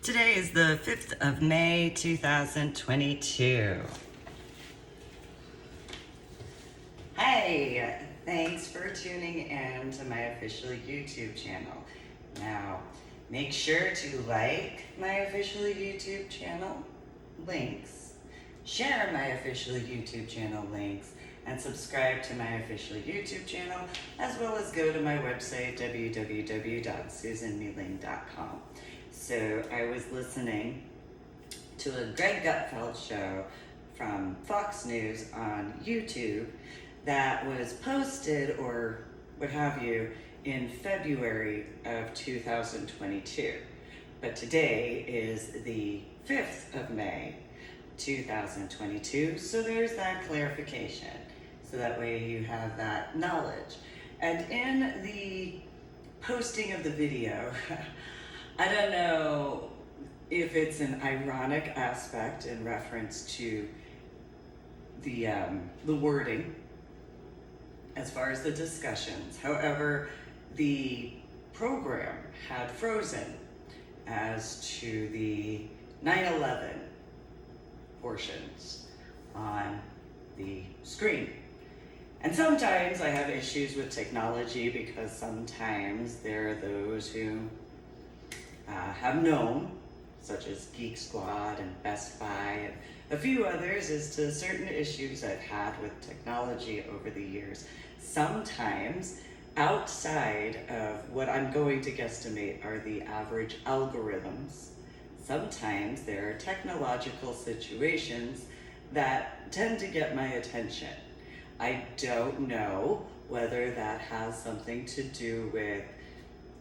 Today is the 5th of May, 2022. Hey, thanks for tuning in to my official YouTube channel. Now, make sure to like my official YouTube channel links, share my official YouTube channel links, and subscribe to my official YouTube channel, as well as go to my website, www.susanmealing.com. So I was listening to a Greg Gutfeld show from Fox News on YouTube that was posted, or what have you, in February of 2022. But today is the 5th of May, 2022, so there's that clarification. So that way you have that knowledge. And in the posting of the video, I don't know if it's an ironic aspect in reference to the wording as far as the discussions. However, the program had frozen as to the 9/11 portions on the screen. And sometimes I have issues with technology because sometimes there are those who have known, such as Geek Squad and Best Buy and a few others, as to certain issues I've had with technology over the years. Sometimes outside of what I'm going to guesstimate are the average algorithms, sometimes there are technological situations that tend to get my attention. I don't know whether that has something to do with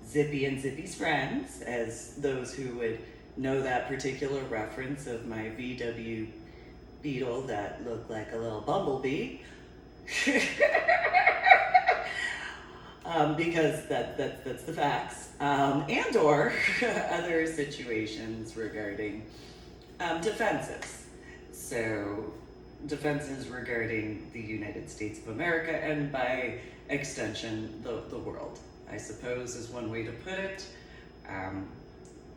Zippy and Zippy's friends, as those who would know that particular reference of my VW Beetle that looked like a little bumblebee. Because that's the facts. And or other situations regarding defenses. So defenses regarding the United States of America, and by extension, the world, I suppose, is one way to put it.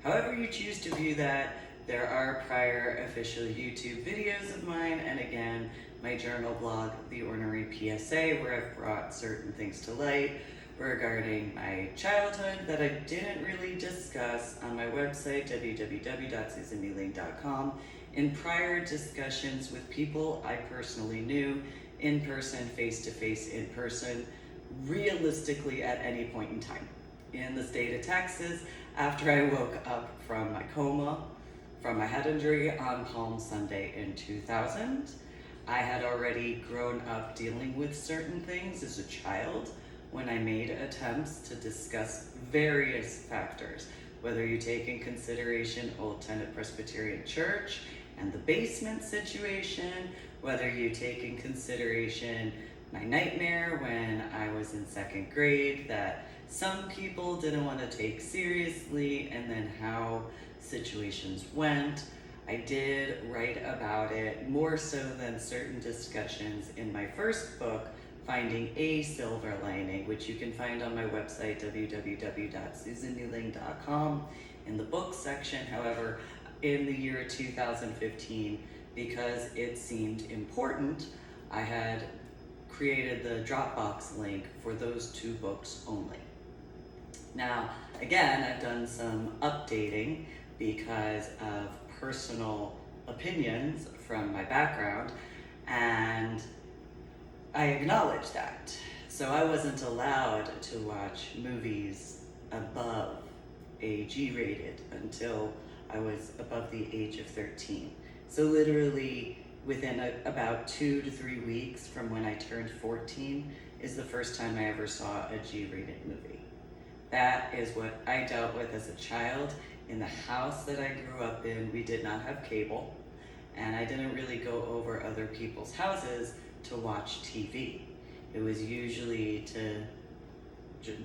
However you choose to view that, there are prior official YouTube videos of mine, and again, my journal blog, The Ornery PSA, where I've brought certain things to light regarding my childhood that I didn't really discuss on my website, www.susanmealing.com, in prior discussions with people I personally knew, in person, face-to-face, in person, realistically at any point in time. In the state of Texas, after I woke up from my coma, from my head injury on Palm Sunday in 2000, I had already grown up dealing with certain things as a child when I made attempts to discuss various factors, whether you take in consideration Old Tenet Presbyterian Church and the basement situation, whether you take in consideration my nightmare when I was in 2nd grade that some people didn't want to take seriously, and then how situations went. I did write about it more so than certain discussions in my first book, Finding a Silver Lining, which you can find on my website, www.susanmealing.com, in the book section. However, in the year 2015, because it seemed important, I had created the Dropbox link for those 2 books only. Now, again, I've done some updating because of personal opinions from my background, and I acknowledge that. So I wasn't allowed to watch movies above a G-rated until I was above the age of 13. So literally within about 2 to 3 weeks from when I turned 14 is the first time I ever saw a G-rated movie. That is what I dealt with as a child. In the house that I grew up in, we did not have cable, and I didn't really go over other people's houses to watch TV. It was usually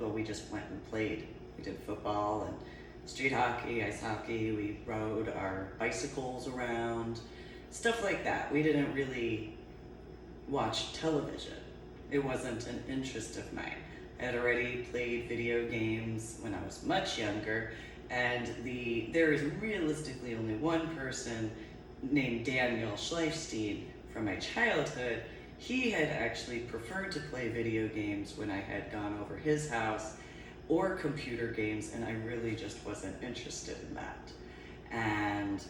we just went and played. We did football and street hockey, ice hockey. We rode our bicycles around, stuff like that. We didn't really watch television. It wasn't an interest of mine. I had already played video games when I was much younger, And there is realistically only one person named Daniel Schleifstein from my childhood. He had actually preferred to play video games when I had gone over his house, or computer games, and I really just wasn't interested in that. And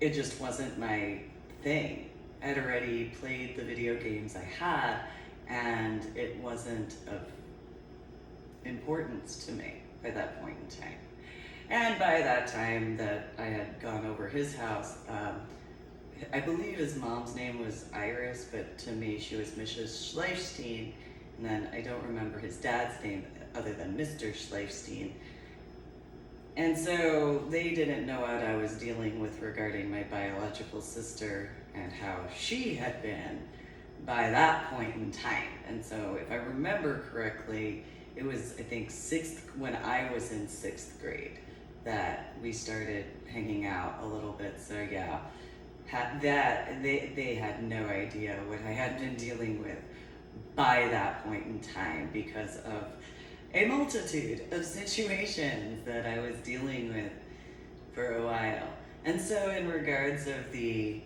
it just wasn't my thing. I'd already played the video games I had, and it wasn't of importance to me by that point in time. And by that time that I had gone over his house, I believe his mom's name was Iris, but to me she was Mrs. Schleifstein, and then I don't remember his dad's name other than Mr. Schleifstein. And so they didn't know what I was dealing with regarding my biological sister and how she had been by that point in time. And so if I remember correctly, it was, I think, when I was in 6th grade that we started hanging out a little bit. So yeah, they had no idea what I had been dealing with by that point in time because of a multitude of situations that I was dealing with for a while. And so in regards of the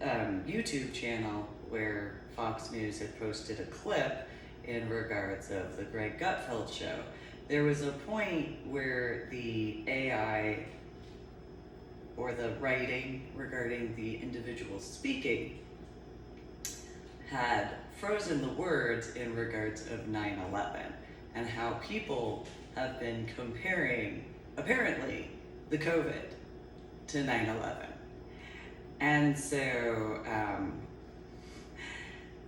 YouTube channel where Fox News had posted a clip in regards of the Greg Gutfeld show, there was a point where the AI or the writing regarding the individual speaking had frozen the words in regards of 9/11 and how people have been comparing, apparently, the COVID to 9/11. And so,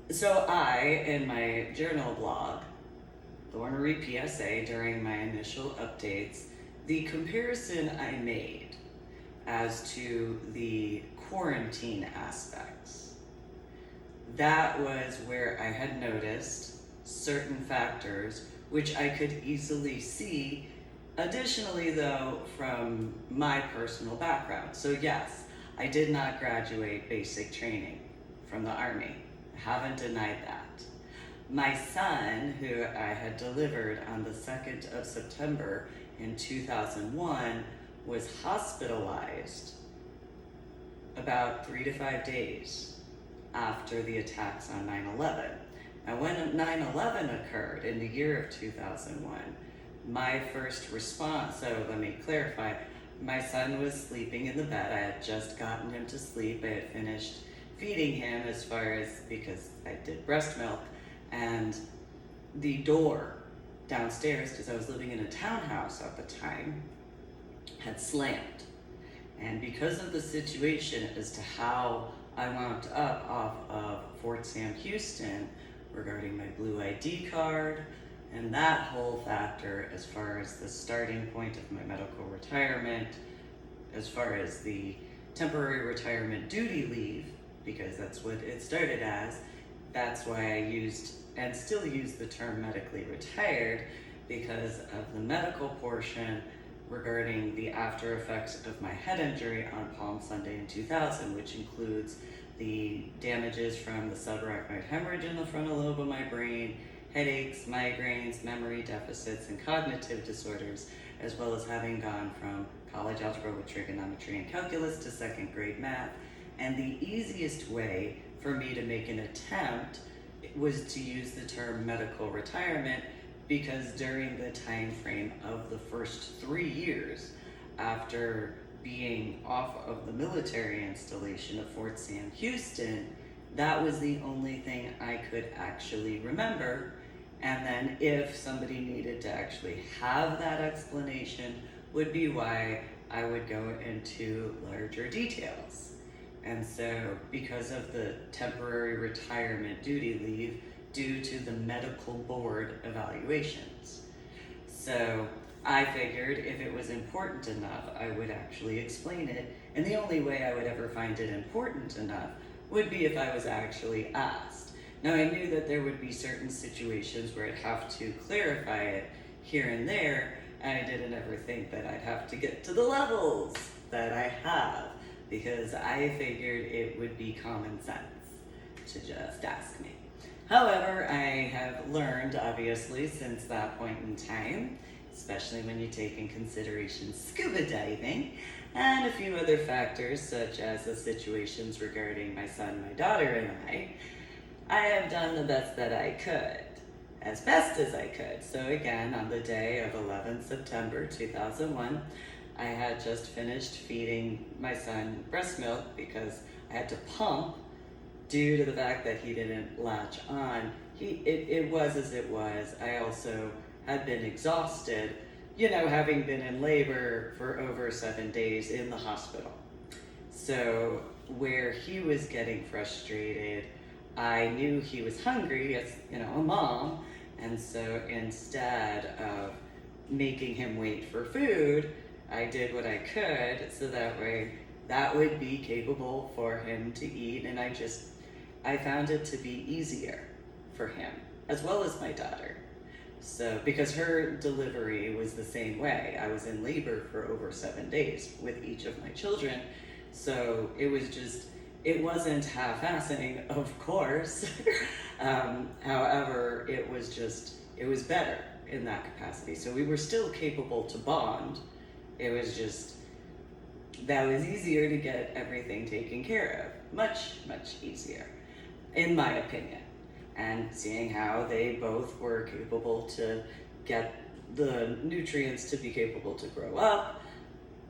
so I, in my journal blog, the Ornery PSA, during my initial updates, the comparison I made as to the quarantine aspects, that was where I had noticed certain factors which I could easily see. Additionally, though, from my personal background. So yes, I did not graduate basic training from the Army. I haven't denied that. My son, who I had delivered on the 2nd of September in 2001, was hospitalized about 3 to 5 days after the attacks on 9/11. Now, when 9/11 occurred in the year of 2001, my first response, so let me clarify, my son was sleeping in the bed. I had just gotten him to sleep. I had finished feeding him because I did breast milk, and the door downstairs, because I was living in a townhouse at the time, had slammed. And because of the situation as to how I wound up off of Fort Sam Houston regarding my blue ID card and that whole factor, as far as the starting point of my medical retirement, as far as the temporary retirement duty leave, because that's what it started as, that's why I used and still use the term medically retired, because of the medical portion regarding the after effects of my head injury on Palm Sunday in 2000, which includes the damages from the subarachnoid hemorrhage in the frontal lobe of my brain, headaches, migraines, memory deficits, and cognitive disorders, as well as having gone from college algebra with trigonometry and calculus to 2nd grade math. And the easiest way for me to make an attempt was to use the term medical retirement, because during the time frame of the first 3 years after being off of the military installation of Fort Sam Houston, that was the only thing I could actually remember. And then if somebody needed to actually have that explanation, would be why I would go into larger details. And so because of the temporary retirement duty leave due to the medical board evaluations. So I figured if it was important enough, I would actually explain it. And the only way I would ever find it important enough would be if I was actually asked. Now, I knew that there would be certain situations where I'd have to clarify it here and there, and I didn't ever think that I'd have to get to the levels that I have, because I figured it would be common sense to just ask me. However, I have learned, obviously, since that point in time, especially when you take in consideration scuba diving and a few other factors such as the situations regarding my son, my daughter, and I have done the best that I could, as best as I could. So again, on the day of 11th September 2001, I had just finished feeding my son breast milk because I had to pump due to the fact that he didn't latch on. It was as it was. I also had been exhausted, having been in labor for over 7 days in the hospital. So where he was getting frustrated, I knew he was hungry as, a mom. And so instead of making him wait for food, I did what I could so that way that would be capable for him to eat. And I found it to be easier for him, as well as my daughter. So, because her delivery was the same way. I was in labor for over 7 days with each of my children. So it wasn't half-assing, of course. However, it was better in that capacity. So we were still capable to bond. It was just, that was easier to get everything taken care of. Much, much easier, in my opinion. And seeing how they both were capable to get the nutrients to be capable to grow up,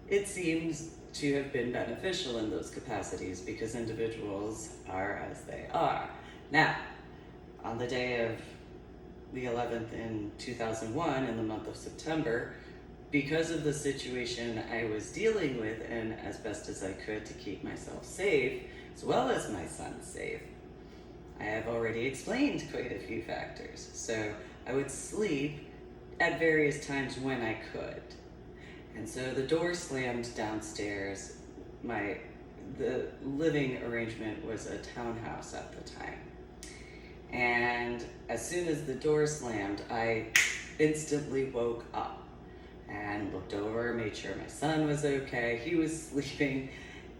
it seems to have been beneficial in those capacities because individuals are as they are. Now, on the day of the 11th in 2001, in the month of September, because of the situation I was dealing with and as best as I could to keep myself safe, as well as my son safe, I have already explained quite a few factors. So I would sleep at various times when I could. And so the door slammed downstairs. The living arrangement was a townhouse at the time. And as soon as the door slammed, I instantly woke up and looked over, made sure my son was okay. He was sleeping,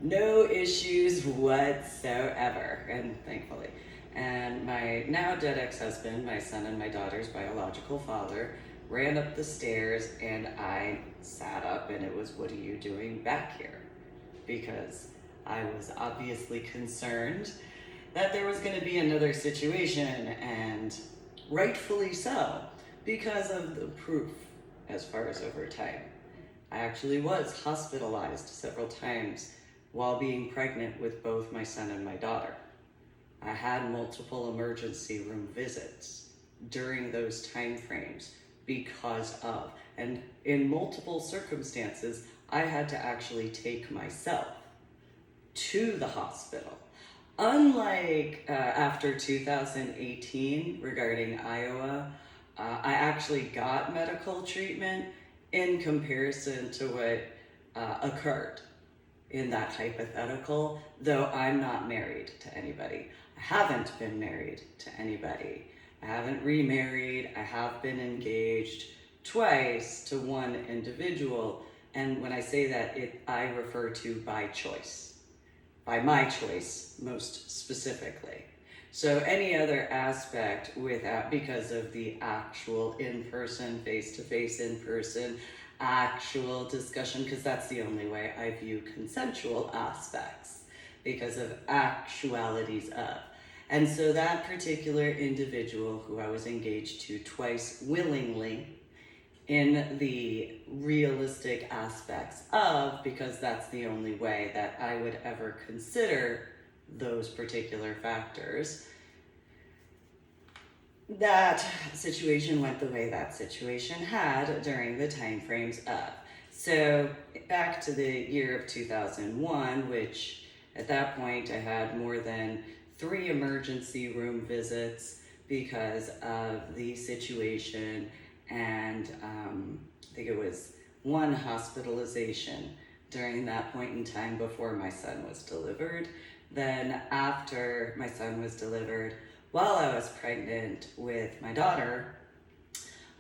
no issues whatsoever, and thankfully. And my now dead ex-husband, my son and my daughter's biological father, ran up the stairs and I sat up and it was, "What are you doing back here?" Because I was obviously concerned that there was going to be another situation, and rightfully so, because of the proof as far as over time. I actually was hospitalized several times while being pregnant with both my son and my daughter. I had multiple emergency room visits during those time frames because of, and in multiple circumstances, I had to actually take myself to the hospital. Unlike after 2018 regarding Iowa, I actually got medical treatment in comparison to what occurred in that hypothetical, though I'm not married to anybody. I haven't been married to anybody. I haven't remarried. I have been engaged twice to one individual. And when I say that, I refer to by choice, by my choice most specifically. So any other aspect without, because of the actual in-person, face-to-face in-person, actual discussion, because that's the only way I view consensual aspects, because of actualities of. And so that particular individual who I was engaged to twice willingly, in the realistic aspects of, because that's the only way that I would ever consider those particular factors, that situation went the way that situation had during the time frames of. So back to the year of 2001, which at that point I had more than 3 emergency room visits because of the situation, and I think it was 1 hospitalization during that point in time before my son was delivered. Then after my son was delivered, while I was pregnant with my daughter,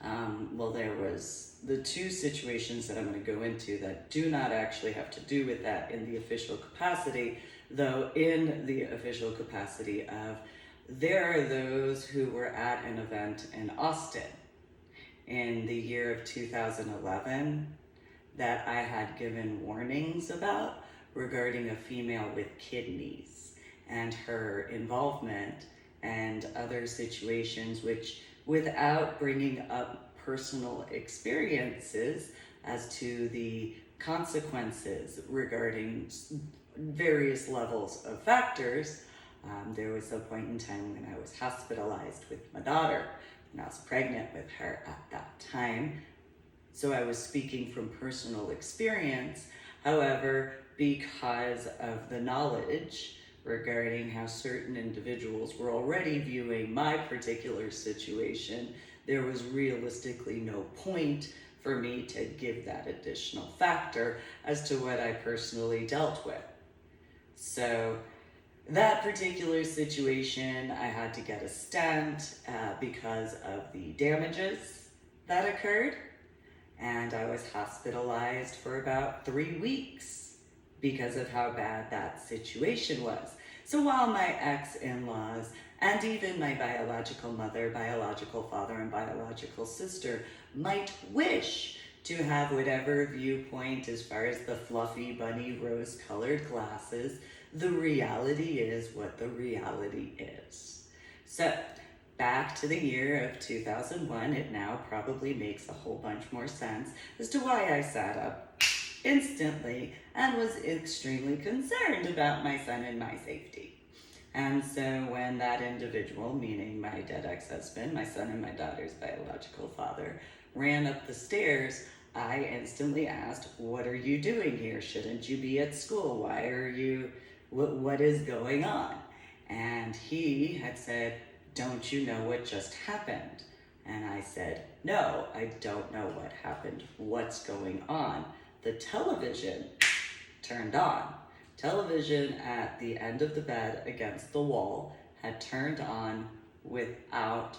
there was the 2 situations that I'm going to go into that do not actually have to do with that in the official capacity, though in the official capacity of, there are those who were at an event in Austin, in the year of 2011 that I had given warnings about regarding a female with kidneys and her involvement and other situations, which, without bringing up personal experiences as to the consequences regarding various levels of factors, there was a point in time when I was hospitalized with my daughter, and I was pregnant with her at that time. So I was speaking from personal experience. However, because of the knowledge regarding how certain individuals were already viewing my particular situation, there was realistically no point for me to give that additional factor as to what I personally dealt with. So that particular situation, I had to get a stent because of the damages that occurred, and I was hospitalized for about 3 weeks because of how bad that situation was. So while my ex-in-laws and even my biological mother, biological father, and biological sister might wish to have whatever viewpoint as far as the fluffy bunny rose-colored glasses, the reality is what the reality is. So back to the year of 2001, it now probably makes a whole bunch more sense as to why I sat up instantly and was extremely concerned about my son and my safety. And so when that individual, meaning my dead ex-husband, my son and my daughter's biological father, ran up the stairs, I instantly asked, "What are you doing here? Shouldn't you be at school? Why are you, what is going on?" And he had said, "Don't you know what just happened?" And I said, "No, I don't know what happened. What's going on?" The television turned on. Television at the end of the bed against the wall had turned on without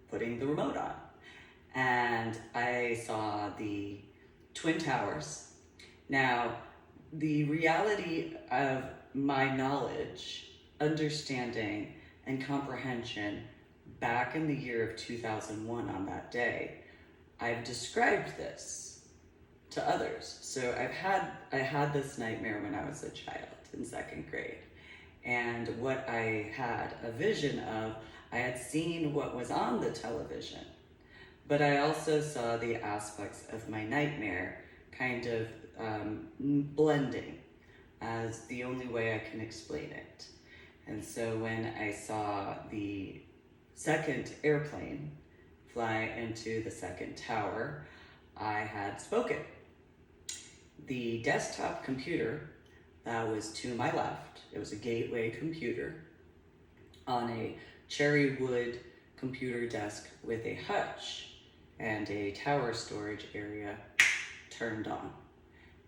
putting the remote on. And I saw the Twin Towers. Now, the reality of my knowledge, understanding, and comprehension back in the year of 2001 on that day, I've described this to others. So I had this nightmare when I was a child in 2nd grade. And what I had a vision of, I had seen what was on the television, but I also saw the aspects of my nightmare kind of blending as the only way I can explain it. And so when I saw the second airplane fly into the second tower, I had spoken. The desktop computer that was to my left, it was a gateway computer on a cherry wood computer desk with a hutch and a tower storage area, turned on.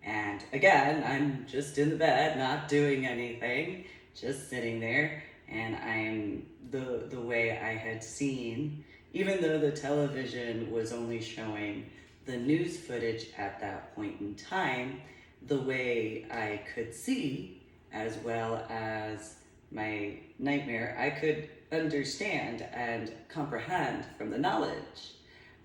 And again, I'm just in the bed, not doing anything, just sitting there, and I'm the way I had seen, even though the television was only showing the news footage at that point in time, the way I could see, as well as my nightmare, I could understand and comprehend from the knowledge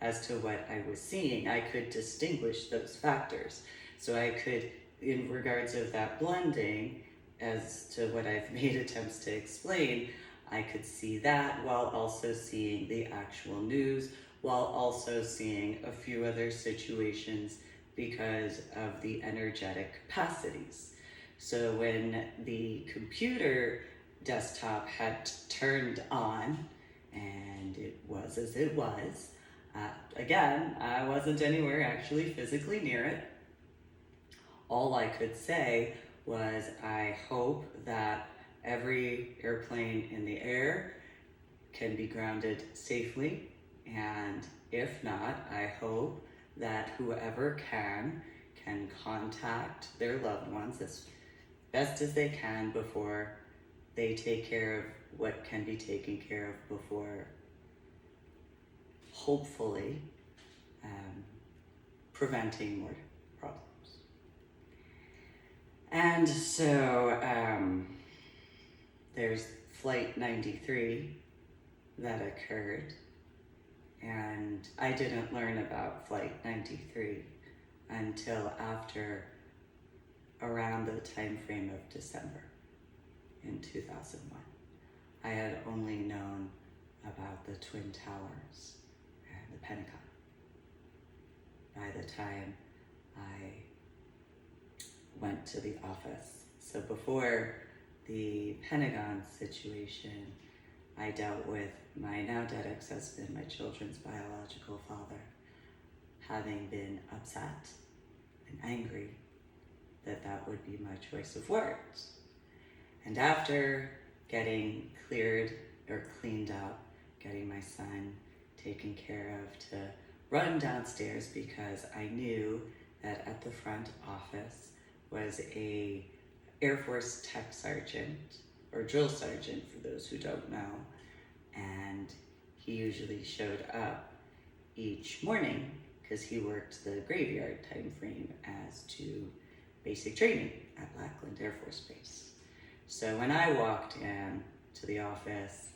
as to what I was seeing. I could distinguish those factors. So I could, in regards of that blending, as to what I've made attempts to explain, I could see that while also seeing the actual news, while also seeing a few other situations because of the energetic capacities. So when the computer desktop had turned on, and it was as it was, again, I wasn't anywhere actually physically near it. All I could say was, I hope that every airplane in the air can be grounded safely, and if not, I hope that whoever can contact their loved ones as best as they can before they take care of what can be taken care of before, hopefully, preventing more problems. And so there's Flight 93 that occurred. And I didn't learn about Flight 93 until after around the time frame of December in 2001. I had only known about the Twin Towers and the Pentagon by the time I went to the office. So before the Pentagon situation, I dealt with my now dead ex-husband, my children's biological father, having been upset and angry that would be my choice of words. And after getting cleared or cleaned up, getting my son taken care of, to run downstairs because I knew that at the front office was a Air Force tech sergeant, or drill sergeant for those who don't know, and he usually showed up each morning because he worked the graveyard time frame as to basic training at Lackland Air Force Base. So when I walked in to the office,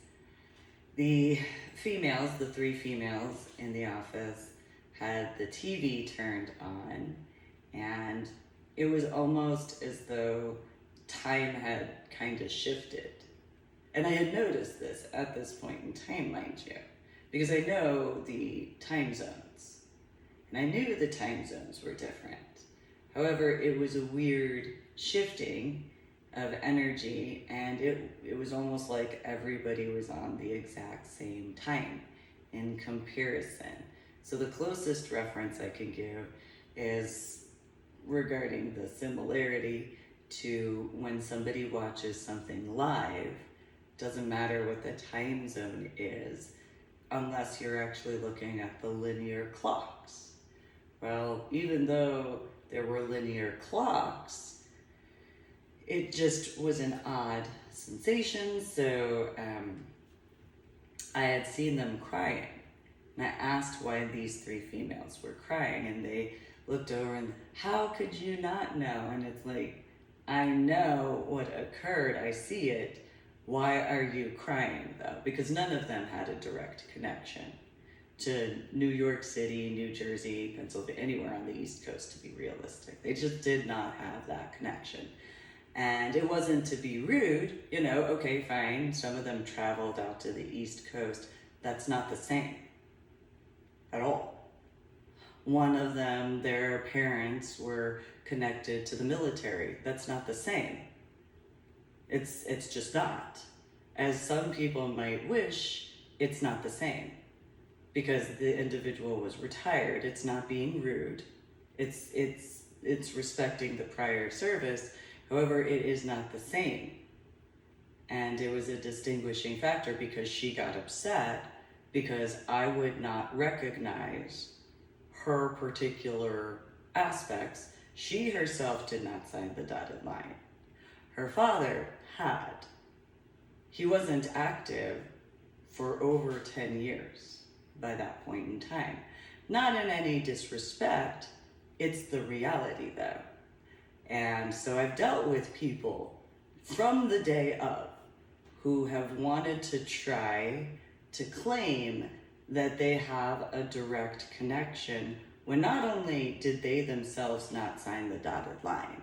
the females, the three females in the office, had the TV turned on, and it was almost as though time had kind of shifted. And I had noticed this at this point in time, mind you, because I know the time zones, and I knew the time zones were different. However, it was a weird shifting of energy, and it was almost like everybody was on the exact same time in comparison. So the closest reference I can give is regarding the similarity to when somebody watches something live. Doesn't matter what the time zone is unless you're actually looking at the linear clocks. Well, even though there were linear clocks, it just was an odd sensation. So I had seen them crying, and I asked why these three females were crying, and they looked over and, how could you not know? And it's like, I know what occurred, I see it. Why are you crying though? Because none of them had a direct connection to New York City, New Jersey, Pennsylvania, anywhere on the East Coast, to be realistic. They just did not have that connection. And it wasn't to be rude, okay, fine. Some of them traveled out to the East Coast. That's not the same at all. One of them, their parents were connected to the military. That's not the same. It's just not. As some people might wish, it's not the same. Because the individual was retired. It's not being rude. It's respecting the prior service. However, it is not the same. And it was a distinguishing factor because she got upset because I would not recognize her particular aspects. She herself did not sign the dotted line. Her father had. He wasn't active for over 10 years by that point in time. Not in any disrespect, it's the reality though. And so I've dealt with people from the day of who have wanted to try to claim that they have a direct connection when not only did they themselves not sign the dotted line,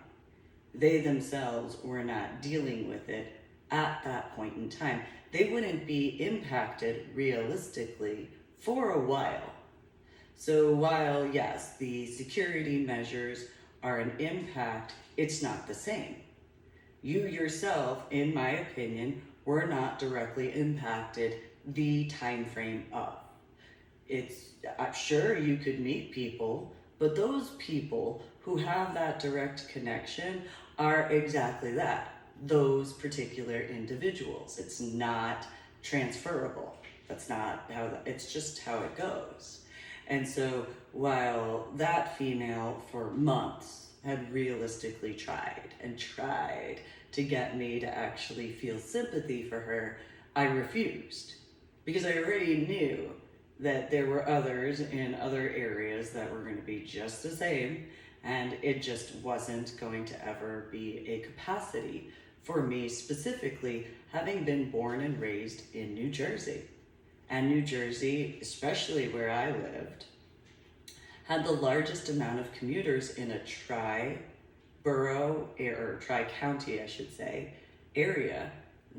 they themselves were not dealing with it at that point in time. They wouldn't be impacted realistically for a while. So while, yes, the security measures are an impact, it's not the same. You yourself, in my opinion, were not directly impacted the time frame of. I'm sure you could meet people, but those people who have that direct connection are exactly that, those particular individuals. It's not transferable. That's not how, it's just how it goes. And so while that female for months had realistically tried to get me to actually feel sympathy for her, I refused because I already knew that there were others in other areas that were going to be just the same, and it just wasn't going to ever be a capacity for me, specifically having been born and raised in New Jersey. And New Jersey, especially where I lived, had the largest amount of commuters in a tri-borough, or tri-county, I should say, area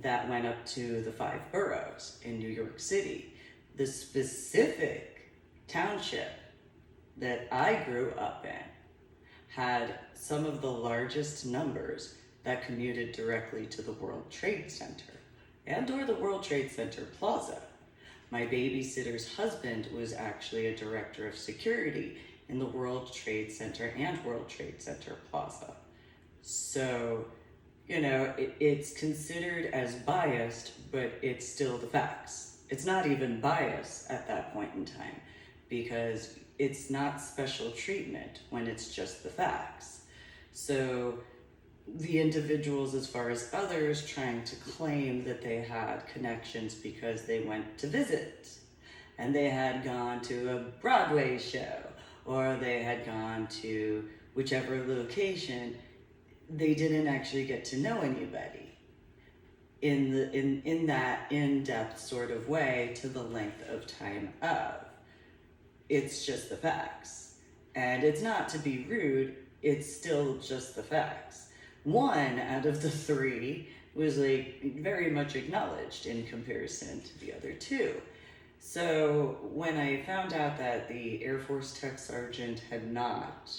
that went up to the 5 boroughs in New York City. The specific township that I grew up in had some of the largest numbers that commuted directly to the World Trade Center and or the World Trade Center Plaza. My babysitter's husband was actually a director of security in the World Trade Center and World Trade Center Plaza. So, it's considered as biased, but it's still the facts. It's not even bias at that point in time, because it's not special treatment when it's just the facts. So the individuals, as far as others, trying to claim that they had connections because they went to visit and they had gone to a Broadway show or they had gone to whichever location, they didn't actually get to know anybody in that in-depth sort of way to the length of time of. It's just the facts. And it's not to be rude, it's still just the facts. One out of the 3 was very much acknowledged in comparison to the other 2. So when I found out that the Air Force Tech Sergeant had not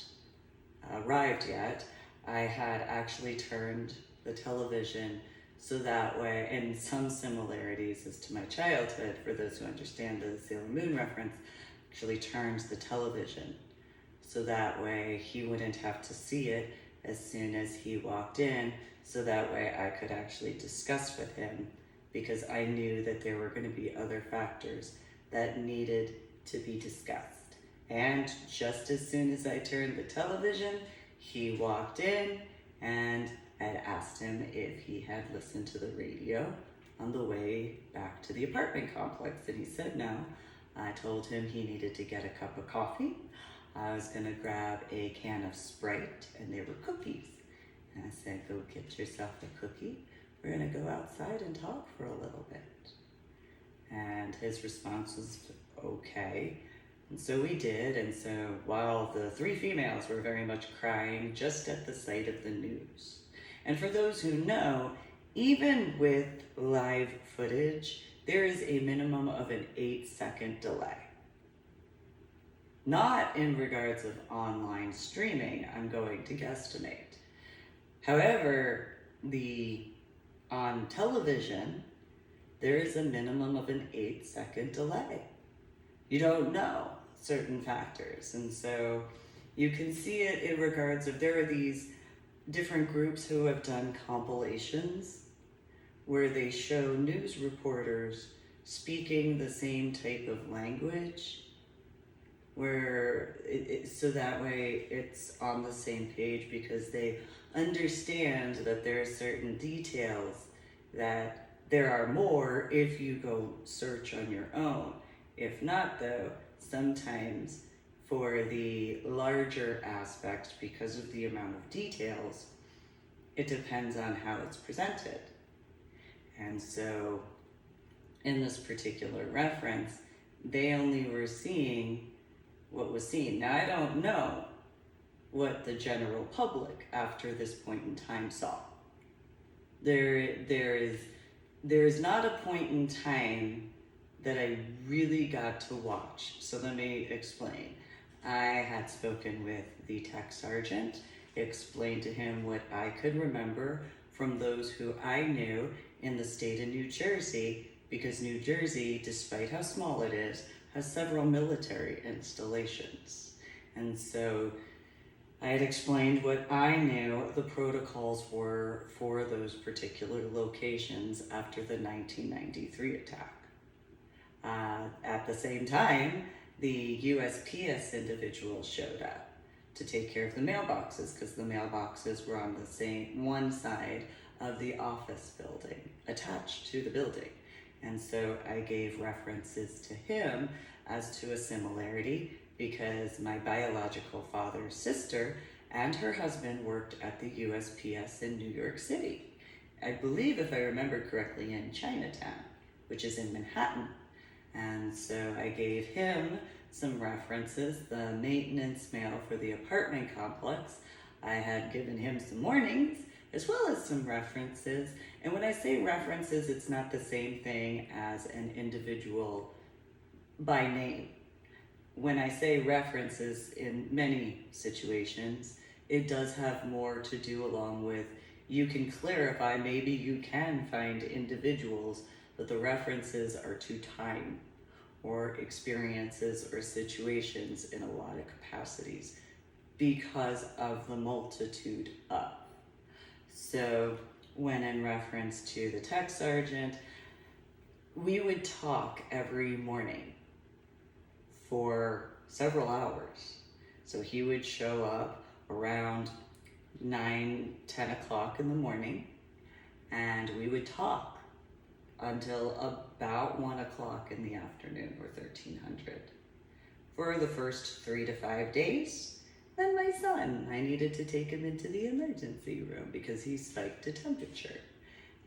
arrived yet, I had actually turned the television so that way, and some similarities as to my childhood, for those who understand the Sailor Moon reference, actually turns the television so that way he wouldn't have to see it as soon as he walked in, so that way I could actually discuss with him, because I knew that there were going to be other factors that needed to be discussed. And just as soon as I turned the television, he walked in, and I asked him if he had listened to the radio on the way back to the apartment complex, and he said no. I told him he needed to get a cup of coffee. I was gonna grab a can of Sprite, and there were cookies. And I said, go get yourself a cookie. We're gonna go outside and talk for a little bit. And his response was, okay. And so we did, and so while the 3 females were very much crying just at the sight of the news. And for those who know, even with live footage, there is a minimum of an 8-second delay. Not in regards of online streaming, I'm going to guesstimate. However, on television, there is a minimum of an 8-second delay. You don't know certain factors, and so you can see it in regards of, there are these different groups who have done compilations where they show news reporters speaking the same type of language, where so that way it's on the same page, because they understand that there are certain details that there are more if you go search on your own. If not, though, sometimes for the larger aspects, because of the amount of details, it depends on how it's presented. And so in this particular reference, they only were seeing what was seen. Now, I don't know what the general public after this point in time saw. There is not a point in time that I really got to watch. So let me explain. I had spoken with the tech sergeant, explained to him what I could remember from those who I knew in the state of New Jersey, because New Jersey, despite how small it is, has several military installations. And so I had explained what I knew the protocols were for those particular locations after the 1993 attack. At the same time, the USPS individuals showed up to take care of the mailboxes, because the mailboxes were on the same one side of the office building, attached to the building. And so I gave references to him as to a similarity, because my biological father's sister and her husband worked at the USPS in New York City. I believe, if I remember correctly, in Chinatown, which is in Manhattan. And so I gave him some references, the maintenance mail for the apartment complex. I had given him some warnings as well as some references. And when I say references, it's not the same thing as an individual by name. When I say references in many situations, it does have more to do along with you can clarify, maybe you can find individuals, but the references are to time or experiences or situations in a lot of capacities because of the multitude of. So when in reference to the tech sergeant, we would talk every morning for several hours. So he would show up around 9, 10 o'clock in the morning, and we would talk until about 1 o'clock in the afternoon, or 1300, for the first 3 to 5 days. Then my son, I needed to take him into the emergency room because he spiked a temperature.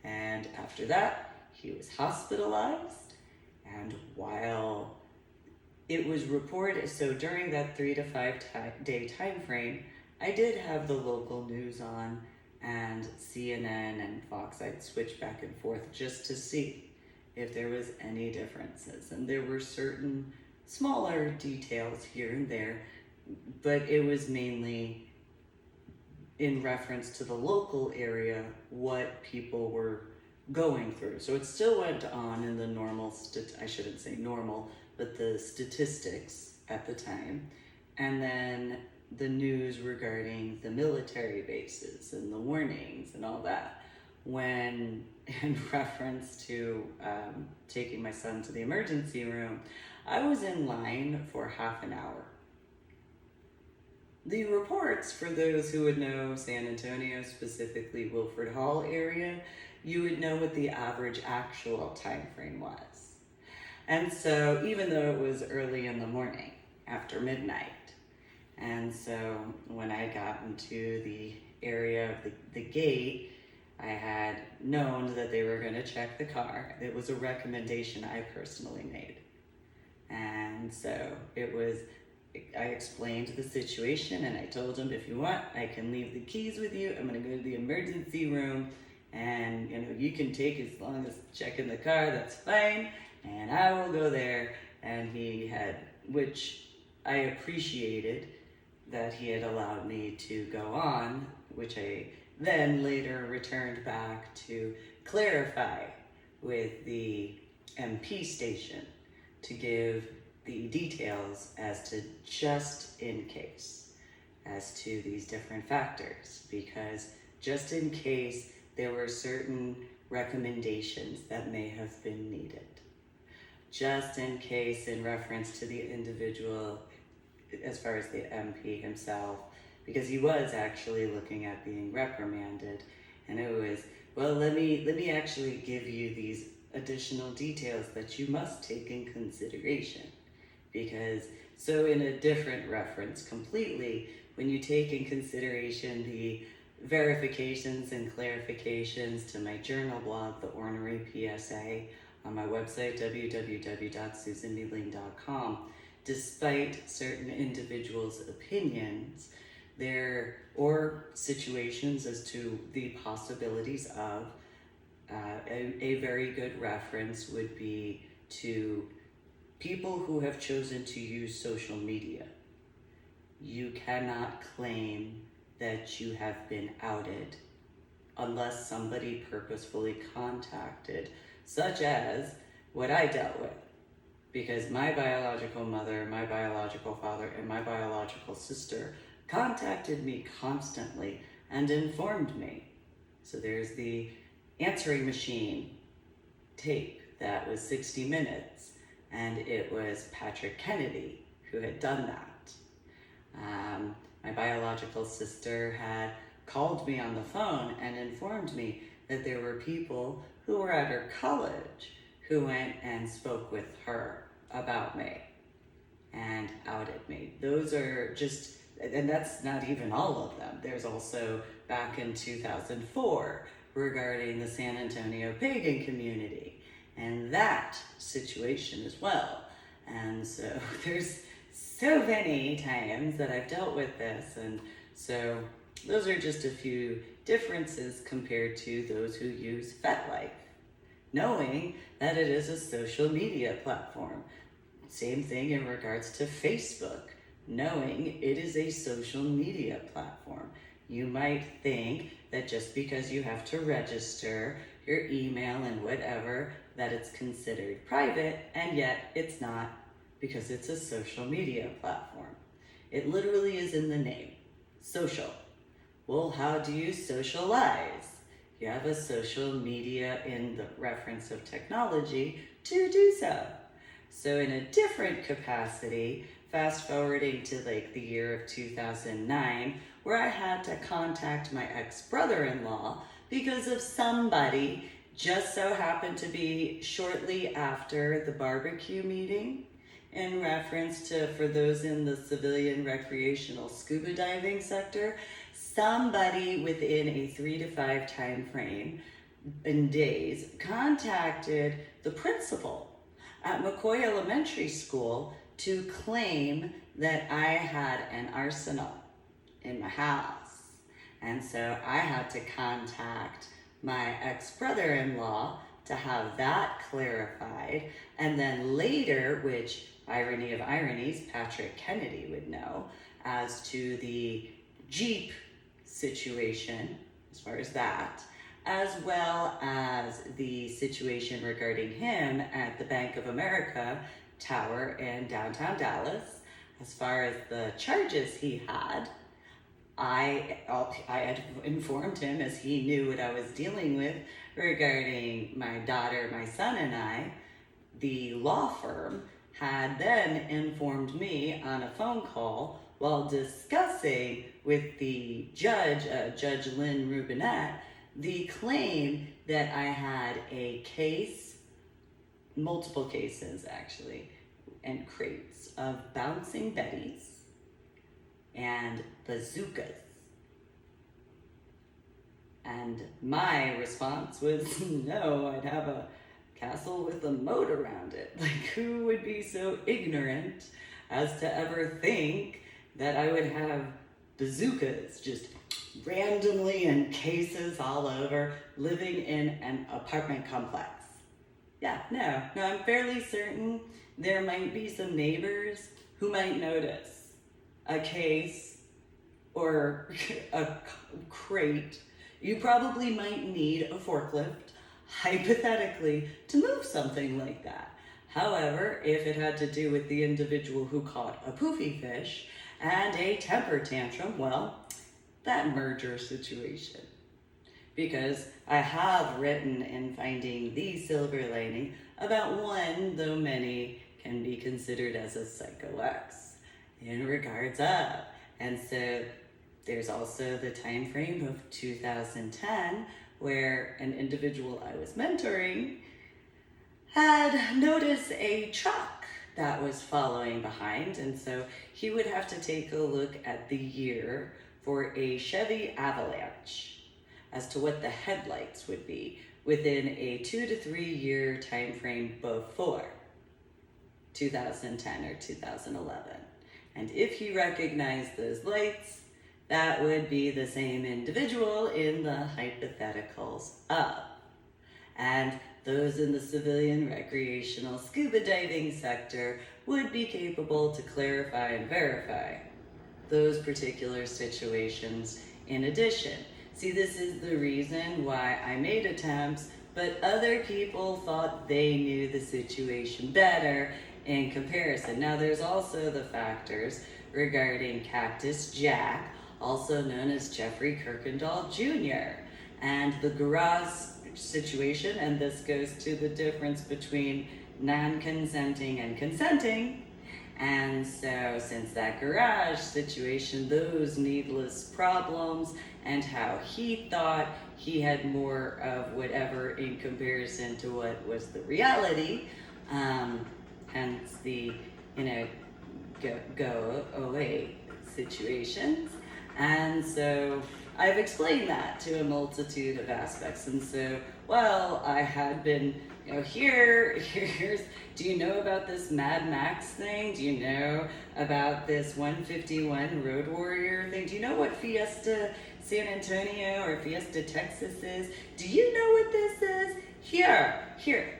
And after that, he was hospitalized. And while it was reported, so during that 3 to 5 day time frame, I did have the local news on and CNN and Fox. I'd switch back and forth just to see if there was any differences. And there were certain smaller details here and there, but it was mainly in reference to the local area, what people were going through. So it still went on in the normal, I shouldn't say normal, but the statistics at the time. And then the news regarding the military bases and the warnings and all that. When in reference to taking my son to the emergency room, I was in line for half an hour. The reports, for those who would know San Antonio, specifically Wilford Hall area, you would know what the average actual time frame was. And so even though it was early in the morning, after midnight, and so when I got into the area of the gate, I had known that they were going to check the car. It was a recommendation I personally made. And so I explained the situation and I told him, if you want, I can leave the keys with you. I'm going to go to the emergency room and you can take as long as checking the car, that's fine. And I will go there. And he had, which I appreciated that he had allowed me to go on, which I then later returned back to clarify with the MP station to give the details as to just in case, as to these different factors, because just in case there were certain recommendations that may have been needed. Just in case in reference to the individual, as far as the MP himself, because he was actually looking at being reprimanded, and it was, well, let me actually give you these additional details that you must take in consideration. Because, so in a different reference completely, when you take in consideration the verifications and clarifications to my journal blog, The Ornery PSA, on my website, www.susanmeeling.com, despite certain individuals' opinions, or situations as to the possibilities of, a very good reference would be to people who have chosen to use social media. You cannot claim that you have been outed unless somebody purposefully contacted, such as what I dealt with. Because my biological mother, my biological father, and my biological sister contacted me constantly and informed me. So there's the answering machine tape that was 60 minutes, and it was Patrick Kennedy who had done that. My biological sister had called me on the phone and informed me that there were people who were at her college who went and spoke with her about me and outed me. Those are just, and that's not even all of them. There's also back in 2004 regarding the San Antonio pagan community. and that situation as well. And so there's so many times that I've dealt with this, and so those are just a few differences compared to those who use FetLife, knowing that it is a social media platform. Same thing in regards to Facebook, knowing it is a social media platform. You might think that just because you have to register your email and whatever, that it's considered private, and yet it's not, because it's a social media platform. It literally is in the name, social. Well, how do you socialize? You have a social media in the reference of technology to do so. So in a different capacity, fast forwarding to like the year of 2009, where I had to contact my ex-brother-in-law because of somebody just so happened to be shortly after the barbecue meeting, in reference to, for those in the civilian recreational scuba diving sector, somebody within a 3 to 5 time frame in days contacted the principal at McCoy Elementary School to claim that I had an arsenal in my house. And so I had to contact my ex-brother-in-law to have that clarified. And then later, which, irony of ironies, Patrick Kennedy would know, as to the Jeep situation, as far as that, as well as the situation regarding him at the Bank of America Tower in downtown Dallas, as far as the charges he had. I had informed him, as he knew what I was dealing with regarding my daughter, my son, and I. The law firm had then informed me on a phone call while discussing with the judge, Judge Lynn Rubinet, the claim that I had a case, multiple cases actually, and crates of bouncing Bettys and bazookas. And my response was, no, I'd have a castle with a moat around it. Like, who would be so ignorant as to ever think that I would have bazookas just randomly in cases all over, living in an apartment complex? Yeah, no, I'm fairly certain there might be some neighbors who might notice a case or a crate. You probably might need a forklift, hypothetically, to move something like that. However, if it had to do with the individual who caught a poofy fish and a temper tantrum, well, that merger situation. Because I have written in Finding the Silver Lining about one, though many can be considered as a psycho X in regards of. And so there's also the time frame of 2010, where an individual I was mentoring had noticed a truck that was following behind, and so he would have to take a look at the year for a Chevy Avalanche as to what the headlights would be within a 2 to 3 year time frame before 2010 or 2011. And if he recognized those lights, that would be the same individual in the hypotheticals of. And those in the civilian recreational scuba diving sector would be capable to clarify and verify those particular situations in addition. See, this is the reason why I made attempts, but other people thought they knew the situation better in comparison. Now, there's also the factors regarding Cactus Jack, also known as Jeffrey Kirkendall Jr., and the garage situation, and this goes to the difference between non-consenting and consenting. And so since that garage situation, those needless problems, and how he thought he had more of whatever in comparison to what was the reality, hence the, go away situations. And so I've explained that to a multitude of aspects. And so, well, I had been, here's, do you know about this Mad Max thing? Do you know about this 151 Road Warrior thing? Do you know what Fiesta San Antonio or Fiesta Texas is? Do you know what this is? Here,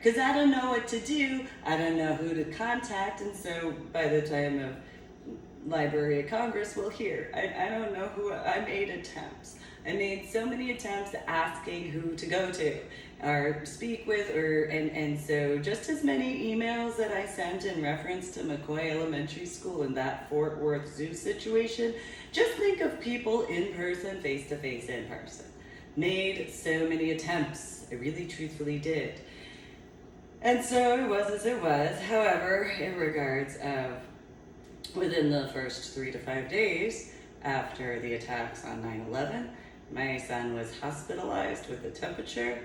because I don't know what to do. I don't know who to contact. And so by the time of Library of Congress, well, I don't know who. I made attempts. I made so many attempts asking who to go to or speak with, and so just as many emails that I sent in reference to McCoy Elementary School and that Fort Worth Zoo situation, just think of people in person, face to face in person. Made so many attempts. I really truthfully did. And so it was as it was. However, in regards of within the first 3 to 5 days after the attacks on 9/11, my son was hospitalized with a temperature.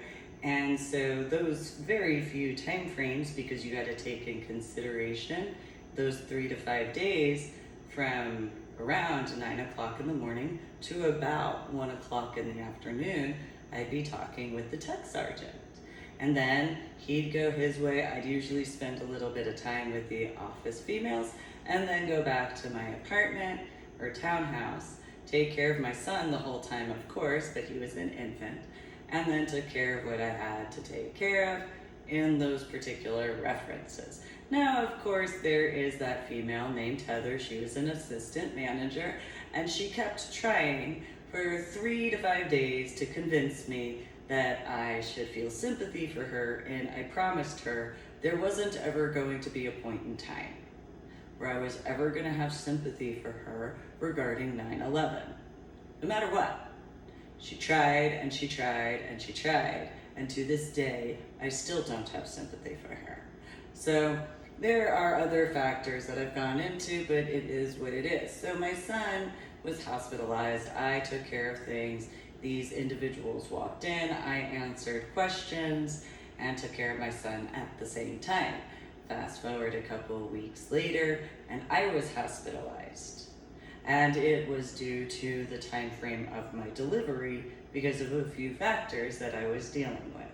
And so those very few time frames, because you got to take in consideration those 3 to 5 days from around 9 o'clock in the morning to about 1 o'clock in the afternoon, I'd be talking with the tech sergeant. And then he'd go his way. I'd usually spend a little bit of time with the office females and then go back to my apartment or townhouse, take care of my son the whole time, of course, but he was an infant, and then took care of what I had to take care of in those particular references. Now, of course, there is that female named Heather. She was an assistant manager, and she kept trying for 3 to 5 days to convince me that I should feel sympathy for her, and I promised her there wasn't ever going to be a point in time where I was ever going to have sympathy for her regarding 9/11. No matter what. She tried and she tried and she tried, and to this day, I still don't have sympathy for her. So there are other factors that I've gone into, but it is what it is. So my son was hospitalized. I took care of things. These individuals walked in. I answered questions and took care of my son at the same time. Fast forward a couple of weeks later, and I was hospitalized. And it was due to the time frame of my delivery because of a few factors that I was dealing with.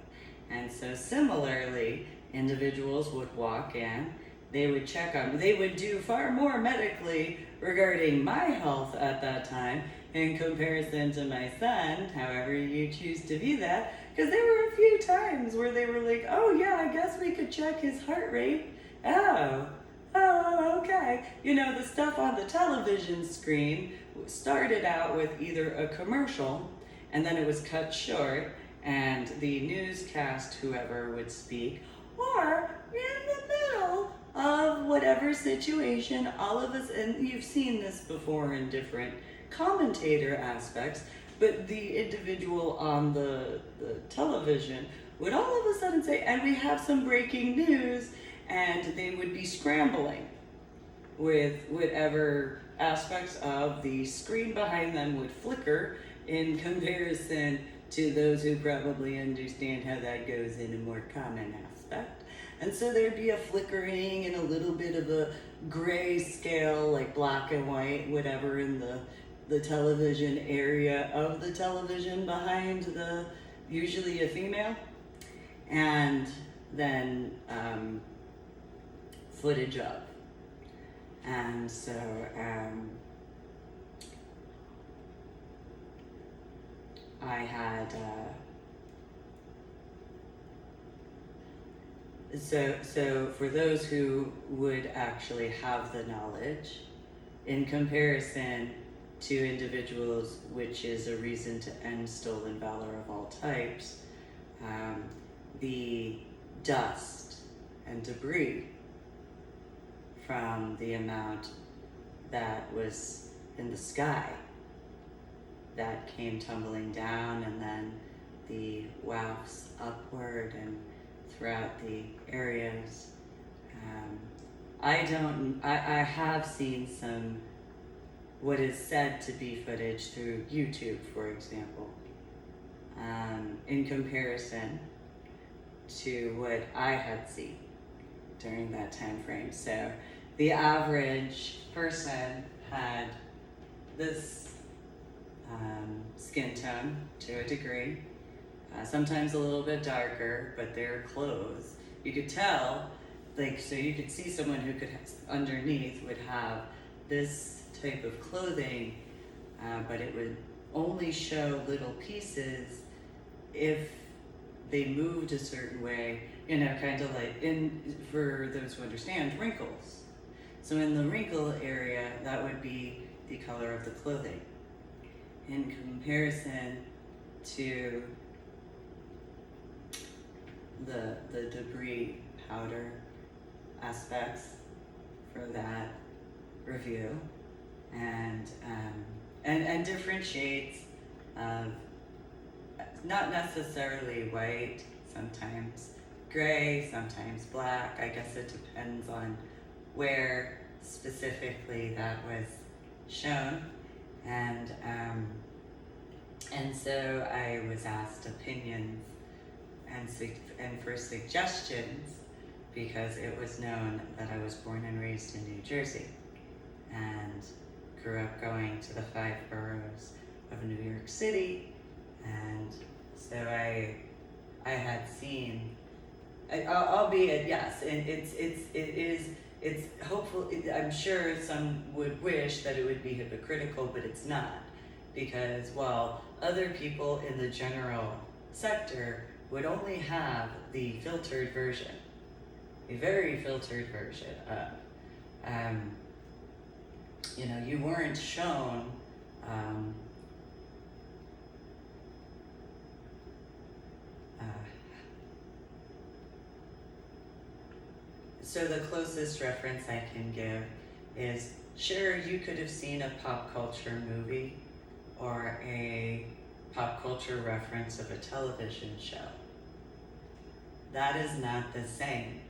And so similarly, individuals would walk in, they would check on me, they would do far more medically regarding my health at that time in comparison to my son, however you choose to view that, because there were a few times where they were like, oh yeah, I guess we could check his heart rate. Oh, okay. You know, the stuff on the television screen started out with either a commercial, and then it was cut short, and the newscast, whoever would speak, or in the middle of whatever situation, all of us, and you've seen this before in different commentator aspects, but the individual on the television would all of a sudden say, and we have some breaking news, and they would be scrambling with whatever aspects of the screen behind them would flicker in comparison to those who probably understand how that goes in a more common aspect. And so there'd be a flickering and a little bit of a gray scale, like black and white, whatever, in the television area of the television behind the, usually a female, and then footage of. And so I had so for those who would actually have the knowledge, in comparison to individuals, which is a reason to end stolen valor of all types, the dust and debris from the amount that was in the sky that came tumbling down, and then the wafts upward and throughout the areas. I have seen some what is said to be footage through YouTube, for example, in comparison to what I had seen during that time frame. So the average person had this skin tone to a degree. Sometimes a little bit darker, but their clothes, you could tell, like, so you could see someone who could, underneath would have this type of clothing, but it would only show little pieces if they moved a certain way, kind of like, for those who understand, wrinkles. So in the wrinkle area, that would be the color of the clothing. In comparison to the debris powder aspects for that review, and different shades of not necessarily white, sometimes gray, sometimes black. I guess it depends on where specifically that was shown, and so I was asked opinions and for suggestions, because it was known that I was born and raised in New Jersey and grew up going to the 5 boroughs of New York City, and so I had seen, albeit yes, and it's hopeful. I'm sure some would wish that it would be hypocritical, but it's not, because while other people in the general sector would only have the filtered version, a very filtered version of, you weren't shown so the closest reference I can give is, sure, you could have seen a pop culture movie or a pop culture reference of a television show. That is not the same.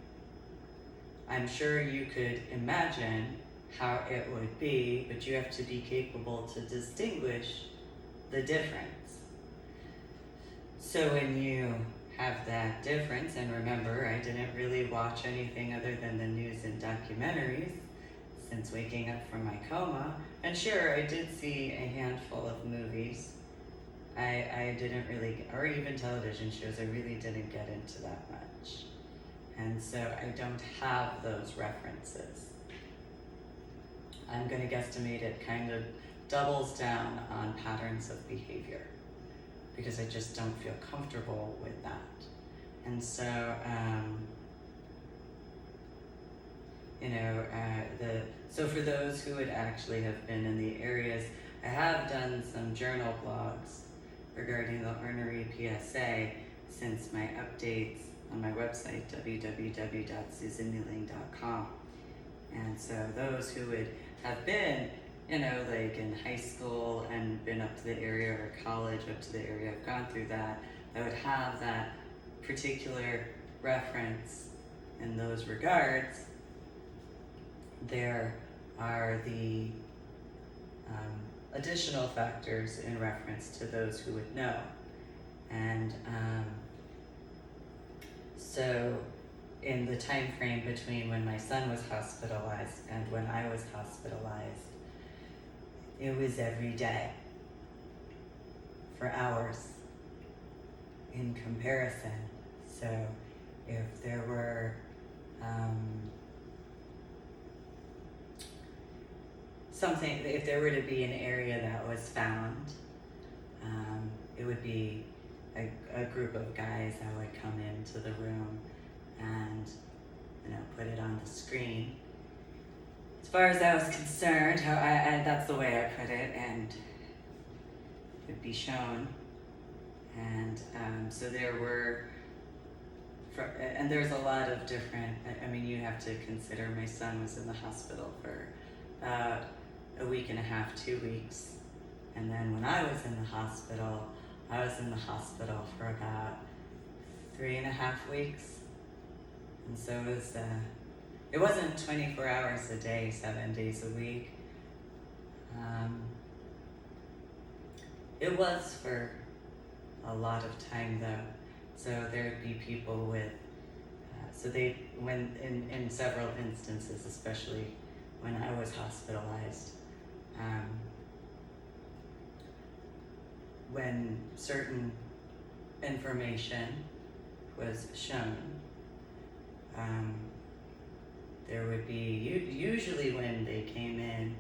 I'm sure you could imagine how it would be, but you have to be capable to distinguish the difference. So when you have that difference, and remember, I didn't really watch anything other than the news and documentaries since waking up from my coma, and sure, I did see a handful of movies. I didn't really, or even television shows, I really didn't get into that much. And so I don't have those references. I'm going to guesstimate it kind of doubles down on patterns of behavior, because I just don't feel comfortable with that. And so, so for those who would actually have been in the areas, I have done some journal blogs regarding the ornery PSA since my updates on my website, www.susanneeling.com. And so those who would have been, like in high school and been up to the area, or college up to the area, I've gone through that, I would have that particular reference in those regards. There are the additional factors in reference to those who would know. And so in the time frame between when my son was hospitalized and when I was hospitalized, it was every day for hours in comparison. So if there were if there were to be an area that was found, it would be a group of guys that would come into the room and put it on the screen. As far as I was concerned, that's the way I put it, and it would be shown. And so there were, and there's a lot of different, you have to consider my son was in the hospital for about a week and a half, 2 weeks. And then when I was in the hospital, I was in the hospital for about 3.5 weeks. And so it wasn't 24 hours a day, 7 days a week. It was for a lot of time though. So there'd be people with, in several instances, especially when I was hospitalized, when certain information was shown, there would be, usually when they came in,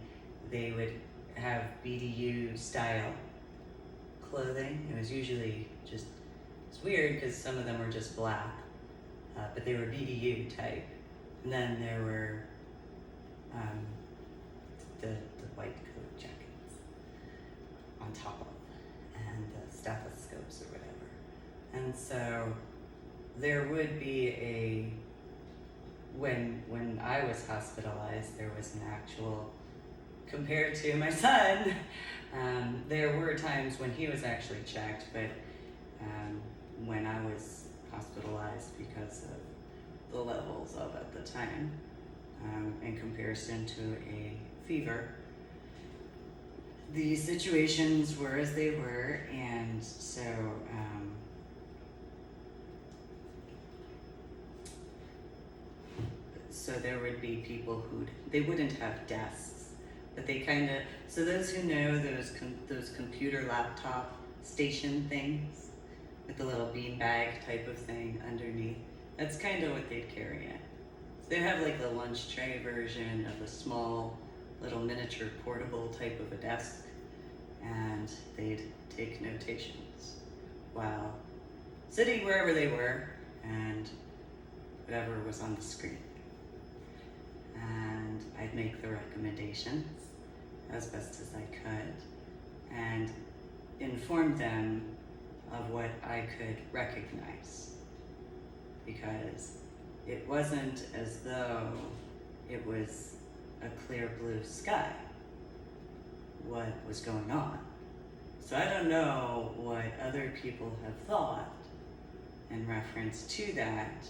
they would have BDU style clothing. It was usually just, it's weird because some of them were just black, but they were BDU type. And then there were the white coat jackets on top of, and the stethoscopes or whatever. And so there would be when I was hospitalized, there was an actual, compared to my son, there were times when he was actually checked, but when I was hospitalized because of the levels of at the time, in comparison to a fever, the situations were as they were, and so so there would be people they wouldn't have desks, but they kind of, so those who know those computer laptop station things with the little beanbag type of thing underneath, that's kind of what they'd carry in. So they have like the lunch tray version of a small little miniature portable type of a desk, and they'd take notations while sitting wherever they were and whatever was on the screen. And I'd make the recommendations as best as I could and inform them of what I could recognize, because it wasn't as though it was a clear blue sky what was going on. So I don't know what other people have thought in reference to that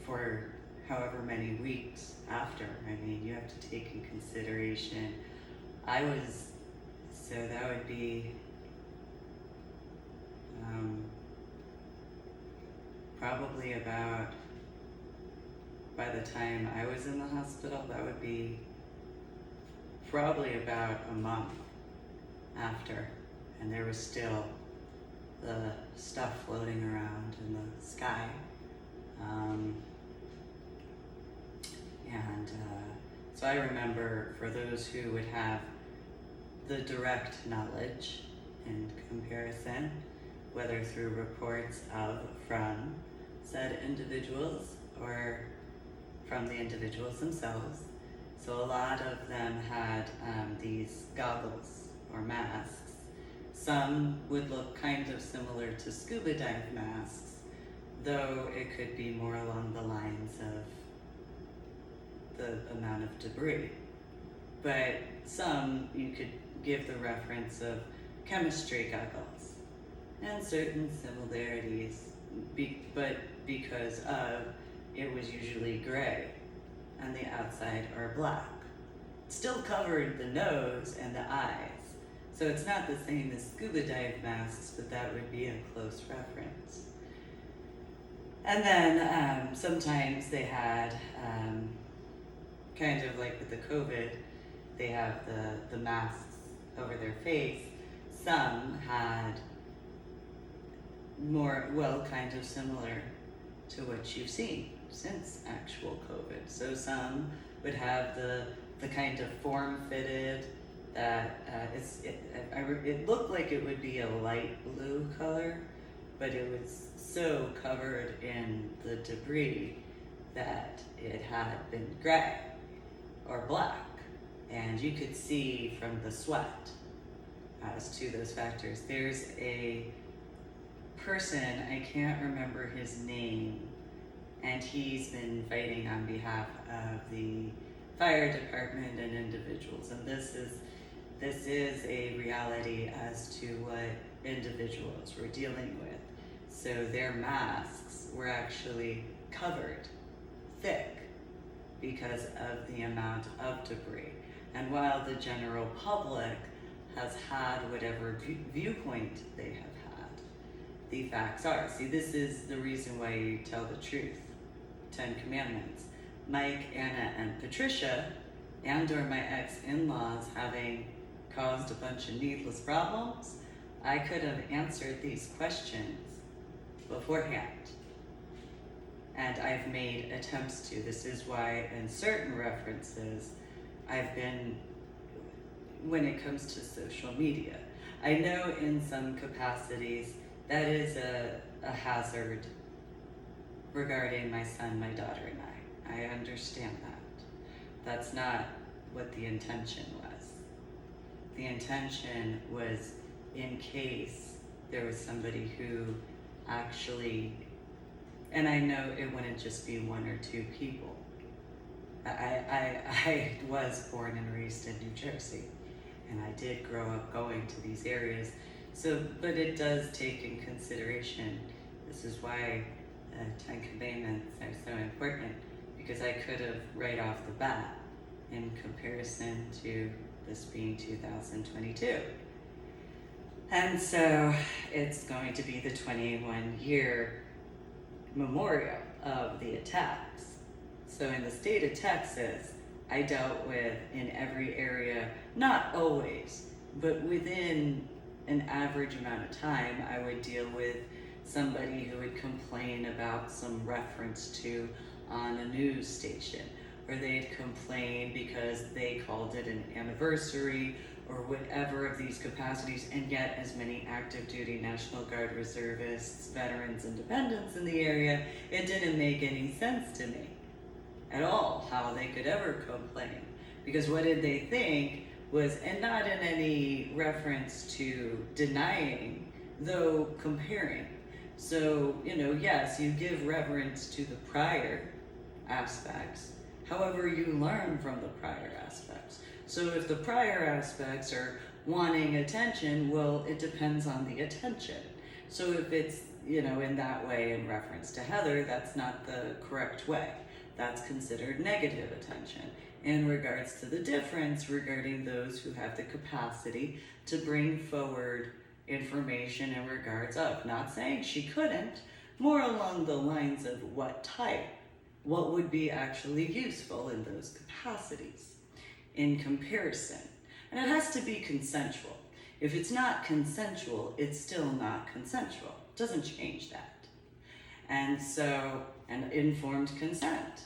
for however many weeks after. I mean, you have to take in consideration, so that would be probably about, by the time I was in the hospital, that would be probably about a month after, and there was still the stuff floating around in the sky. So I remember, for those who would have the direct knowledge in comparison, whether through reports from said individuals or from the individuals themselves. So a lot of them had these goggles or masks. Some would look kind of similar to scuba dive masks, though it could be more along the lines of the amount of debris. But some you could give the reference of chemistry goggles and certain similarities, but because it was usually gray and the outside are black. Still covered the nose and the eyes, so it's not the same as scuba dive masks, but that would be a close reference. And then sometimes they had, kind of like with the COVID, they have the masks over their face. Some had more, well, kind of similar to what you've seen since actual COVID. So some would have the kind of form-fitted that it looked like it would be a light blue color, but it was so covered in the debris that it had been gray or black, and you could see from the sweat as to those factors. There's a person, I can't remember his name, and he's been fighting on behalf of the fire department and individuals, and this is a reality as to what individuals were dealing with. So their masks were actually covered thick because of the amount of debris. And while the general public has had whatever viewpoint they have had, the facts are, see, this is the reason why you tell the truth. 10 Commandments. Mike, Anna, and Patricia, and or my ex-in-laws having caused a bunch of needless problems, I could have answered these questions beforehand. And I've made attempts to. This is why in certain references, I've been, when it comes to social media, I know in some capacities that is a hazard regarding my son, my daughter, and I. I understand that. That's not what the intention was. The intention was in case there was somebody who actually, and I know it wouldn't just be one or two people. I was born and raised in New Jersey, and I did grow up going to these areas. So, but it does take in consideration. This is why 10 Commandments are so important, because I could have right off the bat, in comparison to this being 2022. And so it's going to be the 21-year memorial of the attacks. So in the state of Texas, I dealt with in every area, not always, but within an average amount of time, I would deal with somebody who would complain about some reference to on a news station, or they'd complain because they called it an anniversary or whatever of these capacities, and yet as many active duty National Guard reservists, veterans, and dependents in the area, it didn't make any sense to me at all how they could ever complain. Because what did they think was, and not in any reference to denying, though comparing. So, yes, you give reverence to the prior aspects, however you learn from the prior aspects. So if the prior aspects are wanting attention, well, it depends on the attention. So if it's, in that way in reference to Heather, that's not the correct way. That's considered negative attention. In regards to the difference regarding those who have the capacity to bring forward information in regards of, not saying she couldn't, more along the lines of what type, what would be actually useful in those capacities in comparison. And it has to be consensual. If it's not consensual, it's still not consensual. It doesn't change that. And so, and informed consent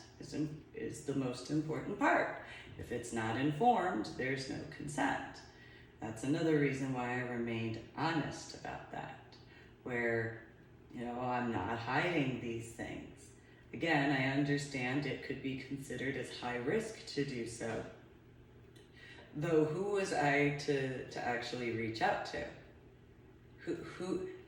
is the most important part. If it's not informed, there's no consent. That's another reason why I remained honest about that, where, I'm not hiding these things. Again, I understand it could be considered as high risk to do so. Though who was I to actually reach out to?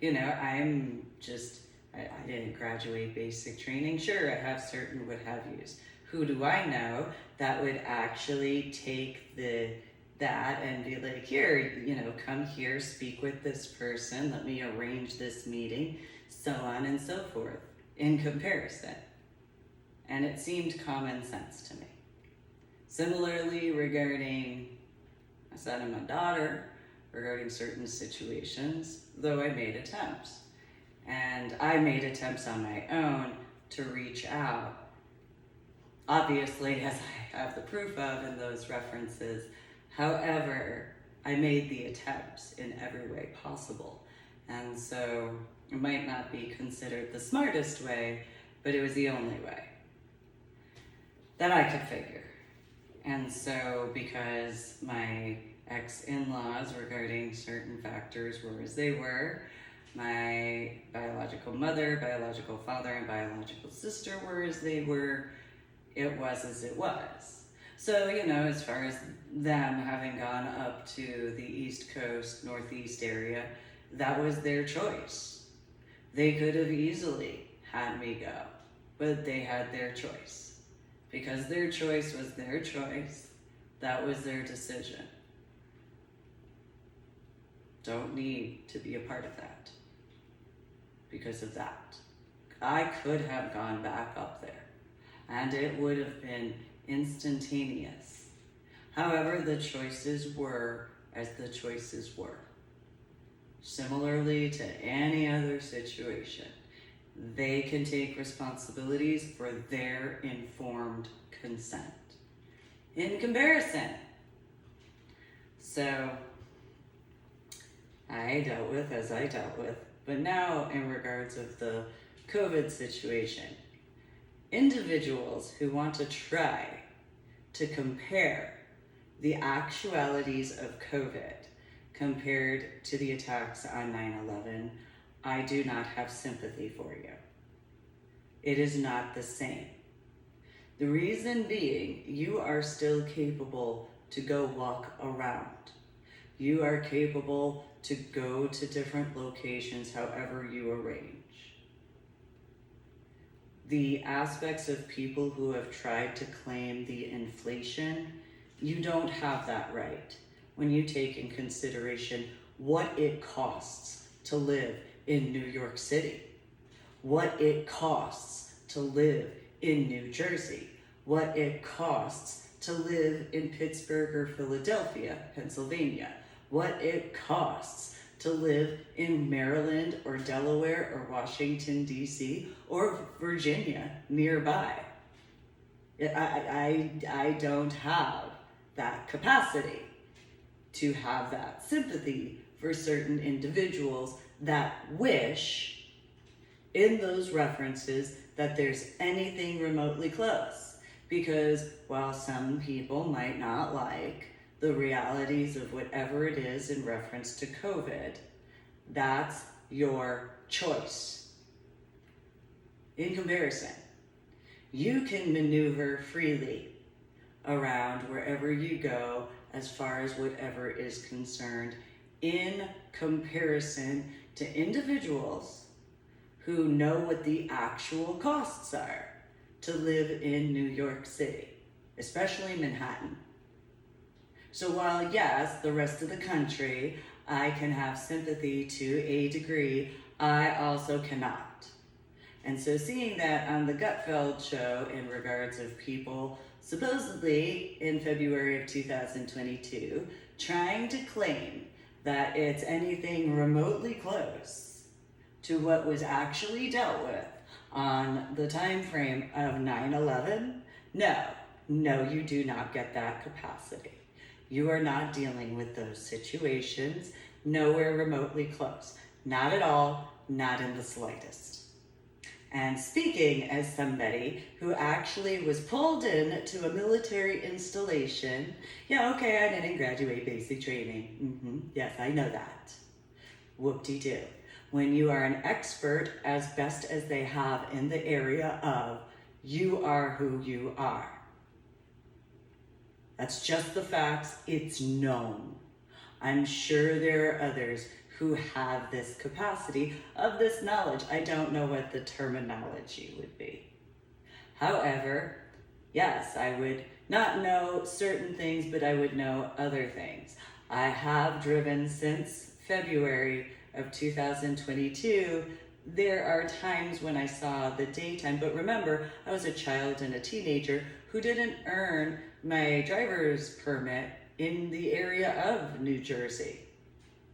I'm just, I didn't graduate basic training. Sure, I have certain what have yous. Who do I know that would actually take that and be like, here, come here, speak with this person, let me arrange this meeting, so on and so forth, in comparison. And it seemed common sense to me. Similarly, regarding my son and my daughter, regarding certain situations, though I made attempts. And I made attempts on my own to reach out, obviously, as I have the proof of in those references. However, I made the attempts in every way possible. And so it might not be considered the smartest way, but it was the only way that I could figure. And so because my ex-in-laws regarding certain factors were as they were, my biological mother, biological father, and biological sister were as they were, it was as it was. So, as far as them having gone up to the East Coast, Northeast area, that was their choice. They could have easily had me go, but they had their choice. Because their choice was their choice, that was their decision. Don't need to be a part of that because of that. I could have gone back up there, and it would have been instantaneous. However, the choices were as the choices were. Similarly to any other situation, they can take responsibilities for their informed consent. In comparison, so I dealt with as I dealt with. But now, in regards of the COVID situation, individuals who want to try to compare the actualities of COVID compared to the attacks on 9/11, I do not have sympathy for you. It is not the same. The reason being, you are still capable to go walk around. You are capable to go to different locations however you arrange. The aspects of people who have tried to claim the inflation, you don't have that right when you take in consideration what it costs to live in New York City, what it costs to live in New Jersey, what it costs to live in Pittsburgh or Philadelphia, Pennsylvania, what it costs to live in Maryland or Delaware or Washington, D.C. or Virginia nearby. I don't have that capacity to have that sympathy for certain individuals that wish in those references that there's anything remotely close. Because while some people might not like the realities of whatever it is in reference to COVID, that's your choice. In comparison, you can maneuver freely around wherever you go as far as whatever is concerned in comparison to individuals who know what the actual costs are to live in New York City, especially Manhattan. So while yes, the rest of the country, I can have sympathy to a degree, I also cannot. And so seeing that on the Gutfeld show in regards of people supposedly in February of 2022 trying to claim that it's anything remotely close to what was actually dealt with on the time frame of 9/11, no, you do not get that capacity. You are not dealing with those situations, nowhere remotely close. Not at all, not in the slightest. And speaking as somebody who actually was pulled in to a military installation, yeah, okay, I didn't graduate basic training. Yes, I know that. Whoop-de-doo. When you are an expert as best as they have in the area of, you are who you are. That's just the facts, it's known. I'm sure there are others who have this capacity of this knowledge. I don't know what the terminology would be. However, yes, I would not know certain things, but I would know other things. I have driven since February of 2022. There are times when I saw the daytime, but remember, I was a child and a teenager who didn't earn my driver's permit in the area of New Jersey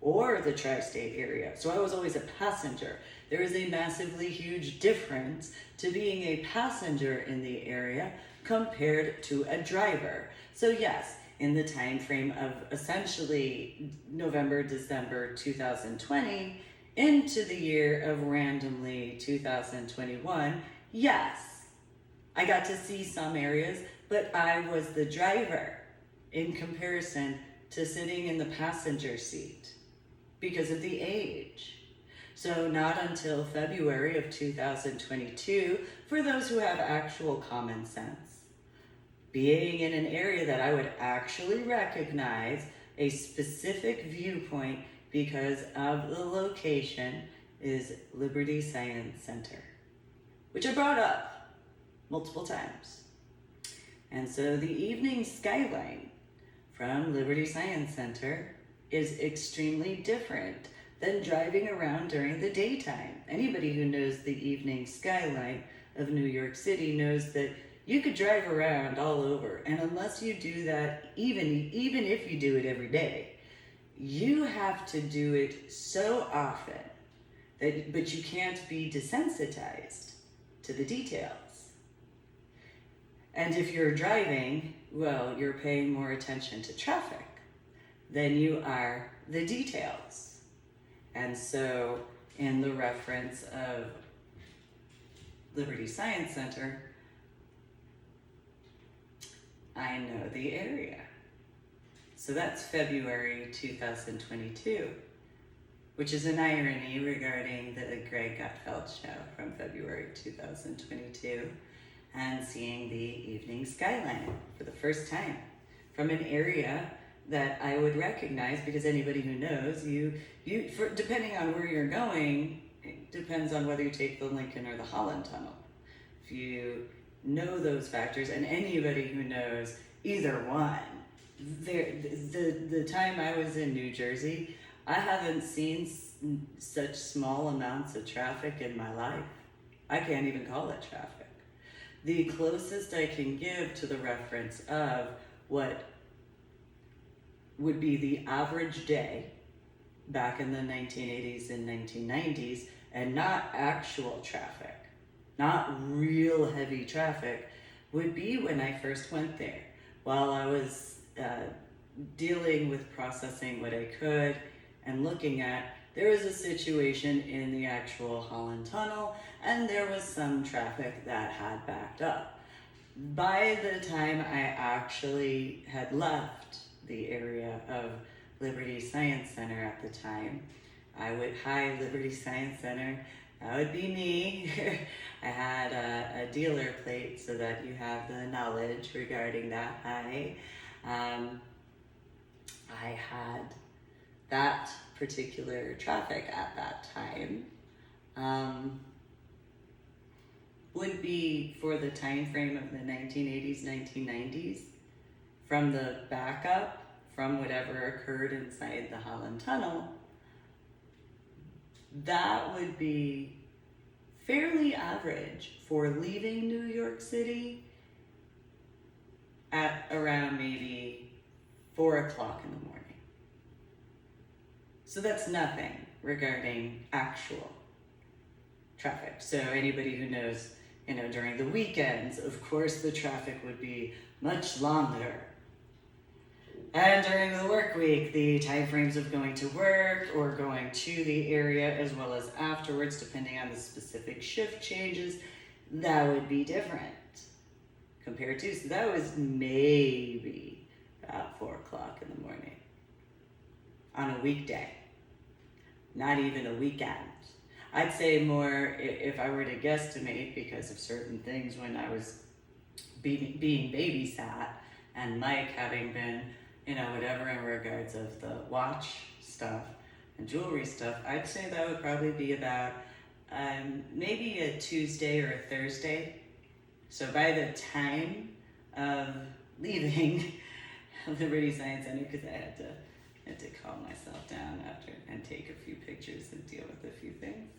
or the tri-state area. So I was always a passenger. There is a massively huge difference to being a passenger in the area compared to a driver. So yes, in the time frame of essentially November, December 2020 into the year of randomly 2021, yes, I got to see some areas, but I was the driver in comparison to sitting in the passenger seat because of the age. So not until February of 2022, for those who have actual common sense, being in an area that I would actually recognize a specific viewpoint because of the location is Liberty Science Center, which I brought up multiple times. And so the evening skyline from Liberty Science Center is extremely different than driving around during the daytime. Anybody who knows the evening skyline of New York City knows that you could drive around all over, and unless you do that, even if you do it every day, you have to do it so often but you can't be desensitized to the details. And if you're driving, well, you're paying more attention to traffic than you are the details. And so in the reference of Liberty Science Center, I know the area. So that's February 2022, which is an irony regarding the Greg Gutfeld show from February 2022 and seeing the evening skyline for the first time from an area that I would recognize, because anybody who knows depending on where you're going, it depends on whether you take the Lincoln or the Holland Tunnel. If you know those factors, and anybody who knows either one, the time I was in New Jersey, I haven't seen such small amounts of traffic in my life. I can't even call it traffic. The closest I can give to the reference of what would be the average day back in the 1980s and 1990s, and not actual traffic, not real heavy traffic, would be when I first went there. While I was dealing with processing what I could and looking at, there was a situation in the actual Holland Tunnel, and there was some traffic that had backed up. By the time I actually had left the area of Liberty Science Center at the time, hi, Liberty Science Center, that would be me. I had a dealer plate so that you have the knowledge regarding that. I had that particular traffic at that time. Would be for the time frame of the 1980s, 1990s, from the backup, from whatever occurred inside the Holland Tunnel. That would be fairly average for leaving New York City at around maybe 4 o'clock in the morning. So that's nothing regarding actual traffic. So anybody who knows, during the weekends, of course the traffic would be much longer. And during the work week, the time frames of going to work or going to the area, as well as afterwards, depending on the specific shift changes, that would be different compared to. So that was maybe about 4 o'clock in the morning on a weekday, not even a weekend. I'd say more, if I were to guesstimate, because of certain things when I was being babysat, and Mike having been, whatever in regards of the watch stuff and jewelry stuff, I'd say that would probably be about maybe a Tuesday or a Thursday. So by the time of leaving Liberty Science Center, because I had to calm myself down after and take a few pictures and deal with a few things.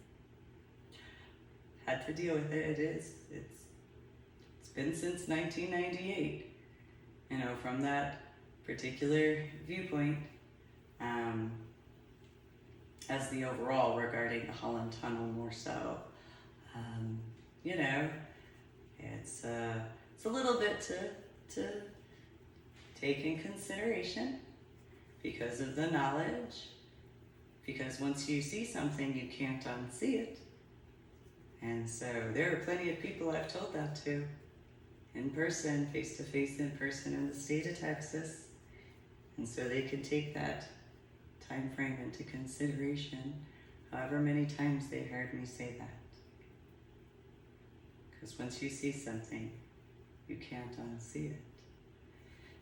Had to deal with it. It's been since 1998. From that particular viewpoint, as the overall regarding the Holland Tunnel more so. It's a little bit to take in consideration because of the knowledge. Because once you see something, you can't unsee it. And so there are plenty of people I've told that to, in person, face-to-face in person in the state of Texas. And so they can take that time frame into consideration, however many times they heard me say that. Because once you see something, you can't unsee it.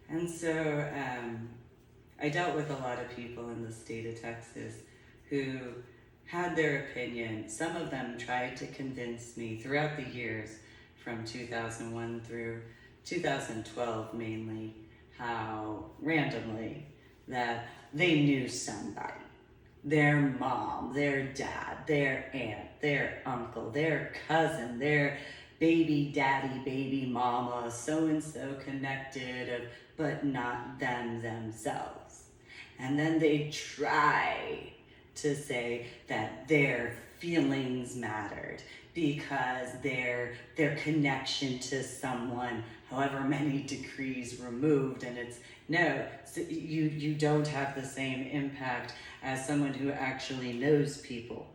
And so I dealt with a lot of people in the state of Texas who had their opinion. Some of them tried to convince me throughout the years, from 2001 through 2012 mainly, how randomly that they knew somebody. Their mom, their dad, their aunt, their uncle, their cousin, their baby daddy, baby mama, so-and-so connected, but not them themselves. And then they try to say that their feelings mattered because their connection to someone, however many degrees removed, and No, so you don't have the same impact as someone who actually knows people,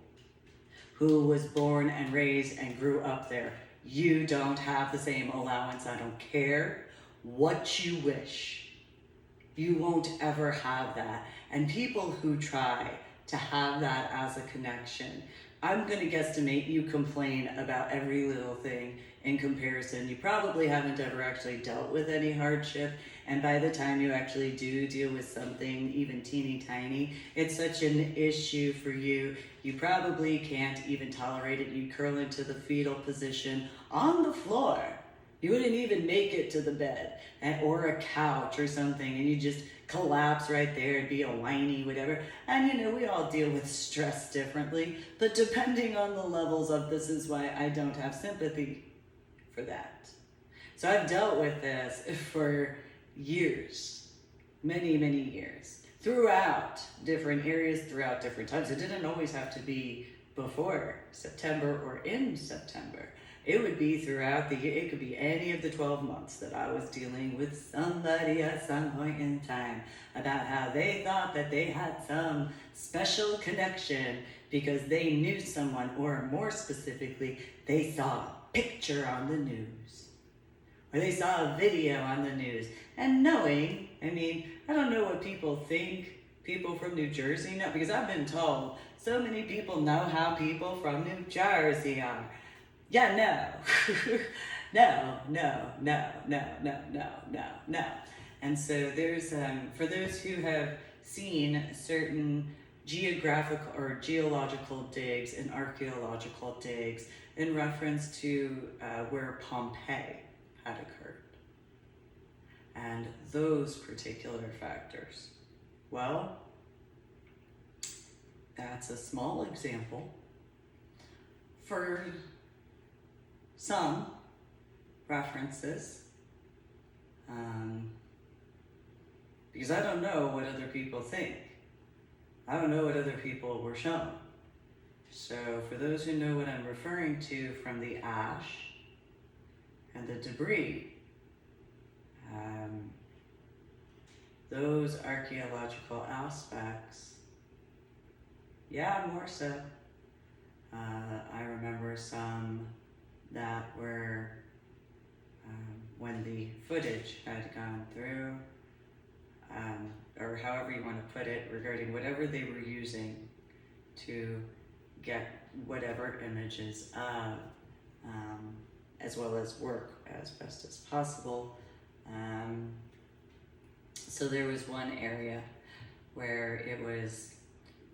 who was born and raised and grew up there. You don't have the same allowance. I don't care what you wish. You won't ever have that. And people who try to have that as a connection, I'm going to guesstimate you complain about every little thing in comparison. You probably haven't ever actually dealt with any hardship. And by the time you actually do deal with something even teeny tiny, it's such an issue for you. You probably can't even tolerate it. You curl into the fetal position on the floor. You wouldn't even make it to the bed or a couch or something, and you just collapse right there and be a whiny, whatever. And you know, we all deal with stress differently, but depending on the levels of this is why I don't have sympathy for that. So I've dealt with this for years, many, many years, throughout different areas, throughout different times. It didn't always have to be before September or in September. It would be throughout the year. It could be any of the 12 months that I was dealing with somebody at some point in time about how they thought that they had some special connection because they knew someone, or more specifically, they saw a picture on the news, or they saw a video on the news. And knowing, I mean, I don't know what people think people from New Jersey know, because I've been told so many people know how people from New Jersey are. Yeah, no. No. And so there's, for those who have seen certain geographical or geological digs and archaeological digs in reference to where Pompeii had occurred, and those particular factors, well, that's a small example for some references, because I don't know what other people think. I don't know what other people were shown. So for those who know what I'm referring to from the ash and the debris, those archaeological aspects, yeah, more so. I remember some that were, when the footage had gone through, or however you want to put it, regarding whatever they were using to get whatever images of, as well as work as best as possible. So there was one area where it was,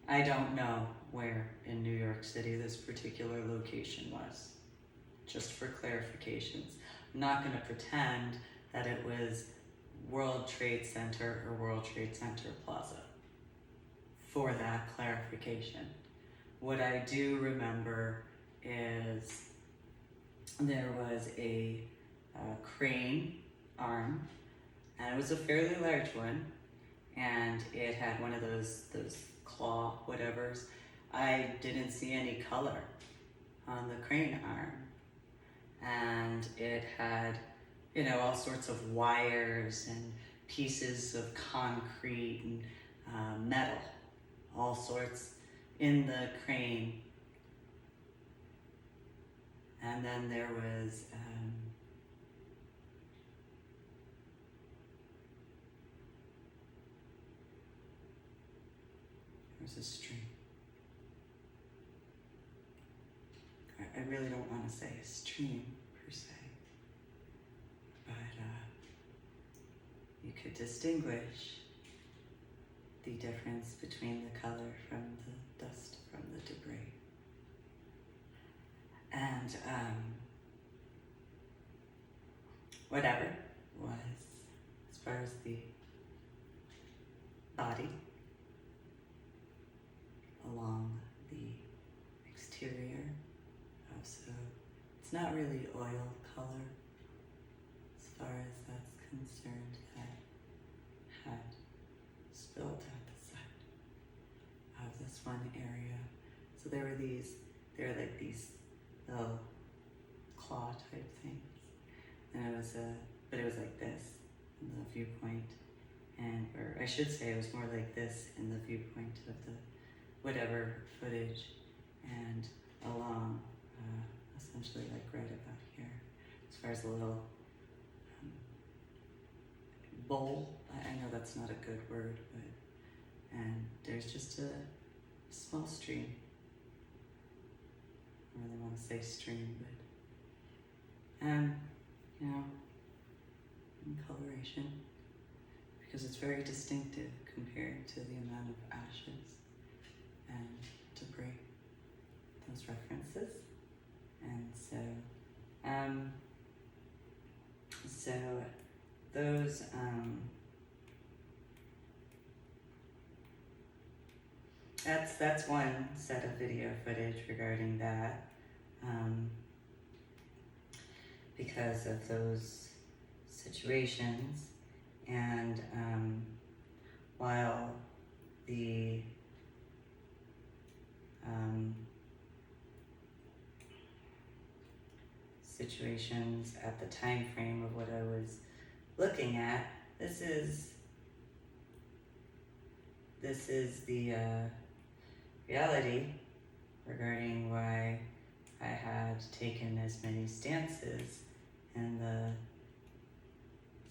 I don't know where in New York City this particular location was, just for clarifications. I'm not going to pretend that it was World Trade Center or World Trade Center Plaza for that clarification. What I do remember is there was a crane arm, and it was a fairly large one, and it had one of those claw whatevers. I didn't see any color on the crane arm, and it had, you know, all sorts of wires and pieces of concrete and metal, all sorts in the crane. And then there was a stream. I really don't want to say a stream per se, but you could distinguish the difference between the color from the dust from the debris. And whatever was, as far as the body along the exterior of, so it's not really oil color as far as that's concerned, that had spilled at the side of this one area. So there were like these little claw type things, and it was but it was like this in the viewpoint, or I should say it was more like this in the viewpoint of the whatever footage, and along, essentially like right about here, as far as the little bowl. I know that's not a good word, but, and there's just a small stream. I really want to say stream, but, you know, in coloration, because it's very distinctive compared to the amount of ashes and debris, those references. And so, those, that's one set of video footage regarding that, because of those situations. And while the situations at the time frame of what I was looking at, this is the reality regarding why I had taken as many stances in the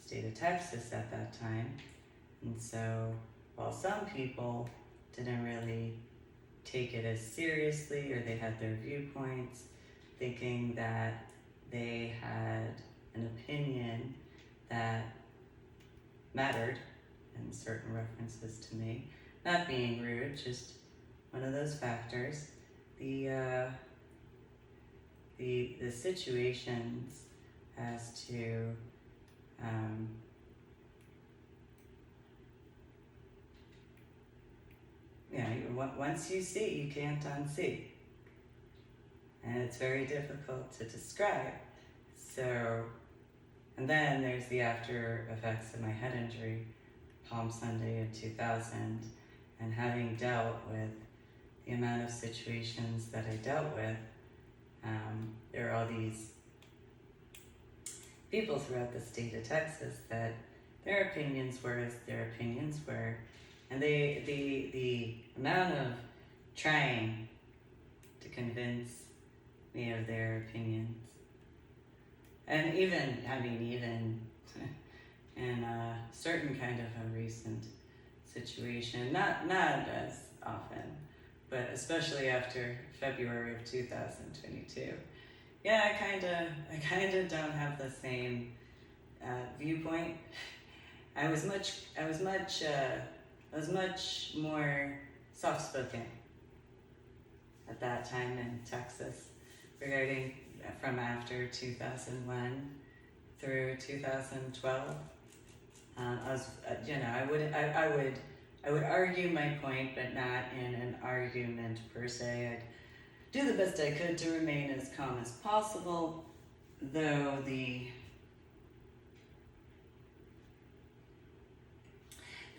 state of Texas at that time. And so while some people didn't really take it as seriously, or they had their viewpoints, thinking that they had an opinion that mattered in certain references to me, not being rude, just one of those factors. The situations as to once you see, you can't unsee, and it's very difficult to describe. So, and then there's the after effects of my head injury, Palm Sunday of 2000, and having dealt with the amount of situations that I dealt with, there are all these people throughout the state of Texas that their opinions were as their opinions were, and the amount of trying to convince me of their opinions, and even in a certain kind of a recent situation, not as often, but especially after February of 2022. Yeah, I kinda don't have the same viewpoint. I was much more soft-spoken at that time in Texas, regarding from after 2001 through 2012. I would argue my point, but not in an argument per se. I'd do the best I could to remain as calm as possible, though the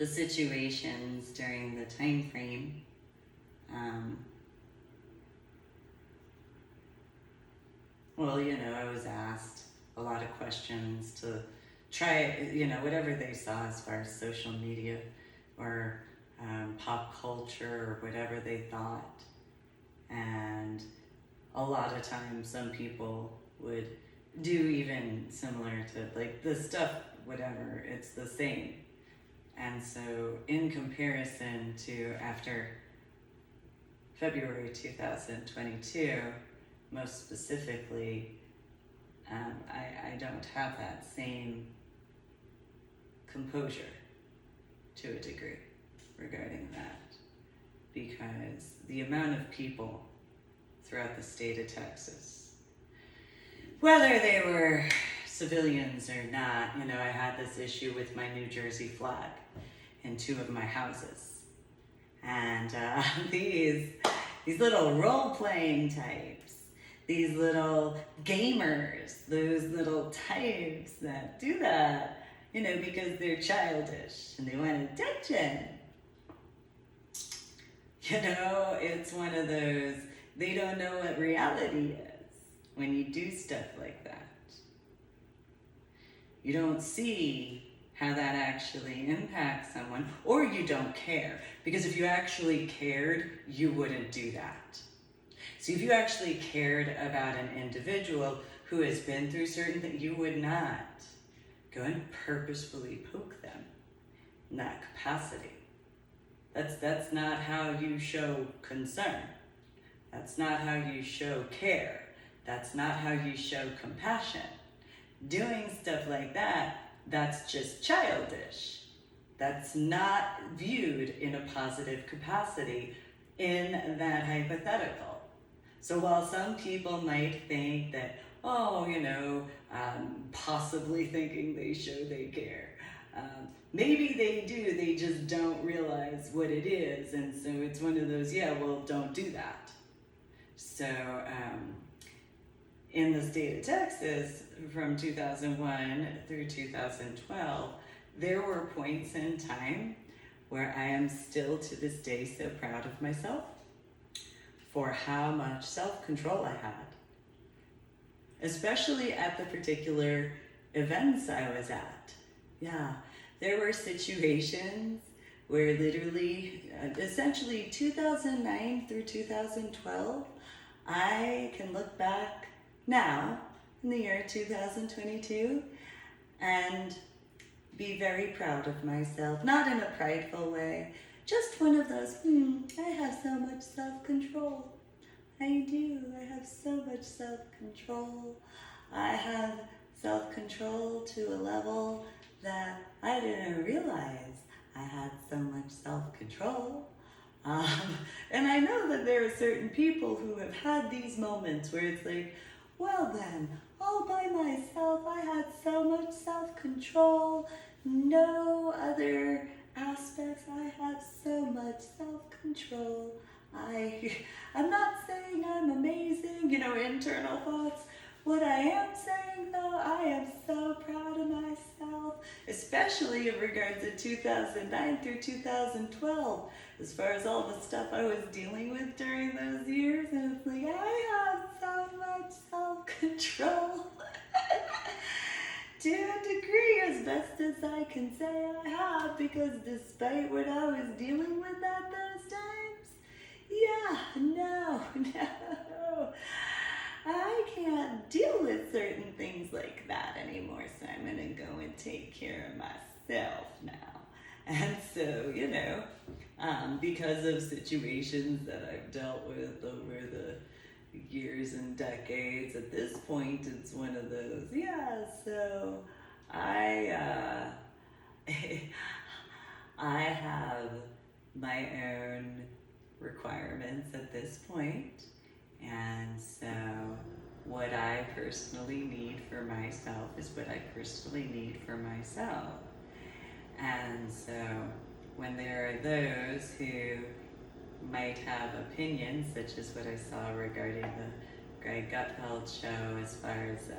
situations during the time frame, I was asked a lot of questions to try, whatever they saw as far as social media or pop culture or whatever they thought. And a lot of times some people would do even similar to like the stuff, whatever, it's the same. And so in comparison to after February 2022, most specifically, I don't have that same composure to a degree regarding that, because the amount of people throughout the state of Texas, whether they were civilians or not, I had this issue with my New Jersey flag in two of my houses. And these little role-playing types, these little gamers, those little types that do that, because they're childish and they want attention. It's one of those, they don't know what reality is when you do stuff like that. You don't see how that actually impacts someone, or you don't care. Because if you actually cared, you wouldn't do that. So if you actually cared about an individual who has been through certain things, you would not go and purposefully poke them in that capacity. That's not how you show concern. That's not how you show care. That's not how you show compassion. Doing stuff like that, that's just childish. That's not viewed in a positive capacity in that hypothetical. So while some people might think that, possibly thinking they show they care, maybe they do, they just don't realize what it is. And so it's one of those, don't do that. So in the state of Texas, from 2001 through 2012, there were points in time where I am still to this day so proud of myself for how much self-control I had, especially at the particular events I was at. Yeah, there were situations where literally, essentially 2009 through 2012, I can look back now in the year 2022 and be very proud of myself, not in a prideful way, just one of those, I have so much self-control. I do, I have so much self-control. I have self-control to a level that I didn't realize I had so much self-control. And I know that there are certain people who have had these moments where it's like, well then, all by myself, I had so much self-control, no other aspects, I have so much self-control. I'm not saying I'm amazing, internal thoughts. What I am saying though, I am so proud of myself, especially in regards to 2009 through 2012, as far as all the stuff I was dealing with during those years. And it's like, I have so much self-control. To a degree, as best as I can say I have, because despite what I was dealing with at those times, no, I can't deal with certain things like that anymore, so I'm gonna go and take care of myself now. And so, because of situations that I've dealt with over the years and decades, at this point, it's one of those, so I have my own requirements at this point. And so what I personally need for myself is what I personally need for myself. And so when there are those who might have opinions, such as what I saw regarding the Greg Gutfeld show, as far as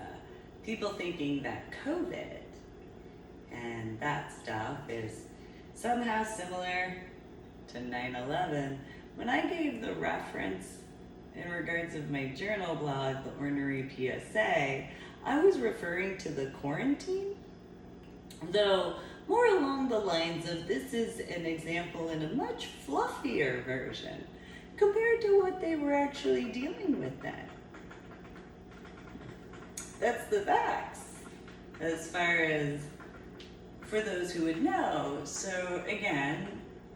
people thinking that COVID and that stuff is somehow similar to 9/11, when I gave the reference in regards of my journal blog, the Ornery PSA, I was referring to the quarantine, though more along the lines of this is an example in a much fluffier version compared to what they were actually dealing with then. That's the facts, as far as for those who would know. So again,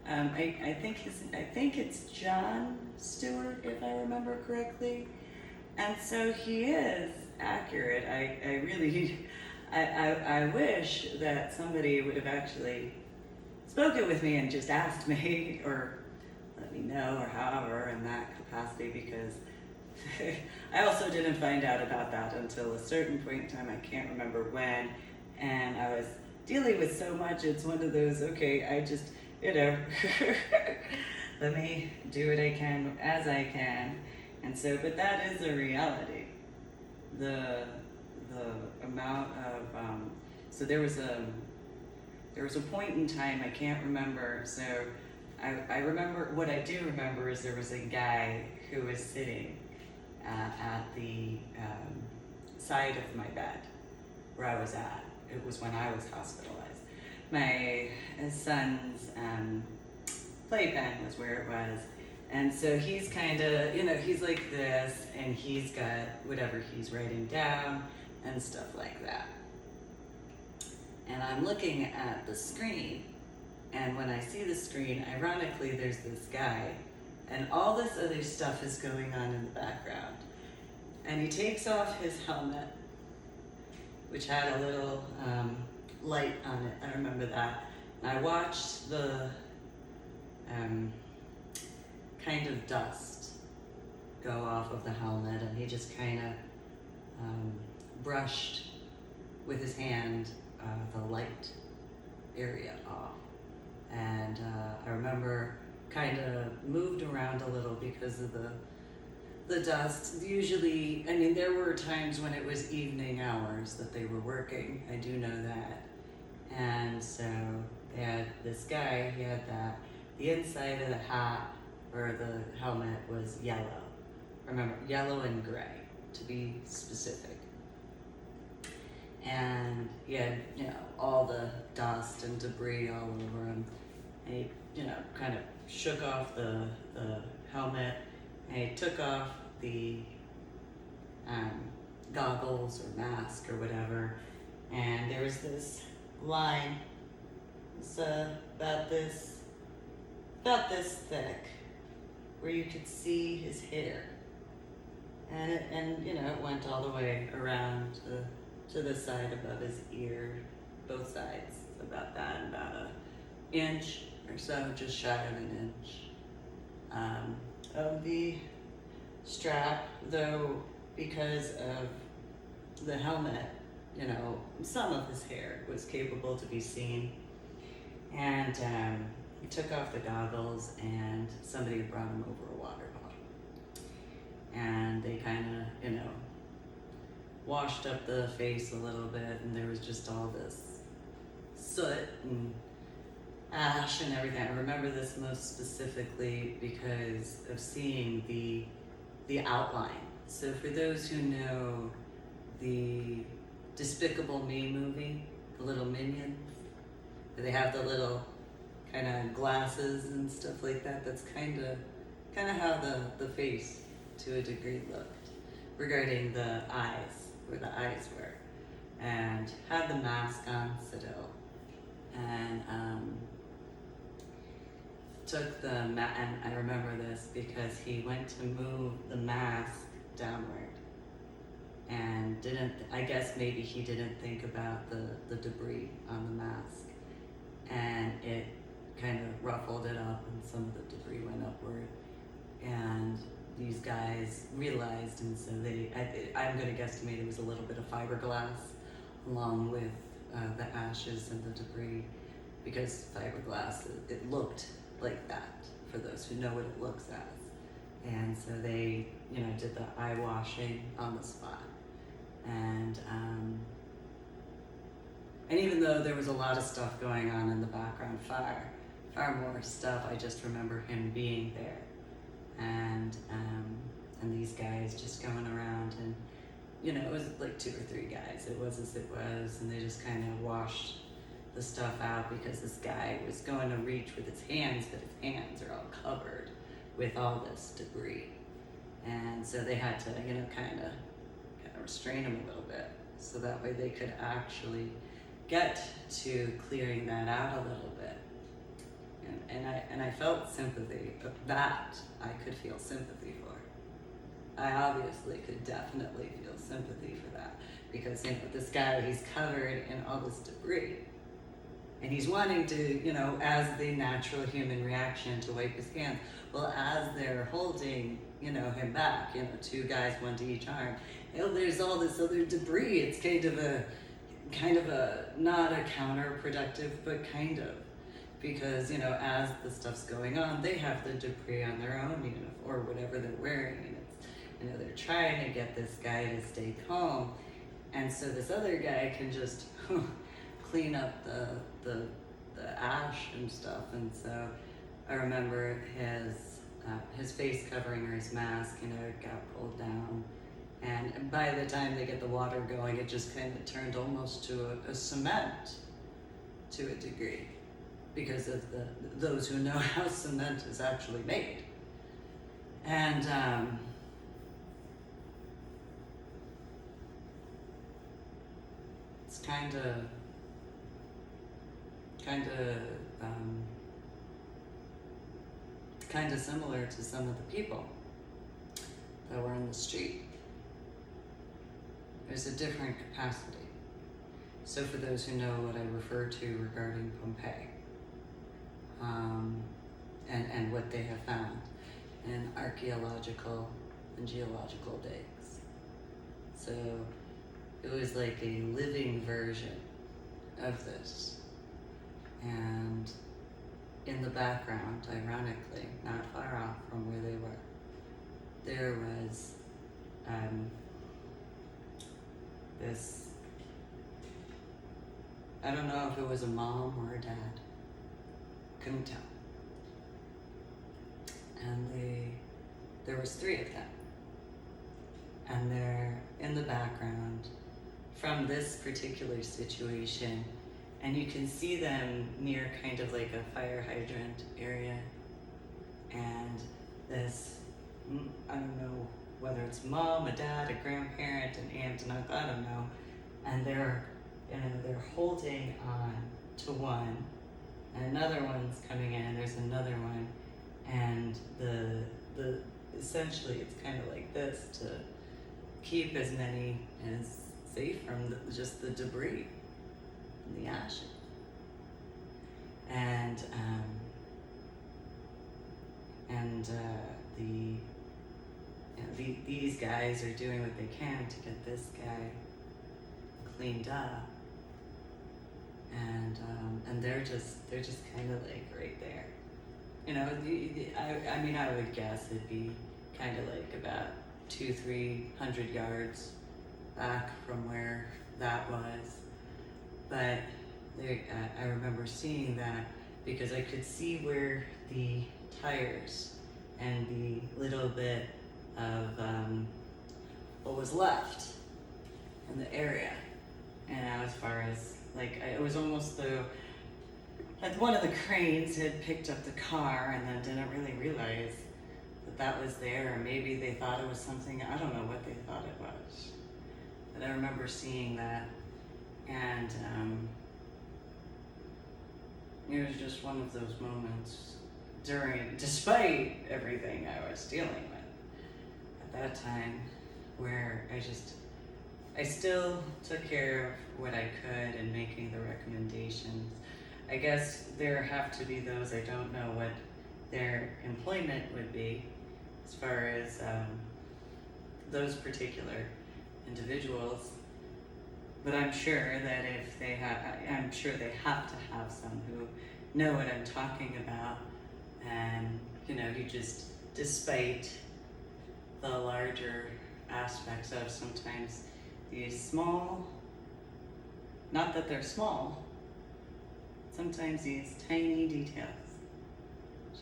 I think it's John Stewart, if I remember correctly, and so he is accurate. I wish that somebody would have actually spoken with me and just asked me or let me know or however in that capacity, because I also didn't find out about that until a certain point in time. I can't remember when, and I was dealing with so much. It's one of those, I just, let me do what I can as I can. And so, but that is a reality. The amount of, so there was a point in time, I can't remember, so I remember, what I do remember is there was a guy who was sitting at the side of my bed where I was at. It was when I was hospitalized. my son's playpen was where it was. And so he's kind of, he's like this, and he's got whatever he's writing down and stuff like that. And I'm looking at the screen, and when I see the screen, ironically, there's this guy, and all this other stuff is going on in the background. And he takes off his helmet, which had a little light on it. I remember that. And I watched the kind of dust go off of the helmet, and he just kind of brushed with his hand the light area off. And I remember kind of moved around a little because of the dust. Usually, I mean, there were times when it was evening hours that they were working. I do know that. And so they had this guy, he had that. The inside of the hat or the helmet was yellow. Remember, yellow and gray, to be specific. And he had, all the dust and debris all over him. And he, kind of shook off the helmet, and he took off the goggles or mask or whatever. And there was this line, it's about this thick, where you could see his hair. And it went all the way around to the side above his ear, both sides, about an inch or so, just shy of an inch of the strap, though, because of the helmet, some of his hair was capable to be seen. And he took off the goggles, and somebody had brought him over a water bottle. And they kind of, washed up the face a little bit, and there was just all this soot and ash and everything. I remember this most specifically because of seeing the outline. So for those who know the Despicable Me movie, the little minions, they have the little kind of glasses and stuff like that. That's kind of how the face, to a degree, looked regarding the eyes, where the eyes were, and had the mask on still, and took the and I remember this because he went to move the mask downward, and I guess maybe he didn't think about the debris on the mask, and it kind of ruffled it up, and some of the debris went upward, and these guys realized, and so I'm going to guesstimate it was a little bit of fiberglass along with the ashes and the debris, because fiberglass, it looked like that, for those who know what it looks as. And so they, did the eye washing on the spot. And even though there was a lot of stuff going on in the background, far more stuff, I just remember him being there. And these guys just going around, and it was like 2 or 3 guys. It was as it was, and they just kind of washed the stuff out because this guy was going to reach with his hands, but his hands are all covered with all this debris, and so they had to, kind of restrain him a little bit, so that way they could actually get to clearing that out a little bit. And I felt sympathy, but that I could feel sympathy for. I obviously could definitely feel sympathy for that, because this guy, he's covered in all this debris, and he's wanting to, as the natural human reaction, to wipe his hands. Well, as they're holding, him back, 2 guys, 1 to each arm, there's all this other debris. It's kind of a not a counterproductive, but kind of. Because, as the stuff's going on, they have the debris on their own uniform, or whatever they're wearing, and it's, they're trying to get this guy to stay calm, and so this other guy can just clean up the ash and stuff. And so I remember his face covering, or his mask, got pulled down, and by the time they get the water going, it just kind of turned almost to a cement to a degree because of those who know how cement is actually made. And it's kind of similar to some of the people that were in the street. There's a different capacity. So for those who know what I refer to regarding Pompeii, and what they have found in archaeological and geological digs. So it was like a living version of this. And in the background, ironically, not far off from where they were, there was this, I don't know if it was a mom or a dad, couldn't tell. And there was 3 of them. And they're in the background from this particular situation, and you can see them near kind of like a fire hydrant area. And this, I don't know whether it's mom, a dad, a grandparent, an aunt, and I don't know. And they're holding on to one, and another one's coming in, and there's another one, and the essentially it's kind of like this to keep as many as safe from just the debris and the ashes. And these guys are doing what they can to get this guy cleaned up, and they're just kind of like right there. You know, I mean, I would guess it'd be kind of like about 200-300 yards back from where that was. But I remember seeing that because I could see where the tires and the little bit of what was left in the area. And as far as, like, it was almost though like one of the cranes had picked up the car and then didn't really realize that was there, or maybe they thought it was something, I don't know what they thought it was. But I remember seeing that, and it was just one of those moments despite everything I was dealing with at that time, where I still took care of what I could in making the recommendations. I guess there have to be those, I don't know what their employment would be as far as those particular individuals, but I'm sure that if they have, I'm sure they have to have some who know what I'm talking about, and you just, despite the larger aspects of sometimes these small, not that they're small, sometimes these tiny details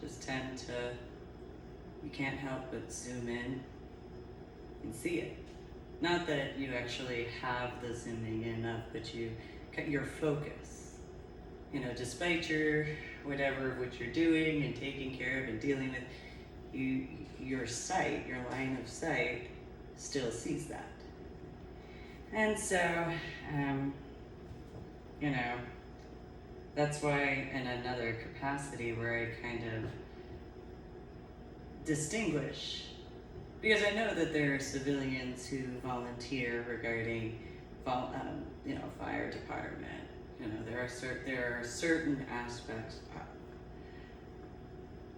just tend to, you can't help but zoom in and see it. Not that you actually have the zooming in of, but your focus. Despite your what you're doing and taking care of and dealing with, your sight, your line of sight, still sees that. And so, that's why in another capacity where I kind of distinguish, because I know that there are civilians who volunteer regarding, fire department. There are certain aspects.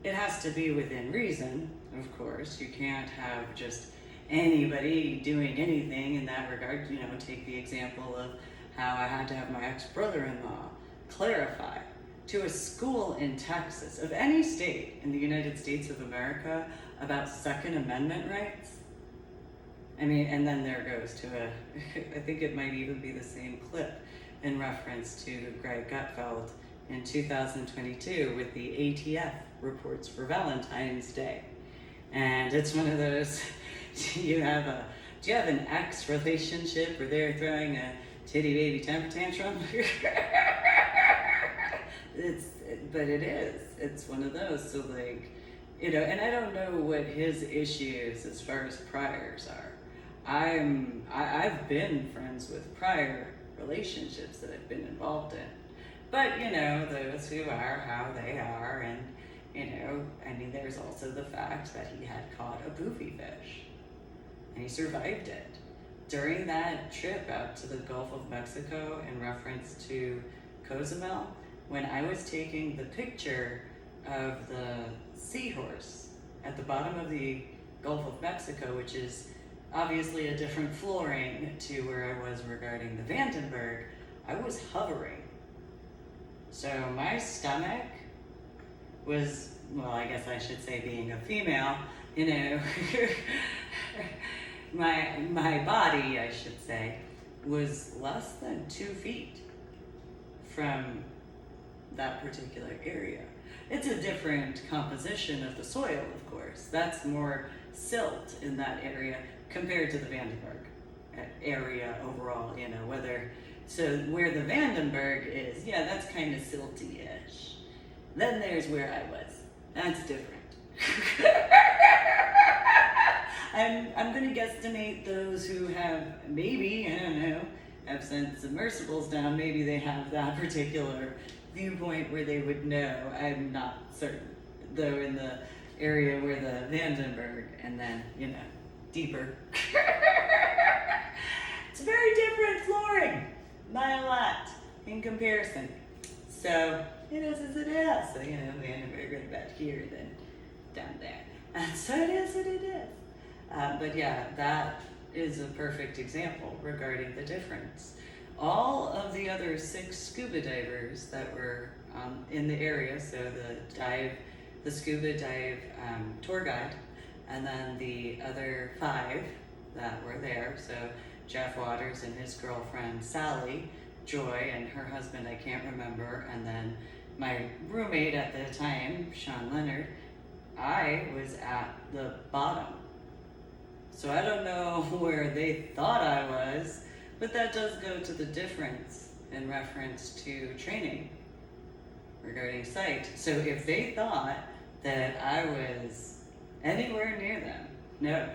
It has to be within reason, of course. You can't have just anybody doing anything in that regard. Take the example of how I had to have my ex-brother-in-law clarify to a school in Texas, of any state in the United States of America, about Second Amendment rights. And then there goes to I think it might even be the same clip in reference to Greg Gutfeld in 2022 with the ATF reports for Valentine's Day. And it's one of those, do you have an ex relationship where they're throwing a titty baby temper tantrum? but it is. It's one of those. So like, and I don't know what his issues as far as priors are. I've been friends with prior relationships that I've been involved in, but those who are how they are, and I mean, there's also the fact that he had caught a poofy fish, and he survived it during that trip out to the Gulf of Mexico in reference to Cozumel. When I was taking the picture of the seahorse at the bottom of the Gulf of Mexico, which is obviously a different flooring to where I was regarding the Vandenberg, I was hovering. So my stomach was, well, I guess I should say, being a female, my body, I should say, was less than 2 feet from that particular area. It's a different composition of the soil, of course. That's more silt in that area compared to the Vandenberg area overall, so where the Vandenberg is, yeah, that's kind of silty-ish. Then there's where I was. That's different. I'm going to guesstimate those who have maybe, I don't know, have sent submersibles down. Maybe they have that particular viewpoint where they would know. I'm not certain. Though in the area where the Vandenberg and then, deeper. It's very different flooring by a lot in comparison. So it is as it is. So, Vandenberg right back here, then down there. And so it is what it is. But yeah, that is a perfect example regarding the difference. All of the other 6 scuba divers that were in the area, so the scuba dive tour guide, and then the other 5 that were there, so Jeff Waters and his girlfriend Sally, Joy, and her husband, I can't remember, and then my roommate at the time, Sean Leonard, I was at the bottom. So I don't know where they thought I was, but that does go to the difference in reference to training regarding sight. So if they thought that I was anywhere near them, no.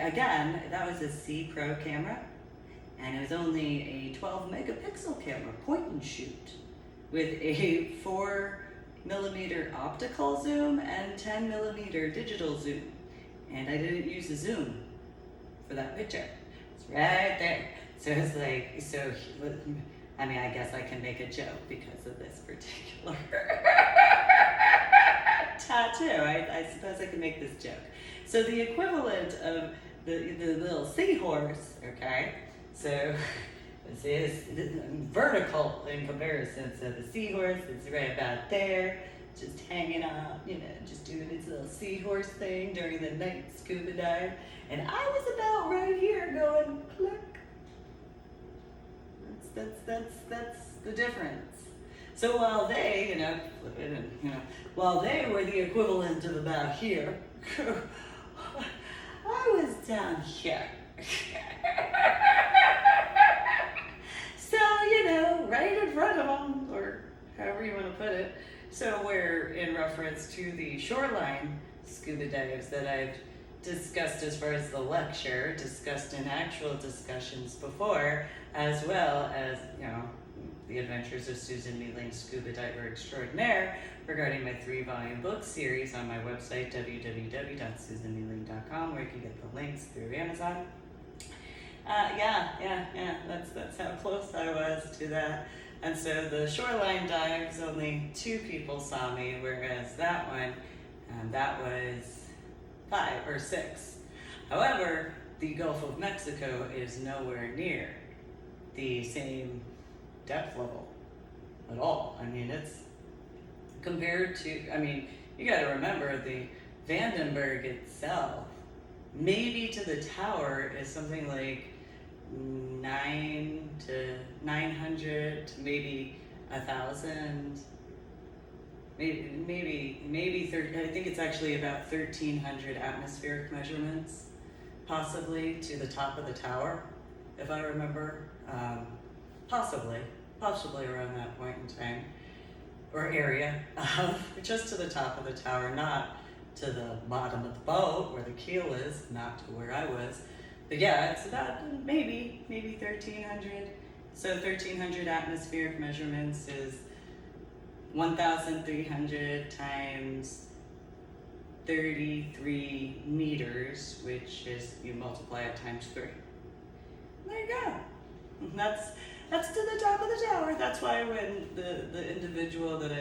Again, that was a C Pro camera, and it was only a 12 megapixel camera, point and shoot, with a 4mm optical zoom and 10mm digital zoom. And I didn't use a zoom for that picture. It's right there. So it's like, I guess I can make a joke because of this particular tattoo. I suppose I can make this joke. So the equivalent of the little seahorse, okay? So this is vertical in comparison. So the seahorse is right about there, just hanging out, just doing its little seahorse thing during the night scuba dive. And I was about right here going, click. That's the difference. So while they, while they were the equivalent of about here, I was down here. So, right in front of them, or however you want to put it. So we're in reference to the shoreline scuba dives that I've discussed as far as the lecture, discussed in actual discussions before, as well as, the Adventures of Susan Mealing, Scuba Diver Extraordinaire, regarding my 3-volume book series on my website, www.susanmealing.com, where you can get the links through Amazon. That's how close I was to that. And so the shoreline dives, only 2 people saw me, whereas that one, that was 5 or 6. However, the Gulf of Mexico is nowhere near the same depth level at all. I mean, it's compared to, you gotta remember the Vandenberg itself, maybe to the tower, is something like 900 to maybe 1,000, maybe 30. I think it's actually about 1,300 atmospheric measurements, possibly to the top of the tower, if I remember, possibly. possibly around that point in time or area, just to the top of the tower, not to the bottom of the boat where the keel is, not to where I was. But yeah, it's about maybe 1,300. So 1,300 atmospheric measurements is 1,300 times 33 meters, which is, you multiply it times 3. There you go. That's to the top of the tower. That's why when the individual that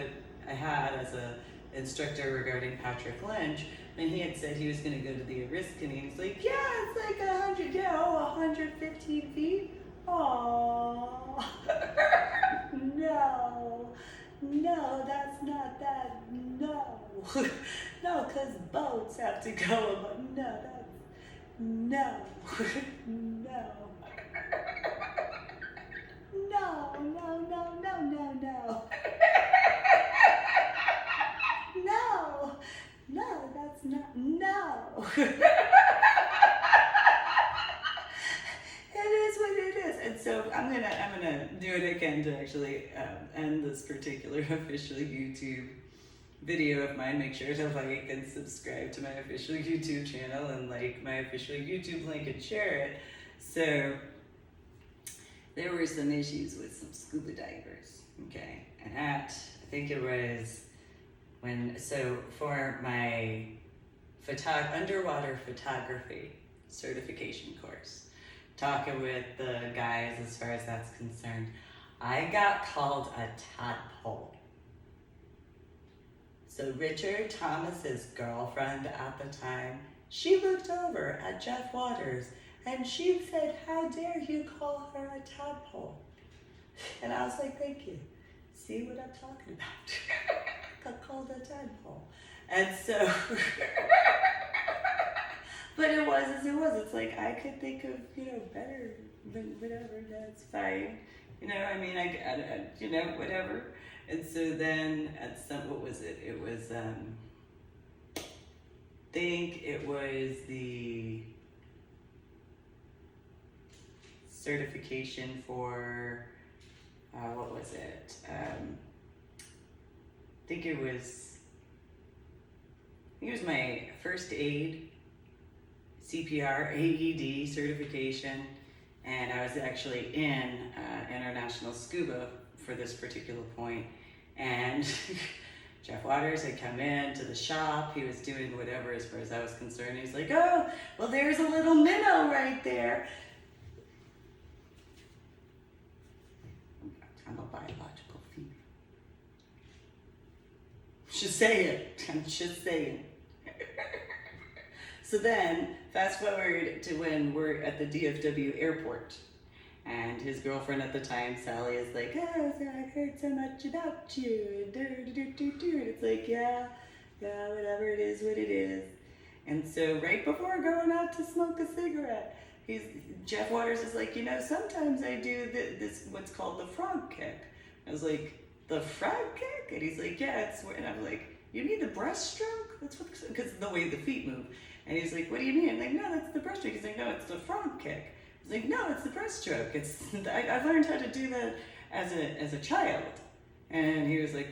I had as a instructor regarding Patrick Lynch, when he had said he was going to go to the Ariskin, he was like, yeah, it's like 100, 115 feet. Aww. No, that's not that. No. No, because boats have to go above. No, that's. No. No. No. No, that's not. No. It is what it is. And so I'm gonna do it again to actually end this particular official YouTube video of mine. Make sure to like and subscribe to my official YouTube channel and like my official YouTube link and share it. So there were some issues with some scuba divers, okay? And I think it was for my underwater photography certification course, talking with the guys as far as that's concerned, I got called a tadpole. So Richard Thomas's girlfriend at the time, she looked over at Jeff Waters and she said, how dare you call her a tadpole? And I was like, thank you. See what I'm talking about? Got called a tadpole. And so, but it was as it was. It's like, I could think of, better, but whatever, that's fine. I whatever. And so then what was it? It was, think it was the certification for, what was it? I think it was my first aid, CPR, AED certification, and I was actually in international scuba for this particular point, and Jeff Waters had come in to the shop. He was doing whatever as far as I was concerned. He's like, oh, well, there's a little minnow right there. I'm a biological female. I'm just saying. So then, fast forward to when we're at the DFW airport. And his girlfriend at the time, Sally, is like, oh, so I've heard so much about you. And it's like, yeah, whatever, it is what it is. And so right before going out to smoke a cigarette, Jeff Waters is like, sometimes I do this what's called the frog kick. I was like, the frog kick? And he's like, yeah, and I'm like, you mean the breaststroke? That's what, because the way the feet move. And he's like, what do you mean? I'm like, no, that's the breaststroke. He's like, no, it's the frog kick. He's like, no, it's the breaststroke. I've learned how to do that as a child. And he was like,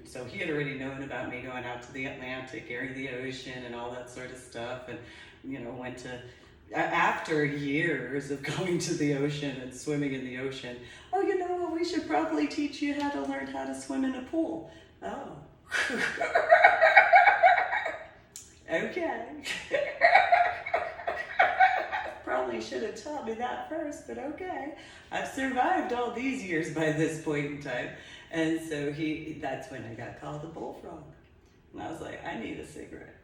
so he had already known about me going out to the Atlantic, area the ocean, and all that sort of stuff. And, went to, after years of going to the ocean and swimming in the ocean, oh, we should probably teach you how to learn how to swim in a pool. Oh. Okay. Probably should have taught me that first, but okay. I've survived all these years by this point in time. And so that's when I got called a bullfrog. And I was like, I need a cigarette.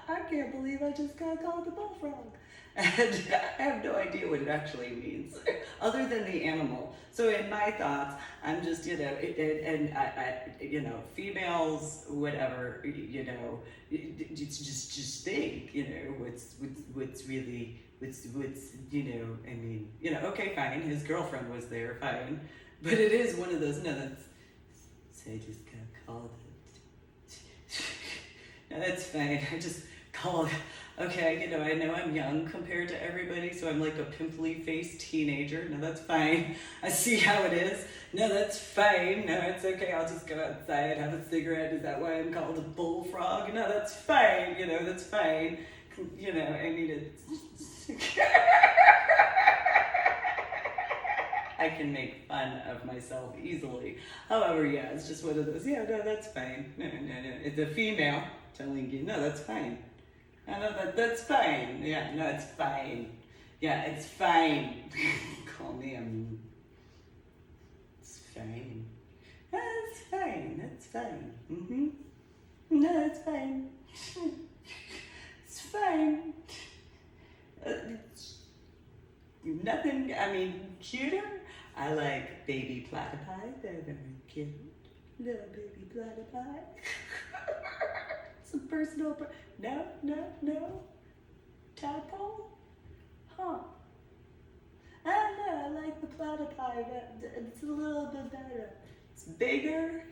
I can't believe I just got called a bullfrog. And I have no idea what it actually means, other than the animal. So in my thoughts, I'm just, females, whatever, just think, okay, fine, his girlfriend was there, fine. But it is one of those, so I just got called. No, that's fine, Okay, I know I'm young compared to everybody, so I'm like a pimply faced teenager. No, that's fine. I see how it is. No, that's fine. No, it's okay. I'll just go outside, have a cigarette. Is that why I'm called a bullfrog? No, that's fine. That's fine. I mean, it's. I can make fun of myself easily. However, yeah, it's just one of those, yeah, no, that's fine. No. It's a female telling you, no, that's fine. I know that's fine. Yeah, no, it's fine. Yeah, it's fine. Call me, it's fine. It's fine, it's fine. Mm-hmm. No, it's fine. It's fine. It's nothing, cuter. I like baby platypi. They're very cute. Little baby platypi. Some personal. No. Tadpole? Huh. I don't know. I like the platypi. It's a little bit better. It's bigger.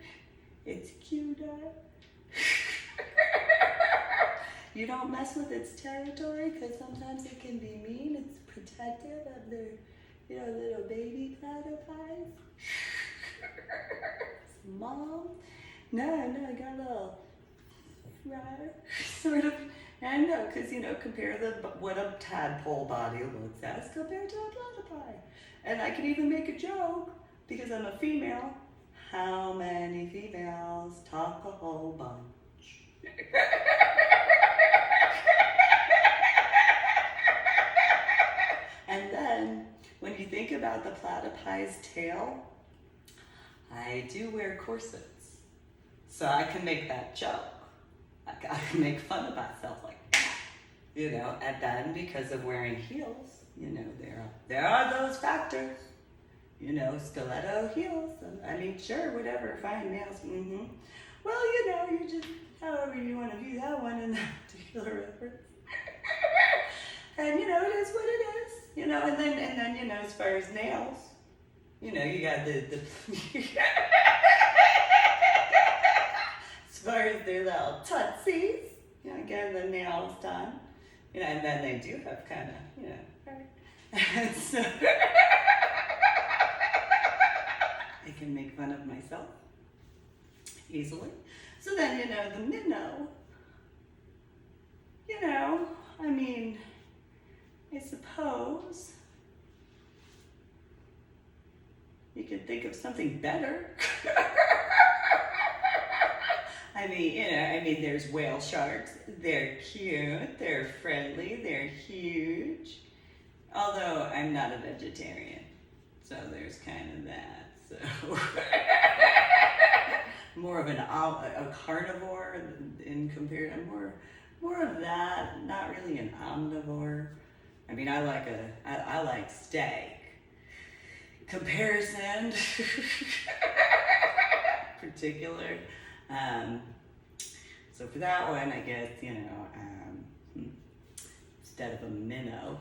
It's cuter. You don't mess with its territory because sometimes it can be mean. It's protective of their, little baby platypi. Mom? No, I got a little rather sort of. I know, because compare what a tadpole body looks as compared to a platypi. And I can even make a joke because I'm a female. How many females talk a whole bunch? And then, when you think about the platypi's tail, I do wear corsets. So I can make that joke. I can make fun of myself like that. And then because of wearing heels, there are those factors. Stiletto heels. Sure, whatever, fine, nails. Mm-hmm. Well, you just, however you want to view that one in that particular reference. And it is what it is. And then as far as nails, you got the as far as their little tootsies, getting the nails done, and then they do have kind of, and so I can make fun of myself easily. So then, the minnow, I suppose you could think of something better. There's whale sharks. They're cute, they're friendly, they're huge. Although I'm not a vegetarian, so there's kind of that. So more of a carnivore in comparison. More of that. Not really an omnivore. I like steak. Comparison, particular. So for that one, I guess, instead of a minnow,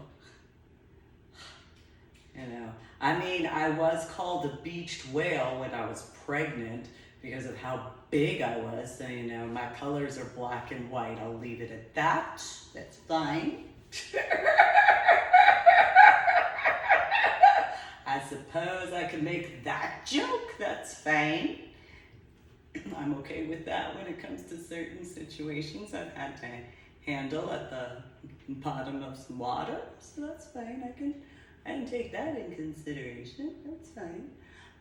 I was called a beached whale when I was pregnant because of how big I was. So, my colors are black and white. I'll leave it at that. That's fine. I suppose I could make that joke. That's fine. I'm okay with that when it comes to certain situations I've had to handle at the bottom of some water. So that's fine. I can take that in consideration. That's fine.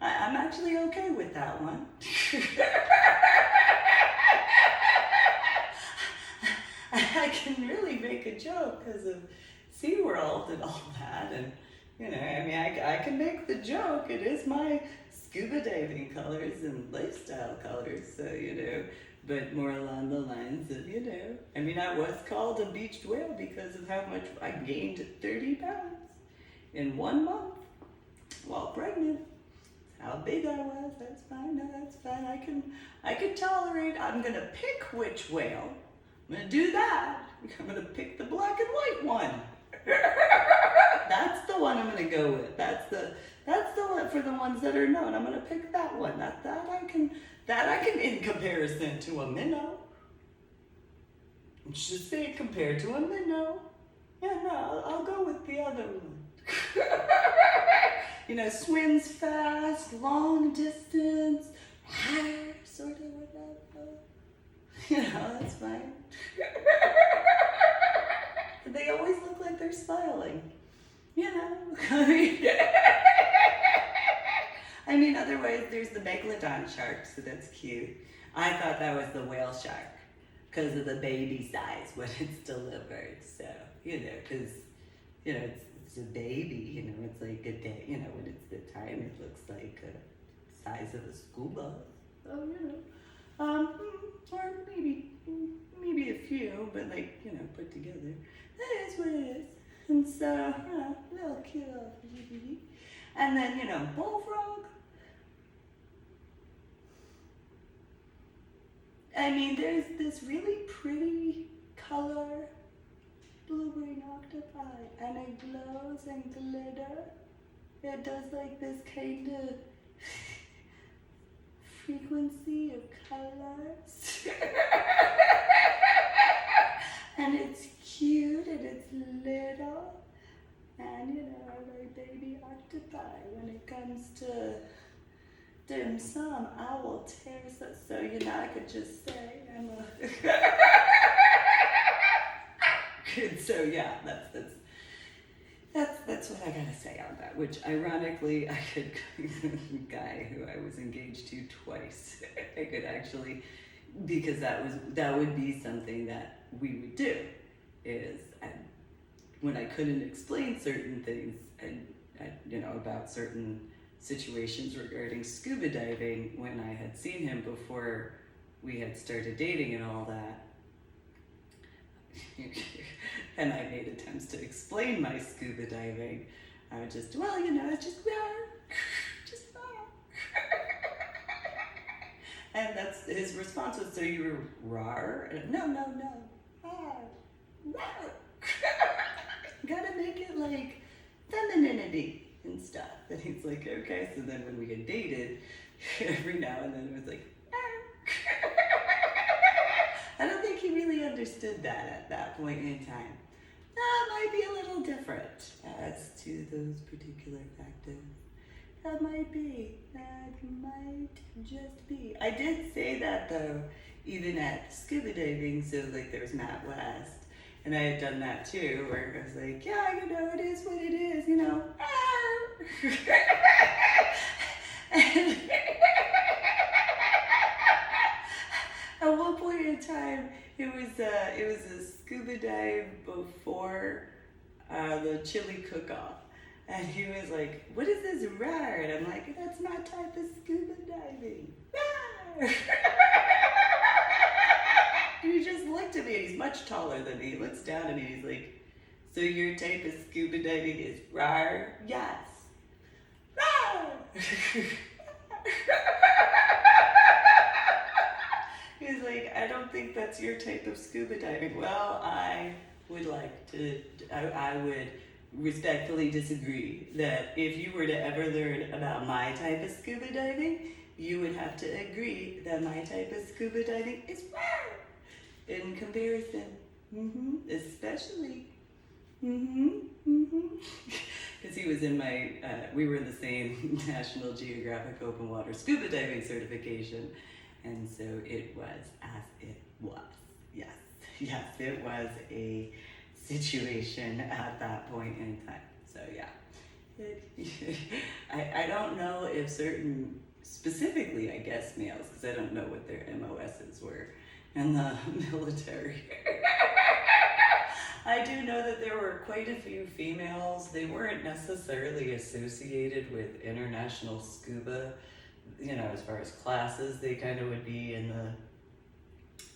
I'm actually okay with that one. I can really make a joke because of SeaWorld and all that. And, I can make the joke. It is my scuba diving colors and lifestyle colors. So, but more along the lines of, I was called a beached whale because of how much I gained 30 pounds in 1 month while pregnant. How big I was, that's fine. No, that's fine. I can tolerate. I'm gonna pick which whale. I'm gonna do that. I'm gonna pick the black and white one. That's the one I'm gonna go with. That's the one for the ones that are known. I'm gonna pick that one. That I can in comparison to a minnow. Just say compared to him, then no. Yeah, no, I'll go with the other one. You know, swims fast, long distance, sort of whatever. You know, that's fine. They always look like they're smiling. You know, I mean, otherwise there's the megalodon shark, so that's cute. I thought that was the whale shark because of the baby size when it's delivered. So, you know, because, you know, it's a baby, you know, it's like a day, you know, when it's the time, it looks like the size of a school bus. So, you know, or maybe a few, but like, you know, put together. That is what it is. And so, a little cute little baby. And then, you know, bullfrog. I mean, there's this really pretty color, blue-green octopi, and it glows and glitter. It does like this kind of frequency of colors. And it's cute and it's little. And you know, my baby octopi, when it comes to dim sum, I will tear so you know, I could just say I'm a so yeah, that's what I gotta say on that. Which ironically, I could guy who I was engaged to twice. I could actually, because that would be something that we would do. Is when I couldn't explain certain things, and you know, about certain situations regarding scuba diving, when I had seen him before we had started dating and all that. And I made attempts to explain my scuba diving. I would just, well, you know, it's just just and that's his response was, so you were rar? And no, rar. Gotta make it like femininity and stuff. And he's like, okay. So then when we had dated, every now and then it was like, I don't think he really understood that at that point in time. That might be a little different as to those particular factors. That might just be. I did say that though, even at scuba diving, so like there was Matt West, and I had done that too, where I was like, yeah, you know, it is what it is, you know. And at one point in time, it was a scuba dive before the chili cook-off. And he was like, what is this rar? And I'm like, that's my type of scuba diving. And he just looked at me, and he's much taller than me. He looks down at me, and he's like, so your type of scuba diving is rar? Yes. Rar! He's like, I don't think that's your type of scuba diving. Well, I would respectfully disagree that if you were to ever learn about my type of scuba diving, you would have to agree that my type of scuba diving is rare in comparison. Especially. Because he was in my, we were in the same National Geographic Open Water Scuba Diving certification. And so it was as it was. Yes, it was a situation at that point in time. So yeah, I don't know if certain, specifically I guess males, because I don't know what their MOSs were in the military. I do know that there were quite a few females. They weren't necessarily associated with international scuba, you know, as far as classes. They kind of would be in the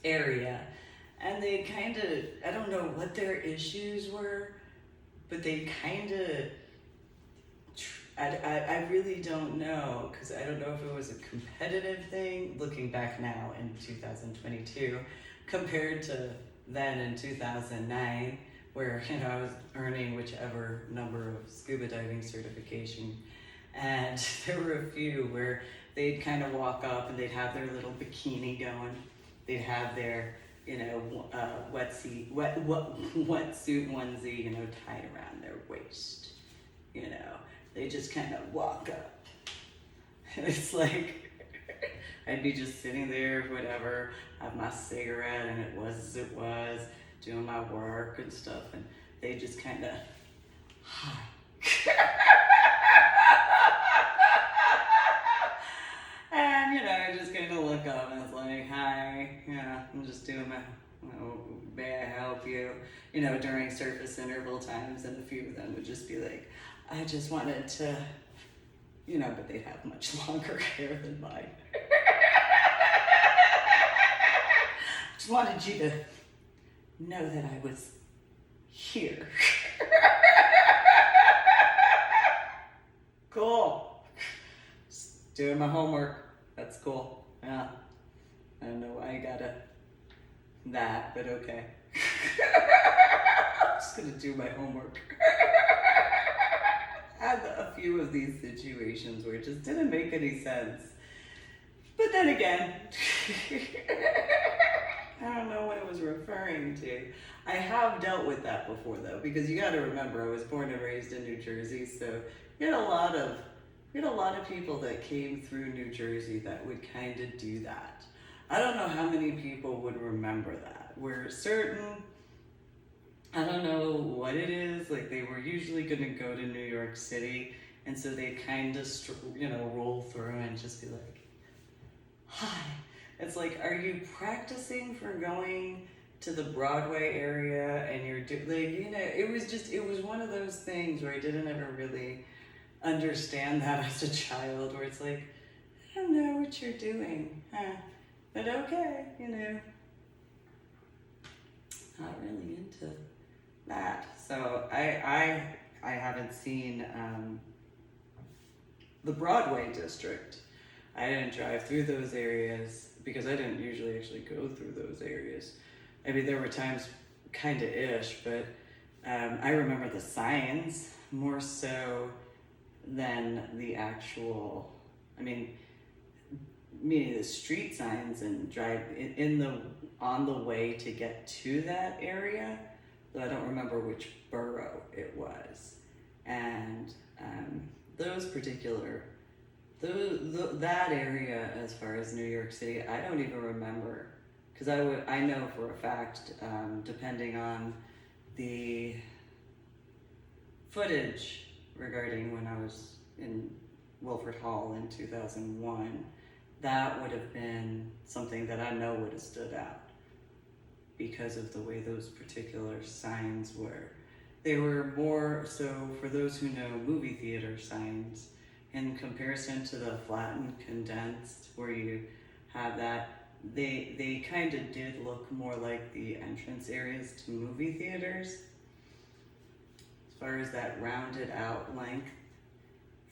area. And they kind of, I don't know what their issues were, but they kind of, I really don't know, because I don't know if it was a competitive thing, looking back now in 2022, compared to then in 2009, where, you know, I was earning whichever number of scuba diving certification. And there were a few where they'd kind of walk up and they'd have their little bikini going. They'd have their wetsuit onesie, tied around their waist. They just kind of walk up. It's like, I'd be just sitting there, whatever, have my cigarette, and it was as it was, doing my work and stuff, and they just kind of, hi. And, I just kind of look up and it's like, hi, I'm just doing my, may I help you? During surface interval times, and a few of them would just be like, I just wanted to, but they'd have much longer hair than mine. Just wanted you to know that I was here. Cool. Just doing my homework. That's cool. Yeah. I don't know why I gotta that, but okay. I'm just gonna do my homework. I had a few of these situations where it just didn't make any sense. But then again, I don't know what it was referring to. I have dealt with that before though, because you gotta remember I was born and raised in New Jersey, so we had a lot of people that came through New Jersey that would kind of do that. I don't know how many people would remember that. Where certain, I don't know what it is, like they were usually going to go to New York City, and so they kind of, roll through and just be like, hi. It's like, are you practicing for going to the Broadway area and you're it was one of those things where I didn't ever really understand that as a child, where it's like, I don't know what you're doing, but okay, not really into that. So I haven't seen the Broadway district. I didn't drive through those areas because I didn't usually actually go through those areas. I mean, there were times kind of ish, but I remember the signs more so than the actual, meaning the street signs and drive on the way to get to that area, though I don't remember which borough it was. And that area, as far as New York City, I don't even remember, because I know for a fact, depending on the footage regarding when I was in Wilford Hall in 2001, that would have been something that I know would have stood out because of the way those particular signs were. They were more so, for those who know movie theater signs, in comparison to the flattened condensed where you have that, they kind of did look more like the entrance areas to movie theaters as far as that rounded out length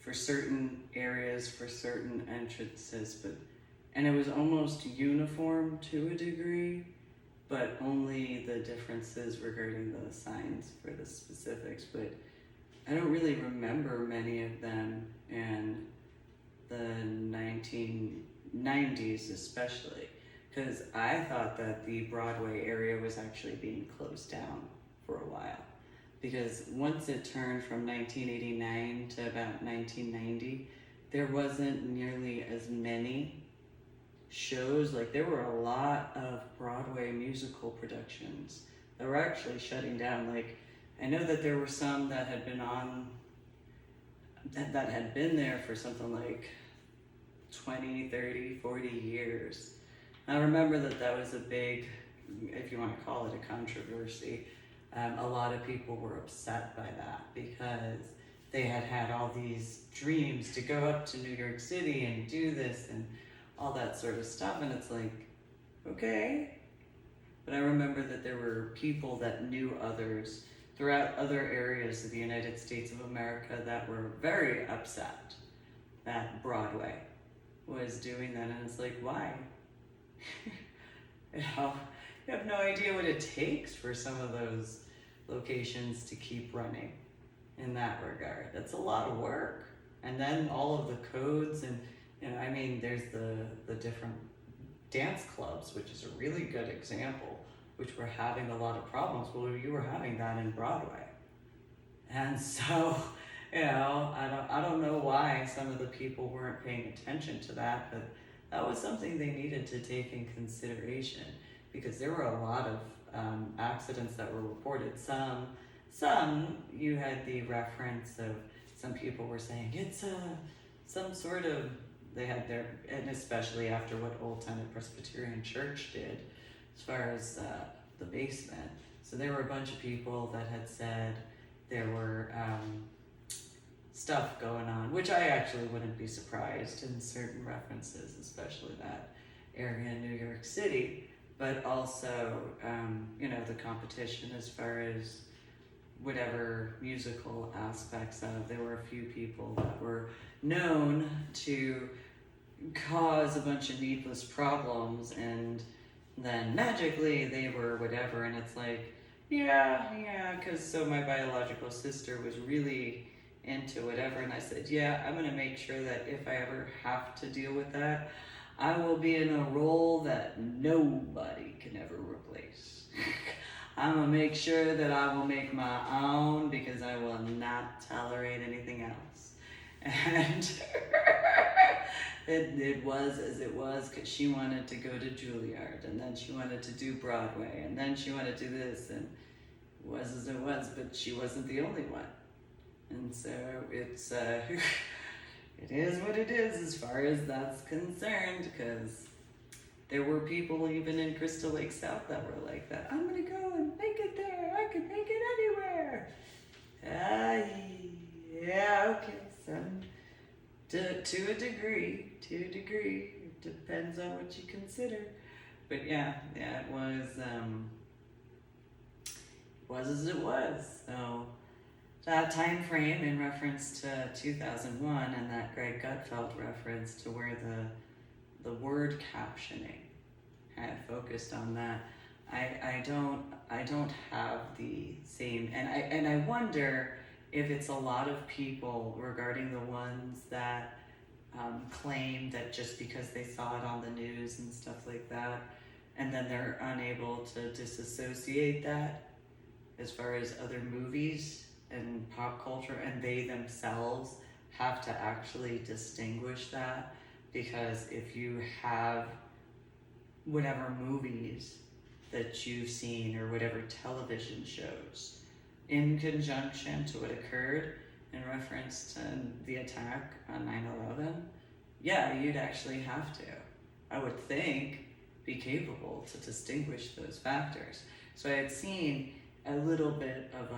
for certain areas, for certain entrances, and it was almost uniform to a degree, but only the differences regarding the signs for the specifics. But I don't really remember many of them in the 1990s especially, because I thought that the Broadway area was actually being closed down for a while. Because once it turned from 1989 to about 1990, there wasn't nearly as many shows. Like, there were a lot of Broadway musical productions that were actually shutting down. Like, I know that there were some that had been on, that had been there for something like 20, 30, 40 years. I remember that was a big, if you want to call it a controversy. A lot of people were upset by that because they had all these dreams to go up to New York City and do this and all that sort of stuff. And it's like, okay. But I remember that there were people that knew others throughout other areas of the United States of America that were very upset that Broadway was doing that. And it's like, why? You have no idea what it takes for some of those locations to keep running in that regard. That's a lot of work. And then all of the codes and, there's the different dance clubs, which is a really good example, which were having a lot of problems. Well, you were having that in Broadway. And so, I don't know why some of the people weren't paying attention to that, but that was something they needed to take in consideration, because there were a lot of accidents that were reported. Some you had the reference of some people were saying it's some sort of, they had their, and especially after what Old Testament Presbyterian Church did as far as the basement. So there were a bunch of people that had said there were stuff going on, which I actually wouldn't be surprised in certain references, especially that area in New York City, but also, the competition as far as whatever musical aspects of, there were a few people that were known to cause a bunch of needless problems, and then magically they were whatever, and it's like, because so my biological sister was really into whatever, and I said, I'm gonna make sure that if I ever have to deal with that, I will be in a role that nobody can ever replace. I'm gonna make sure that I will make my own, because I will not tolerate anything else. And it was as it was, because she wanted to go to Juilliard, and then she wanted to do Broadway, and then she wanted to do this, and it was as it was, but she wasn't the only one. And so it's, it is what it is as far as that's concerned, because there were people even in Crystal Lake South that were like that. I'm gonna go and make it there. I can make it anywhere. Okay, some to a degree. It depends on what you consider. But it was as it was. So that time frame in reference to 2001, and that Greg Gutfeld reference to where the word captioning had focused on that. I don't have the same, and I wonder if it's a lot of people regarding the ones that claim that just because they saw it on the news and stuff like that, and then they're unable to disassociate that as far as other movies and pop culture, and they themselves have to actually distinguish that, because if you have whatever movies that you've seen or whatever television shows in conjunction to what occurred in reference to the attack on 9/11, you'd actually have to, I would think, be capable to distinguish those factors. So I had seen a little bit of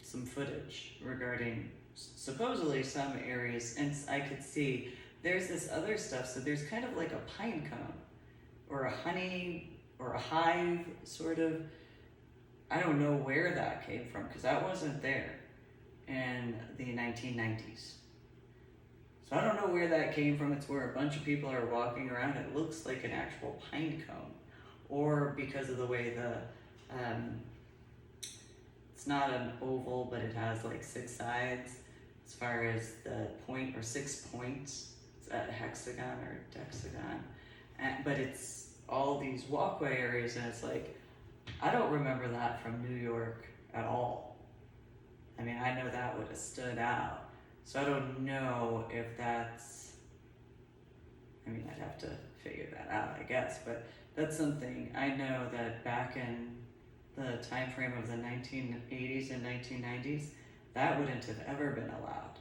some footage regarding supposedly some areas, and I could see there's this other stuff. So there's kind of like a pine cone or a honey or a hive sort of. I don't know where that came from, because that wasn't there in the 1990s. So I don't know where that came from. It's where a bunch of people are walking around. It looks like an actual pine cone, or because of the way it's not an oval, but it has like 6 sides as far as the point, or 6 points. It's a hexagon or decagon, but it's all these walkway areas, and it's like, I don't remember that from New York at all. I mean, I know that would have stood out. So I don't know if that's, I'd have to figure that out, I guess, but that's something I know that back in the time frame of the 1980s and 1990s, that wouldn't have ever been allowed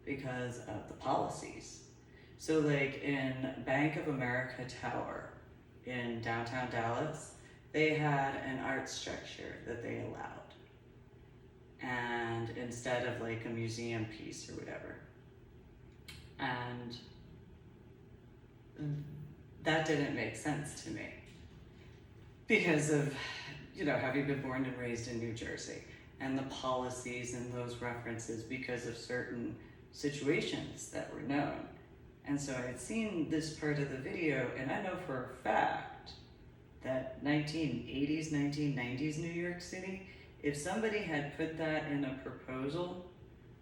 because of the policies. So like in Bank of America Tower in downtown Dallas, they had an art structure that they allowed, and instead of like a museum piece or whatever. And that didn't make sense to me because of, having been born and raised in New Jersey, and the policies and those references because of certain situations that were known. And so I had seen this part of the video, and I know for a fact that 1980s, 1990s New York City, if somebody had put that in a proposal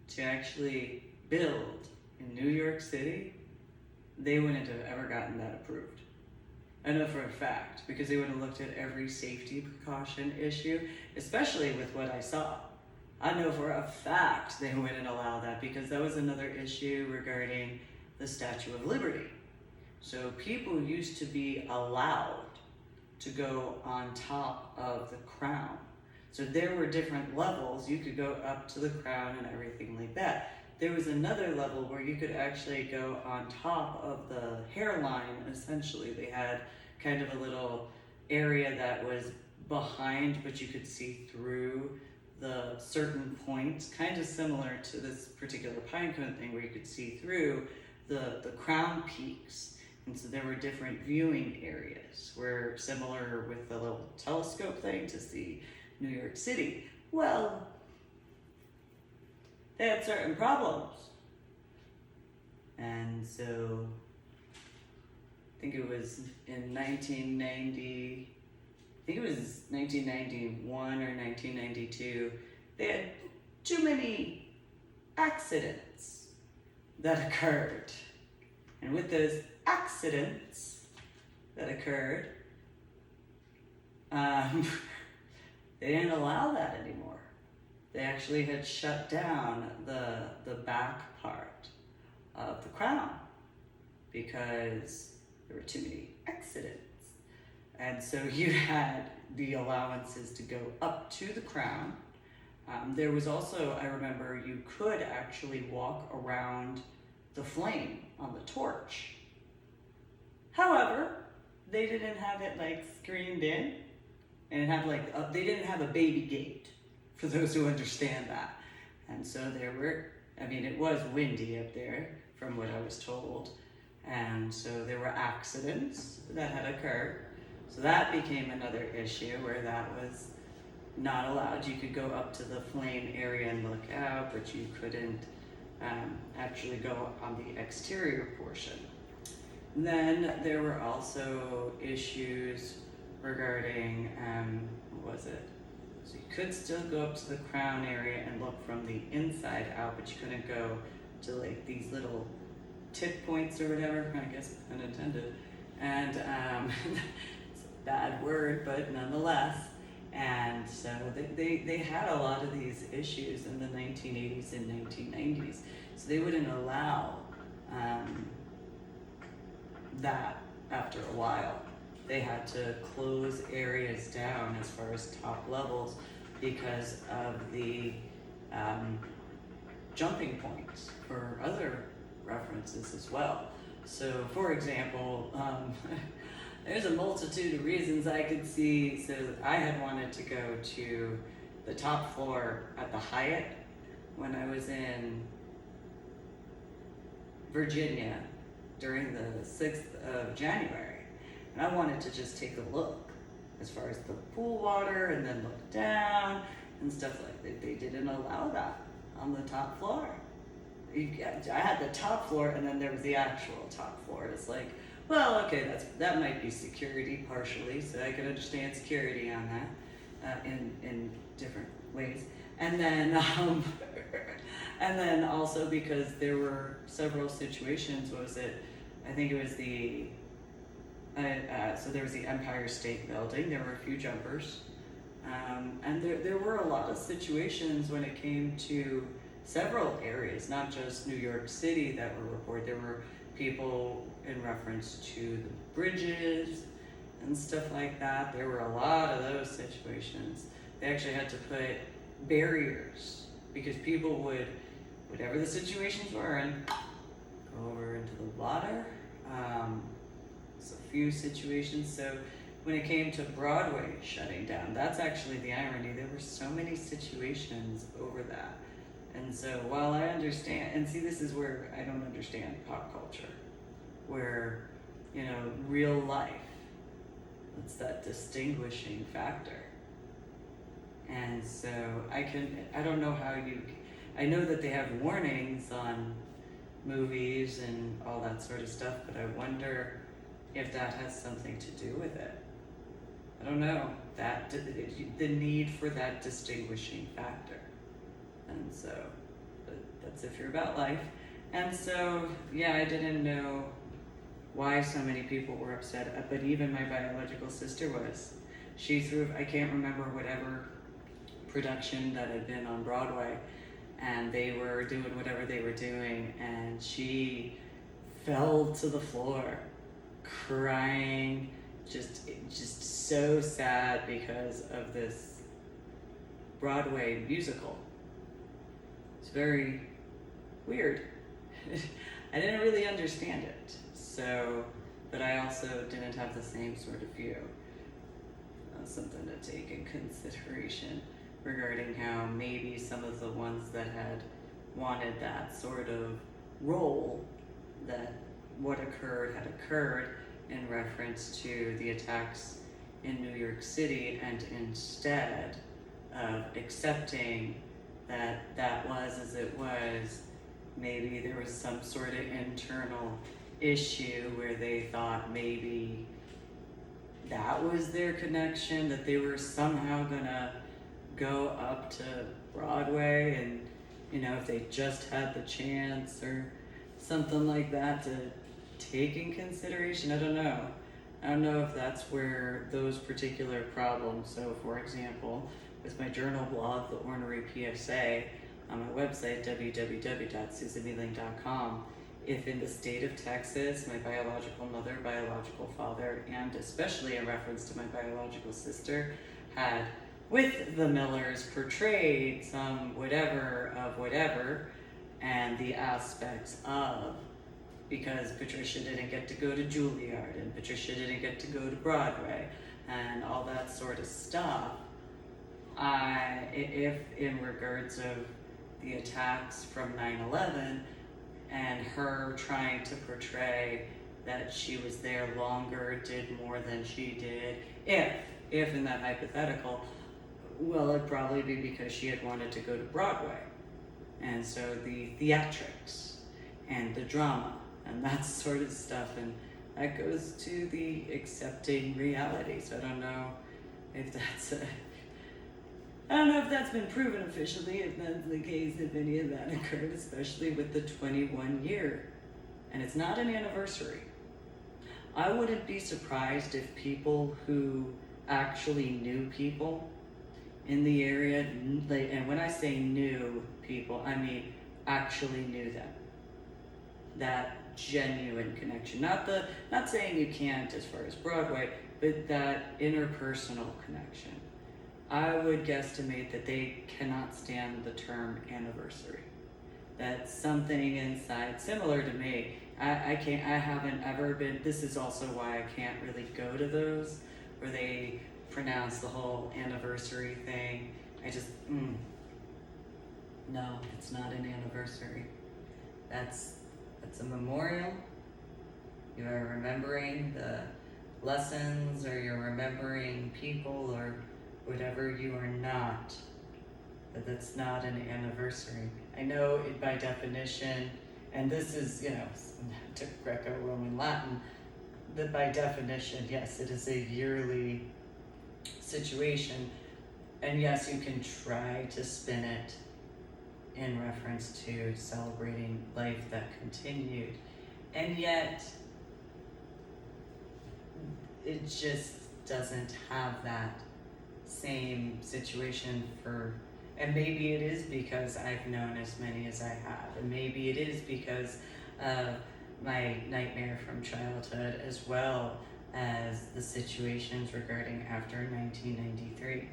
to actually build in New York City, they wouldn't have ever gotten that approved. I know for a fact, because they would have looked at every safety precaution issue, especially with what I saw. I know for a fact they wouldn't allow that, because that was another issue regarding the Statue of Liberty. So people used to be allowed to go on top of the crown. So there were different levels. You could go up to the crown and everything like that. There was another level where you could actually go on top of the hairline, essentially. They had kind of a little area that was behind, but you could see through the certain points, kind of similar to this particular pinecone thing where you could see through the crown peaks. And so there were different viewing areas where, similar with the little telescope thing to see New York City. Well, they had certain problems. And so I think it was in 1990, I think it was 1991 or 1992, they had too many accidents that occurred. And with those accidents that occurred, they didn't allow that anymore. They actually had shut down the back part of the crown because there were too many accidents. And so you had the allowances to go up to the crown. There was also, I remember, you could actually walk around the flame on the torch. However, they didn't have it like screened in, and have like they didn't have a baby gate, for those who understand that. And so there were, I mean, it was windy up there from what I was told, and so there were accidents that had occurred. So that became another issue where that was not allowed. You could go up to the flame area and look out, but you couldn't actually go on the exterior portion. Then there were also issues regarding, what was it? So you could still go up to the crown area and look from the inside out, but you couldn't go to like these little tip points or whatever, I guess unintended. And it's a bad word, but nonetheless. And so they had a lot of these issues in the 1980s and 1990s. So they wouldn't allow that after a while. They had to close areas down as far as top levels because of the jumping points for other references as well. So for example, there's a multitude of reasons I could see. So I had wanted to go to the top floor at the Hyatt when I was in Virginia during the 6th of January. And I wanted to just take a look as far as the pool water and then look down and stuff like that. They didn't allow that on the top floor. I had the top floor and then there was the actual top floor. It's like, well, okay, that might be security partially, so I can understand security on that in different ways. And then, and then also because there were several situations. What was it? I think it was so there was the Empire State Building. There were a few jumpers, and there were a lot of situations when it came to several areas, not just New York City, that were reported. There were people in reference to the bridges and stuff like that. There were a lot of those situations. They actually had to put barriers because people would, whatever the situations were in, go over into the water. So a few situations. So when it came to Broadway shutting down, that's actually the irony. There were so many situations over that. And so while I understand, and see, this is where I don't understand pop culture, where, you know, real life, it's that distinguishing factor. And so I don't know how I know that they have warnings on movies and all that sort of stuff, but I wonder if that has something to do with it. I don't know, that the need for that distinguishing factor. And so that's if you're about life. And so, yeah, I didn't know why so many people were upset, but even my biological sister was. She threw, I can't remember whatever production that had been on Broadway, and they were doing whatever they were doing, and she fell to the floor crying, just so sad because of this Broadway musical. It's very weird. I didn't really understand it, so, but I also didn't have the same sort of view. Something to take in consideration regarding how maybe some of the ones that had wanted that sort of role, that what occurred had occurred in reference to the attacks in New York City, and instead of accepting that that was as it was, maybe there was some sort of internal issue where they thought maybe that was their connection, that they were somehow gonna go up to Broadway, and if they just had the chance or something like that to take in consideration. I don't know if that's where those particular problems. So for example, with my journal blog, The Ornery PSA, on my website, www.susanmealing.com, if in the state of Texas, my biological mother, biological father, and especially in reference to my biological sister, had, with the Millers, portrayed some whatever of whatever, and the aspects of, because Patricia didn't get to go to Juilliard, and Patricia didn't get to go to Broadway, and all that sort of stuff, if in regards of the attacks from 9/11, and her trying to portray that she was there longer, did more than she did, if in that hypothetical, well, it'd probably be because she had wanted to go to Broadway. And so the theatrics and the drama and that sort of stuff, and that goes to the accepting reality. So I don't know if that's been proven officially, if that's the case, if any of that occurred, especially with the 21 year. And it's not an anniversary. I wouldn't be surprised if people who actually knew people in the area, and when I say knew people, I mean actually knew them. That genuine connection. Not saying you can't as far as Broadway, but that interpersonal connection. I would guesstimate that they cannot stand the term anniversary. That's something inside, similar to me. I haven't ever been, this is also why I can't really go to those, where they pronounce the whole anniversary thing. No, it's not an anniversary. That's a memorial. You are remembering the lessons, or you're remembering people, or whatever. You are not. But that's not an anniversary. I know it by definition, and this is, to Greco-Roman Latin, that by definition, yes, it is a yearly situation, and yes, you can try to spin it in reference to celebrating life that continued, and yet it just doesn't have that same situation and maybe it is because I've known as many as I have, and maybe it is because of my nightmare from childhood, as well as the situations regarding after 1993.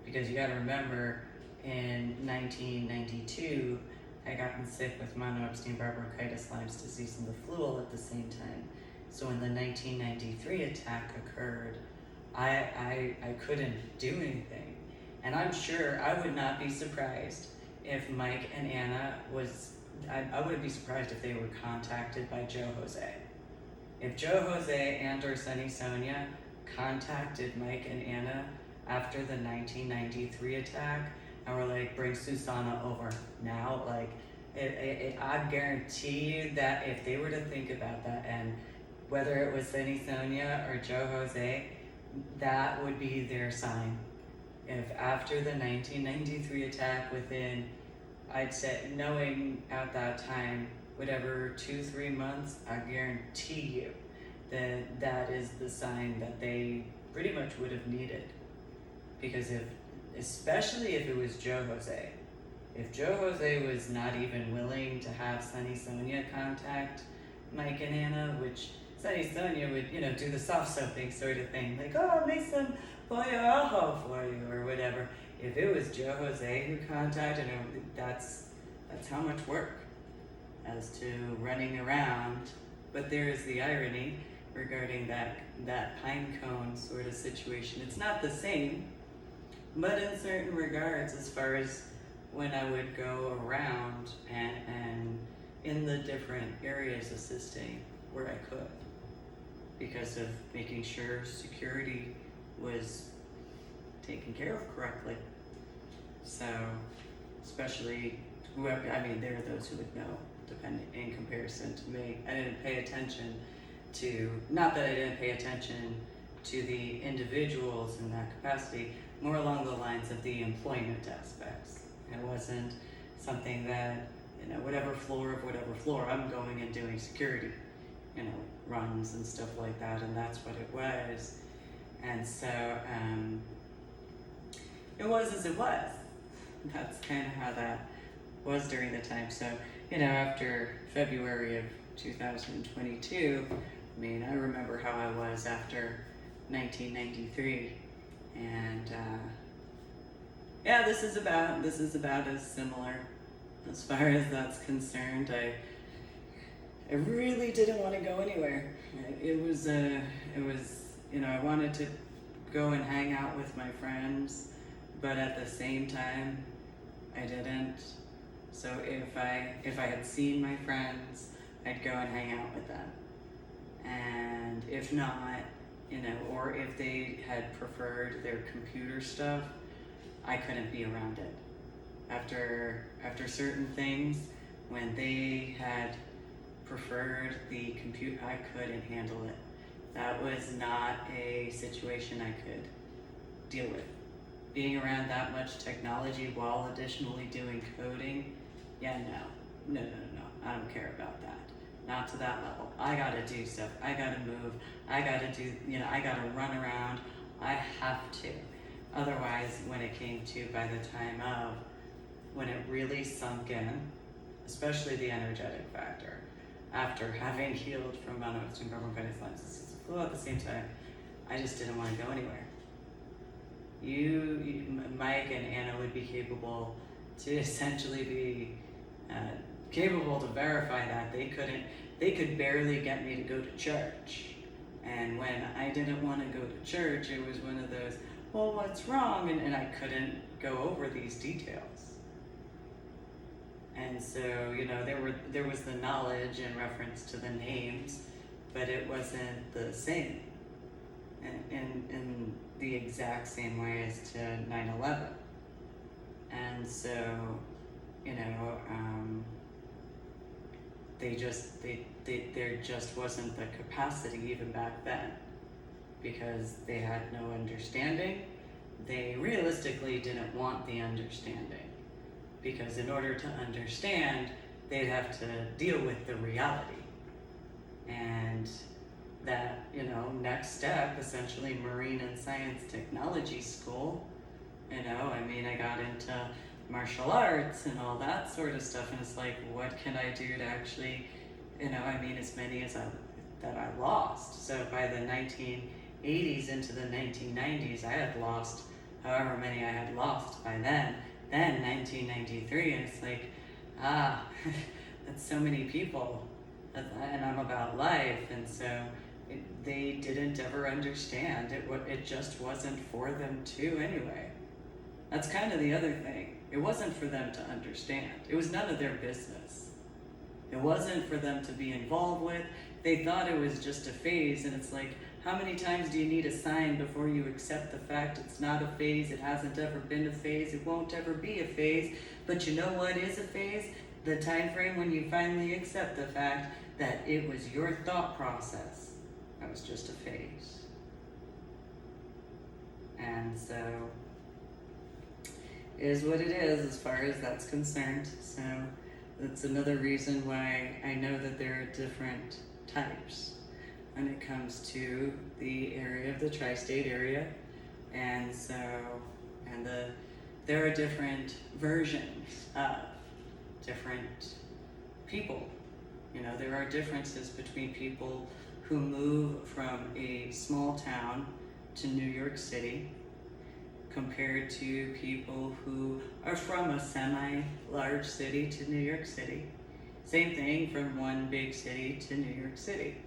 Because you gotta remember, in 1992, I gotten sick with mono Epstein-Barr bronchitis, Lyme's disease, and the flu all at the same time. So when the 1993 attack occurred, I couldn't do anything. And I'm sure I would not be surprised if Mike and Anna I wouldn't be surprised if they were contacted by Joe Jose. If Joe Jose and or Sunny Sonia contacted Mike and Anna after the 1993 attack and were like, bring Susanna over now, I guarantee you that if they were to think about that, and whether it was Sunny Sonia or Joe Jose, that would be their sign. If after the 1993 attack, within, I'd say, knowing at that time, whatever, 2-3 months, I guarantee you then that is the sign that they pretty much would have needed. Because especially if it was Joe Jose, if Joe Jose was not even willing to have Sunny Sonia contact Mike and Anna, which Sunny Sonia would, do the soft soaping sort of thing, like, oh, I'll make some pollo ajo for you, or whatever. If it was Joe Jose who contacted him, that's how much work as to running around. But there is the irony regarding that pine cone sort of situation. It's not the same, but in certain regards, as far as when I would go around and in the different areas assisting where I could, because of making sure security was taken care of correctly. So, especially whoever, there are those who would know, depending, in comparison to me. I didn't pay attention to, not that I didn't pay attention to the individuals in that capacity, more along the lines of the employment aspects. It wasn't something that, whatever floor I'm going and doing security, runs and stuff like that, and that's what it was. And so, it was as it was. That's kind of how that was during the time. So, after February of 2022, I remember how I was after 1993, and this is about as similar as far as that's concerned. I really didn't want to go anywhere. It was I wanted to go and hang out with my friends, but at the same time, I didn't. So if I had seen my friends, I'd go and hang out with them. And if not, or if they had preferred their computer stuff, I couldn't be around it. After certain things, when they had preferred the computer, I couldn't handle it. That was not a situation I could deal with. Being around that much technology while additionally doing coding, no, I don't care about that. Not to that level. I gotta do stuff. I gotta move. I gotta do, I gotta run around. I have to. Otherwise, when it came to, by the time of, when it really sunk in, especially the energetic factor, after having healed from monocytic bronchitis lymphocysts flu at the same time, I just didn't want to go anywhere. Mike and Anna would be capable to essentially be capable to verify that. They could barely get me to go to church. And when I didn't want to go to church, it was one of those, well, what's wrong? And I couldn't go over these details. And so, there was the knowledge in reference to the names, but it wasn't the same in the exact same way as to 9/11. And so, there just wasn't the capacity even back then, because they had no understanding. They realistically didn't want the understanding, because in order to understand, they'd have to deal with the reality. And that, next step, essentially Marine and Science Technology School, I got into martial arts and all that sort of stuff, and it's like, what can I do to actually, as many as that I lost. So by the 1980s into the 1990s, I had lost however many I had lost by then 1993, and it's like, that's so many people, and I'm about life, and so they didn't ever understand. It just wasn't for them to anyway. That's kind of the other thing. It wasn't for them to understand. It was none of their business. It wasn't for them to be involved with. They thought it was just a phase, and it's like, how many times do you need a sign before you accept the fact it's not a phase, it hasn't ever been a phase, it won't ever be a phase, but you know what is a phase? The time frame when you finally accept the fact that it was your thought process. That was just a phase. And so, it is what it is as far as that's concerned. So, that's another reason why I know that there are different types when it comes to the area of the tri-state area. And so, there are different versions of different people. You know, there are differences between people who move from a small town to New York City compared to people who are from a semi-large city to New York City. Same thing from one big city to New York City.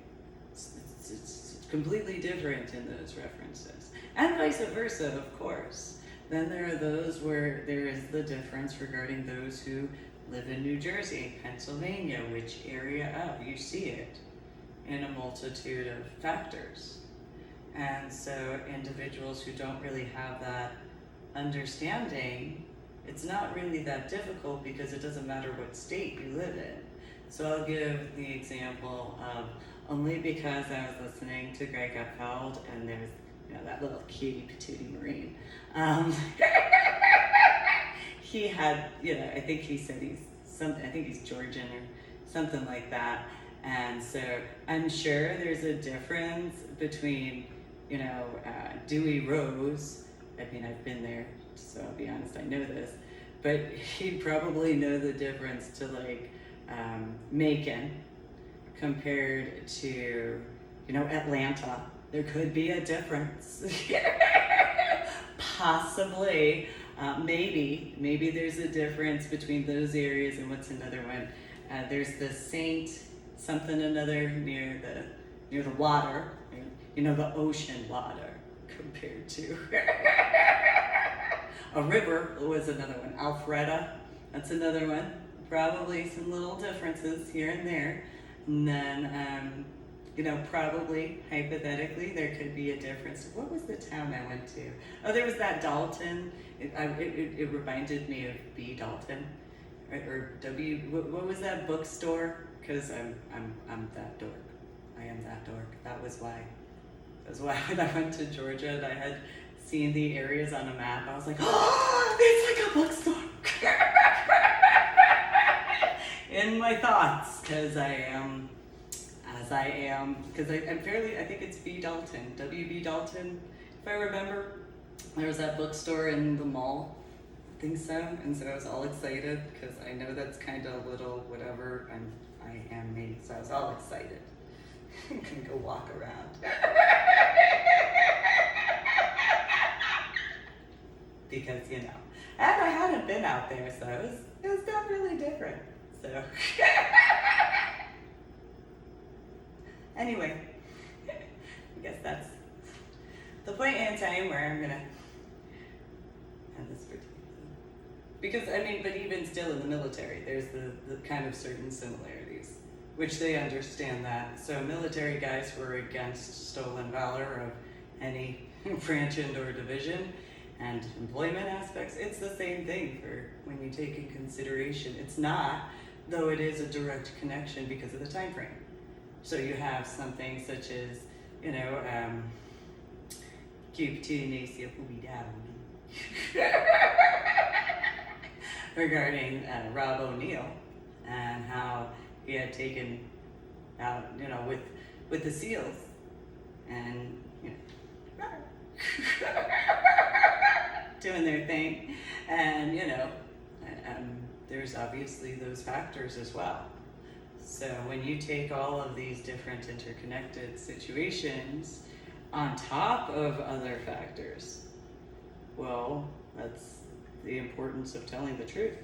It's completely different in those references. And vice versa, of course. Then there are those where there is the difference regarding those who live in New Jersey, Pennsylvania, which area of. You see it in a multitude of factors. And so individuals who don't really have that understanding, it's not really that difficult because it doesn't matter what state you live in. So I'll give the example of only because I was listening to Greg Gutfeld and there's, you know, that little cutie patootie Marine. He had, you know, I think he said I think he's Georgian or something like that. And so I'm sure there's a difference between, you know, Dewey Rose. I mean, I've been there, so I'll be honest, I know this. But he'd probably know the difference to like Macon compared to, you know, Atlanta. There could be a difference. Possibly. Maybe there's a difference between those areas and what's another one. There's the Saint something another near the water, you know, the ocean water compared to a river was another one. Alpharetta, that's another one. Probably some little differences here and there. And then, you know, probably, hypothetically, there could be a difference. What was the town I went to? Oh, there was that Dalton. It reminded me of B. Dalton, or W. What was that bookstore? Because I'm that dork. I am that dork. That was why. That's why when I went to Georgia and I had seen the areas on a map, I was like, oh, it's like a bookstore. In my thoughts, because I am, because I'm fairly, I think it's B. Dalton, W.B. Dalton, if I remember. There was that bookstore in the mall, I think so, and so I was all excited, because I know that's kind of a little whatever, I am me, so I was all excited. I'm gonna go walk around. Because, you know, and I hadn't been out there, so it was not really different, so. Anyway, I guess that's the point in time where I'm gonna end this particular. Because, I mean, but even still in the military, there's the kind of certain similarities, which they understand that. So military guys who are against stolen valor of any branch and/or division and employment aspects, it's the same thing for when you take in consideration. It's not, though it is a direct connection because of the time frame. So you have something such as, you know, regarding Rob O'Neill and how he had taken out, you know, with the SEALs and, you know, doing their thing, and, you know, there's obviously those factors as well. So when you take all of these different interconnected situations on top of other factors, well, that's the importance of telling the truth.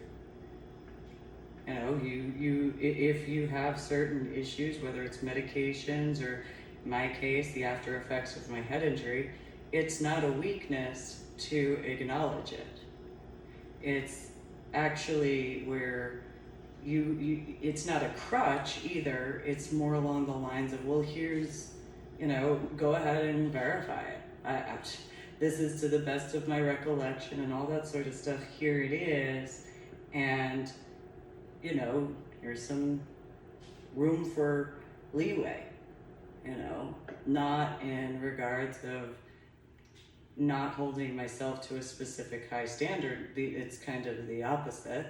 You know, if you have certain issues, whether it's medications or, in my case, the after effects of my head injury, it's not a weakness to acknowledge it. It's actually where it's not a crutch either. It's more along the lines of, well, here's, you know, go ahead and verify it. This is to the best of my recollection and all that sort of stuff. Here it is. And, you know, here's some room for leeway, you know, not in regards of not holding myself to a specific high standard. It's kind of the opposite.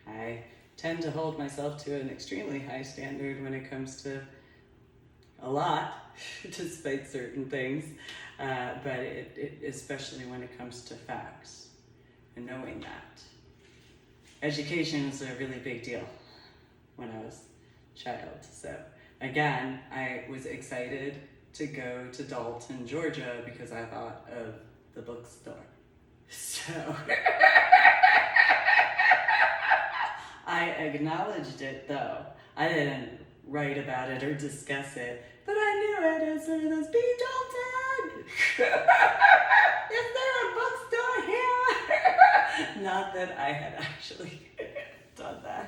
I tend to hold myself to an extremely high standard when it comes to a lot, despite certain things, but especially when it comes to facts and knowing that. Education is a really big deal when I was a child. So again, I was excited to go to Dalton, Georgia because I thought of the bookstore. So I acknowledged it though. I didn't write about it or discuss it, but I knew it as soon as B. Dalton. Is there a bookstore here? Not that I had actually done that.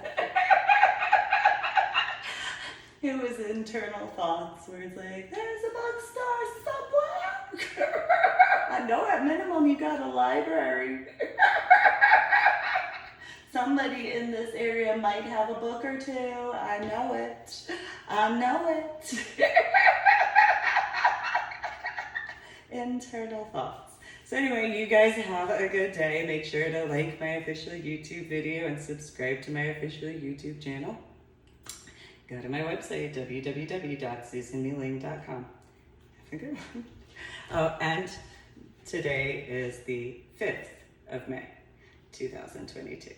It was internal thoughts where it's like, there's a bookstore somewhere. I know at minimum you got a library. Somebody in this area might have a book or two. I know it. I know it. Internal thoughts. So anyway, you guys have a good day. Make sure to like my official YouTube video and subscribe to my official YouTube channel. Go to my website, www.susanmealing.com. Have a good one. Oh, and today is the 5th of May, 2022.